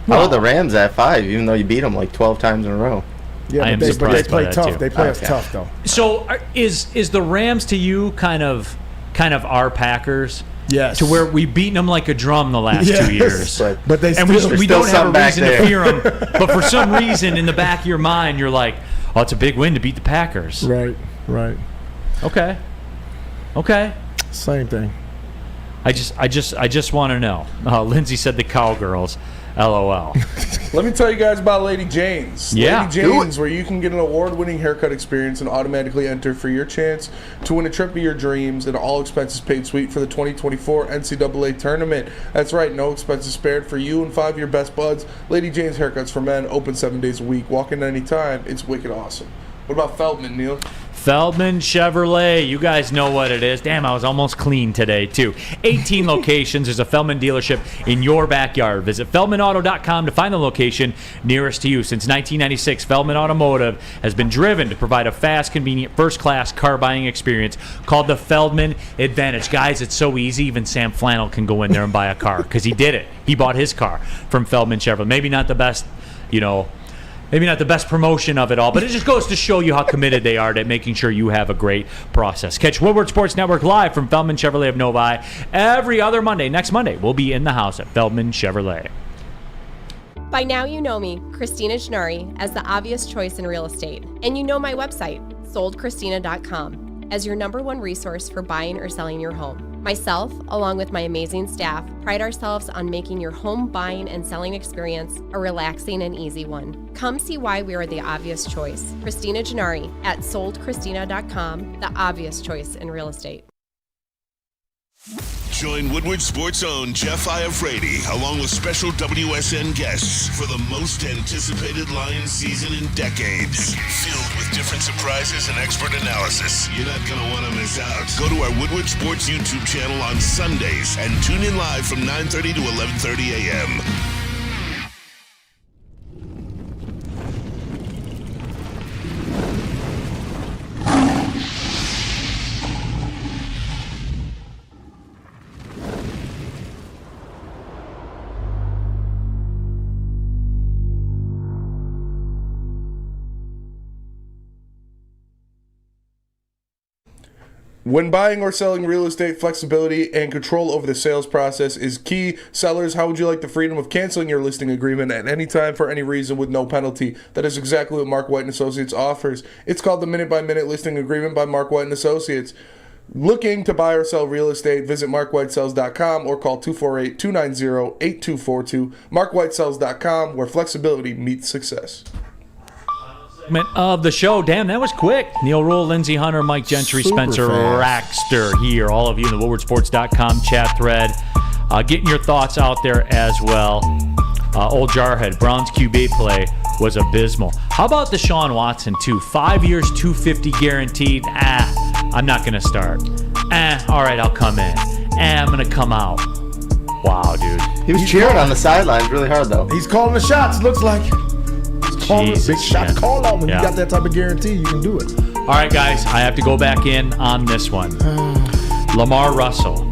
How are the Rams at 5, even though you beat them like 12 times in a row? Yeah, I am but they surprised by play that tough. too. They play us tough, though. So is the Rams to you kind of our Packers? Yes. To where we've beaten them like a drum the last 2 years. But they and still, we don't have a reason there. to fear them. But for some reason, in the back of your mind, you're like, oh, it's a big win to beat the Packers. Right. Okay. Same thing. I just want to know. Lindsey said the Cowgirls. LOL. Let me tell you guys about Lady Jane's. Yeah, Lady Jane's, where you can get an award-winning haircut experience and automatically enter for your chance to win a trip of your dreams and all expenses paid suite for the 2024 NCAA tournament. That's right, no expenses spared for you and 5 of your best buds. Lady Jane's Haircuts for Men, open 7 days a week. Walk in anytime. It's wicked awesome. What about Feldman, Neal? Feldman Chevrolet, you guys know what it is. Damn, I was almost clean today, too. 18 locations. There's a Feldman dealership in your backyard. Visit feldmanauto.com to find the location nearest to you. Since 1996, Feldman Automotive has been driven to provide a fast, convenient, first-class car buying experience called the Feldman Advantage. Guys, it's so easy. Even Sam Flannel can go in there and buy a car because he did it. He bought his car from Feldman Chevrolet. Maybe not the best, maybe not the best promotion of it all, but it just goes to show you how committed they are to making sure you have a great process. Catch Woodward Sports Network live from Feldman Chevrolet of Novi every other Monday. Next Monday, we'll be in the house at Feldman Chevrolet. By now you know me, Christina Gennari, as the obvious choice in real estate. And you know my website, soldchristina.com, as your #1 resource for buying or selling your home. Myself, along with my amazing staff, pride ourselves on making your home buying and selling experience a relaxing and easy one. Come see why we are the obvious choice. Christina Gennari at soldchristina.com, the obvious choice in real estate. Join Woodward Sports' own Jeff Iafrate along with special WSN guests for the most anticipated Lions season in decades. Filled with different surprises and expert analysis. You're not going to want to miss out. Go to our Woodward Sports YouTube channel on Sundays and tune in live from 9:30 to 11:30 a.m. When buying or selling real estate, flexibility and control over the sales process is key. Sellers, how would you like the freedom of canceling your listing agreement at any time for any reason with no penalty? That is exactly what Mark White & Associates offers. It's called the Minute-by-Minute Listing Agreement by Mark White & Associates. Looking to buy or sell real estate, visit markwhitesells.com or call 248-290-8242. markwhitesells.com, where flexibility meets success. Of the show. Damn, that was quick. Neal, Rhul, Lindsey, Hunter, Mike Gentry, Super Spencer fast. Raxter here. All of you in the WoodwardSports.com chat thread. Getting your thoughts out there as well. Old Jarhead, Browns QB play was abysmal. How about Deshaun Watson, too? 5 years, $250 guaranteed. I'm not going to start. All right, I'll come in. I'm going to come out. Wow, dude. He was cheering on the sidelines really hard, though. He's calling the shots, looks like. Jesus, big shots called out. When Yeah. you got that type of guarantee, you can do it. All right, guys, I have to go back in on this one. Lamar Russell.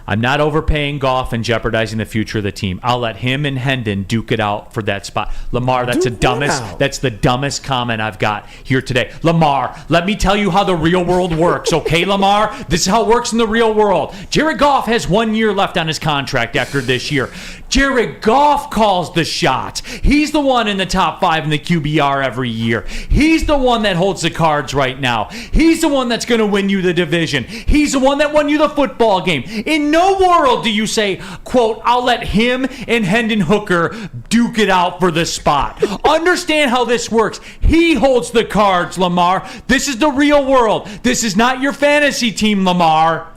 I'm not overpaying Goff and jeopardizing the future of the team. I'll let him and Hendon duke it out for that spot. Lamar, that's the dumbest comment I've got here today. Lamar, let me tell you how the real world works, okay, Lamar? This is how it works in the real world. Jared Goff has 1 year left on his contract after this year. Jared Goff calls the shots. He's the one in the top 5 in the QBR every year. He's the one that holds the cards right now. He's the one that's going to win you the division. He's the one that won you the football game. In no world do you say, quote, I'll let him and Hendon Hooker duke it out for the spot. Understand how this works. He holds the cards, Lamar. This is the real world. This is not your fantasy team, Lamar.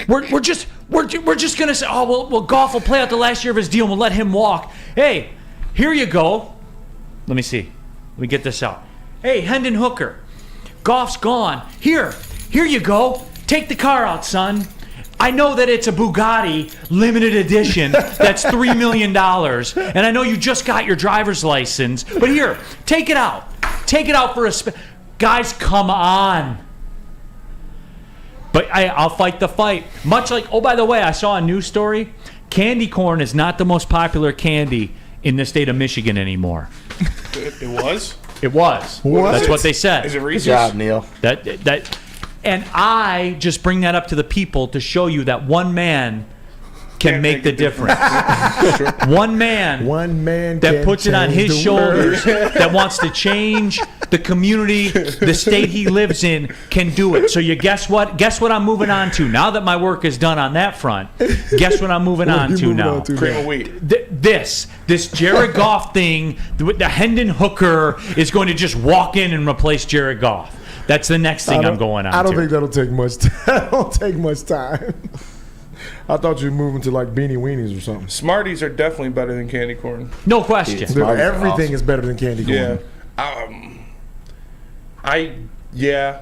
We're just gonna say, oh well, Goff will play out the last year of his deal and we'll let him walk. Hey, here you go. Let me see. Let me get this out. Hey, Hendon Hooker, Goff's gone. Here you go. Take the car out, son. I know that it's a Bugatti limited edition that's $3 million, and I know you just got your driver's license, but here, take it out. Take it out for a guys, come on. But I'll fight the fight. Much like, oh, by the way, I saw a news story. Candy corn is not the most popular candy in the state of Michigan anymore. It was? It was. What? That's what they said. Is it Reese's? Good job, Neal. And I just bring that up to the people to show you that one man can make the difference. One man that can puts it on change his the shoulders, world. that wants to change the community, the state he lives in, can do it. So you guess what? Guess what I'm moving on to now that my work is done on that front. Guess what I'm moving on to now? Cream of wheat. This Jared Goff thing, the Hendon Hooker is going to just walk in and replace Jared Goff. That's the next thing I'm going on. I don't think that'll take much. That'll take much time. I thought you were moving to like Beanie Weenies or something. Smarties are definitely better than candy corn. No question. Everything is better than candy corn. Yeah.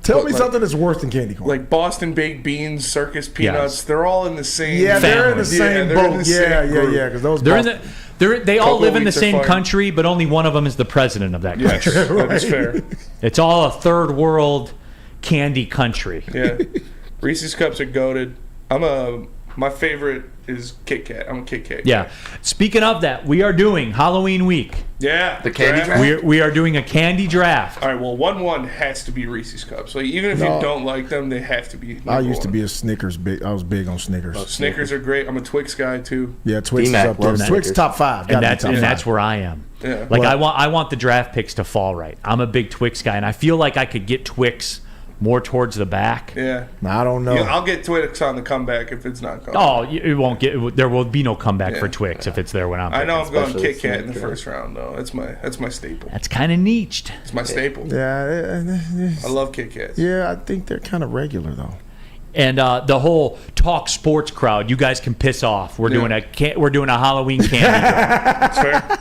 Tell me something that's worse than candy corn. Like Boston baked beans, circus peanuts. They're all in the same. Yeah, they're in the same boat. Yeah. Because those. They all live in the same fire. country, but only one of them is the president of that country. Yes, that is fair. It's all a third world candy country. Yeah, Reese's Cups are goated. My favorite is Kit Kat. I'm a Kit Kat. Yeah. Speaking of that, we are doing Halloween week. Yeah. The candy draft? We are doing a candy draft. All right. Well, 1-1 has to be Reese's Cups. Like even if you don't like them, they have to be. I used to be a Snickers big. I was big on Snickers. Snickers are great. I'm a Twix guy too. Yeah, Twix is up there. Twix top 5. And that's where I am. Yeah. Like I want the draft picks to fall right. I'm a big Twix guy, and I feel like I could get Twix more towards the back. Yeah. I don't know. Yeah, I'll get Twix on the comeback if it's not coming. Oh, it won't get. There will be no comeback for Twix if it's there when I'm. I know I'm going especially Kit Kat in the first round though. That's my staple. That's kind of niched. It's my staple. Yeah. I love Kit Kats. Yeah, I think they're kind of regular though. And the whole talk sports crowd, you guys can piss off. We're doing a Halloween candy draft. That's fair.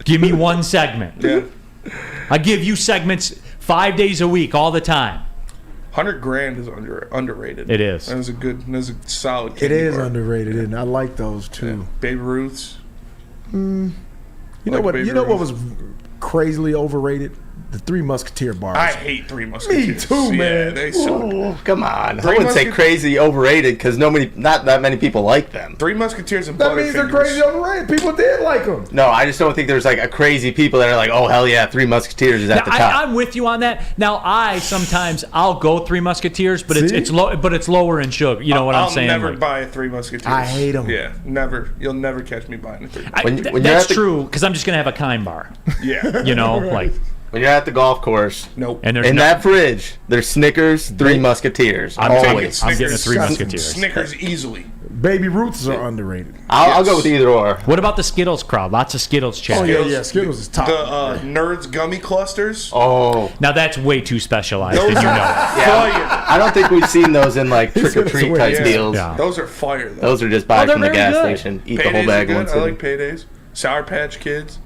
Give me one segment. Yeah. I give you segments 5 days a week, all the time. $100,000 is underrated. It is. That's a solid. It candy is bar. underrated, and I like those too. Yeah. Baby Ruths. You know what? You know what was crazily overrated? The Three Musketeer bars. I hate Three Musketeers. Me too, man. They suck. Come on. Three I wouldn't say Musketeers- crazy overrated because not that many people like them. Three Musketeers and That means they're Butterfingers. crazy overrated. People did like them. No, I just don't think there's like a crazy people that are like, oh hell yeah, Three Musketeers is at the top. I'm with you on that. Now I'll go Three Musketeers, but it's low, but it's lower in sugar. You know what I'm saying? I'll never Like, buy a Three Musketeers. I hate 'em. Yeah, never. You'll never catch me buying a Three. that's true because I'm just gonna have a Kind bar. Yeah. You know, like. When you're at the golf course, Nope. And in that fridge, there's Snickers, Three Musketeers. I'm always. getting a Three Musketeers. Snickers easily. Baby Ruths are underrated. I'll go with either or. What about the Skittles crowd? Lots of Skittles chat. Oh yeah, Skittles is top. The Nerds gummy clusters. Oh, Now that's way too specialized, Those and you know. are it. fire. I don't think we've seen those in like trick or treat type Yeah. deals. Yeah. Those are fire though. Those are just buy they're from the very gas good. station, eat Paydays the whole bag are once. good. I like Paydays. Sour Patch Kids.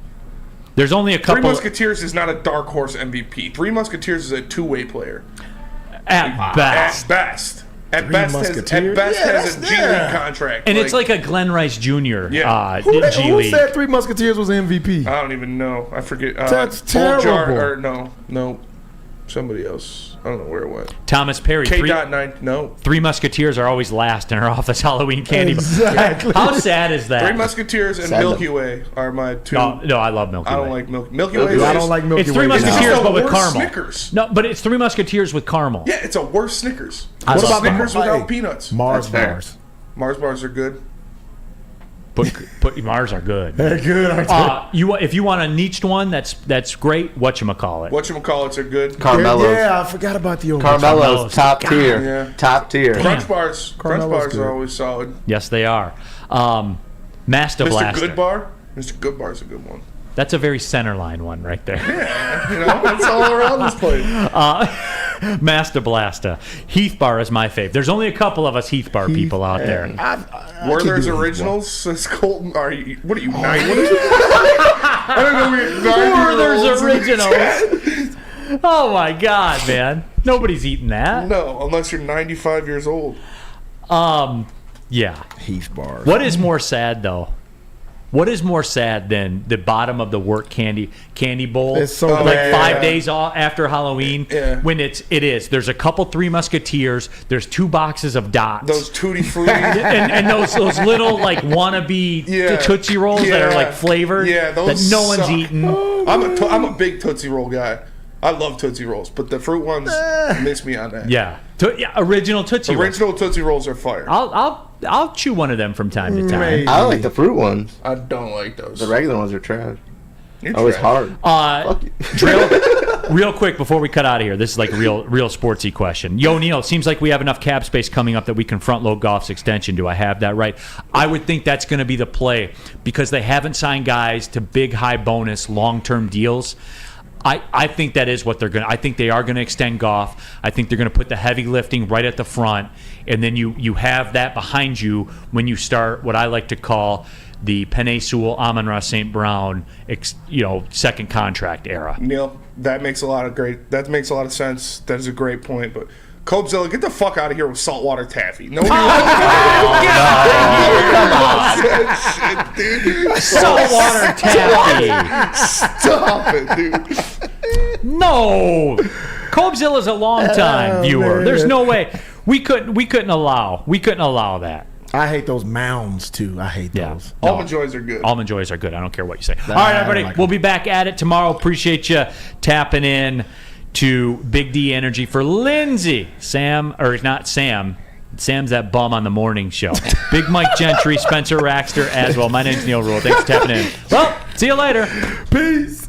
There's only a Three couple Musketeers is not a dark horse MVP. Three Musketeers is a two-way player. at best. At best. At Three best Musketeers? has a G Yeah. League contract. And it's like a Glenn Rice Jr. Yeah. Who G who League. said Three Musketeers was MVP? I don't even know. I forget. That's Bull Jar- terrible. no. Somebody else. I don't know where it went. Thomas Perry. K.9. No. Three Musketeers are always last in our office Halloween candy bar. Exactly. How sad is that? Three Musketeers and Milky Way are my two. No, I love Milky Way. I don't like Milky Way. I don't like Milky It's Way. Three It's Musketeers, just but a with worse caramel. Snickers. No, but it's Three Musketeers with caramel. Yeah, it's a worse Snickers. I What love about the Snickers without peanuts? Mars That's fair. bars? Mars bars are good. Put Mars are good. They're good, aren't they? If you want a niched one, that's great. Whatchamacallit. Whatchamacallits are good. Caramellos. Yeah, I forgot about the old Caramellos, top tier. Yeah. Top tier. Crunch bars. Crunch Caramello's bars good. are always solid. Yes, they are. Master Mr. Blaster. Good Bar. Mr. Good Bar's a good one. That's a very centerline one right there. You know, it's all around this place. Master Blaster. Heath Bar is my fave. There's only a couple of us Heath Bar people out there. Werther's Originals says Colton. Are you? What are you? 9? What is it? I don't know. Werther's Originals. Oh my God, man! Nobody's eating that. No, unless you're 95 years old. Yeah. Heath bars. What is more sad though? What is more sad than the bottom of the work candy bowl? It's so like bad. 5 days after Halloween. Yeah. When it is. There's a couple Three Musketeers. There's 2 boxes of dots. Those Tutti Frutti. and those little like wannabe Tootsie Rolls that are like flavored. Yeah, those that no one's suck. eaten. I'm a big Tootsie Roll guy. I love Tootsie Rolls, but the fruit ones miss me on that. Yeah. Original Tootsie Rolls. Original Tootsie Rolls are fire. I'll I'll chew one of them from time to time. I like the fruit ones. I don't like those. The regular ones are trash. You're Always trash. hard. Real quick before we cut out of here, this is like a real sportsy question. Yo, Neal, it seems like we have enough cap space coming up that we can front load Goff's extension. Do I have that right? I would think that's going to be the play because they haven't signed guys to big, high bonus, long-term deals. I think that is what they're going to. I think they are going to extend Goff. I think they're going to put the heavy lifting right at the front, and then you have that behind you when you start what I like to call the Penei Sewell, Amon-Ra St. Brown, second contract era. Neal, that makes a lot of sense. That is a great point, but Cobezilla, get the fuck out of here with saltwater taffy. Nobody Come on. Dude. Saltwater taffy. Stop it, dude. No. Cobezilla's a long-time viewer. Man. There's no way. We couldn't allow that. I hate those mounds too. I hate those. No. Almond Joys are good. Almond Joys are good. I don't care what you say. All right, everybody. We'll be back at it tomorrow. Appreciate you tapping in to Big D Energy for Lindsey. Sam's that bum on the morning show. Big Mike Gentry, Spencer Raxter as well. My name's Neal Rhul. Thanks for tapping in. Well, see you later. Peace.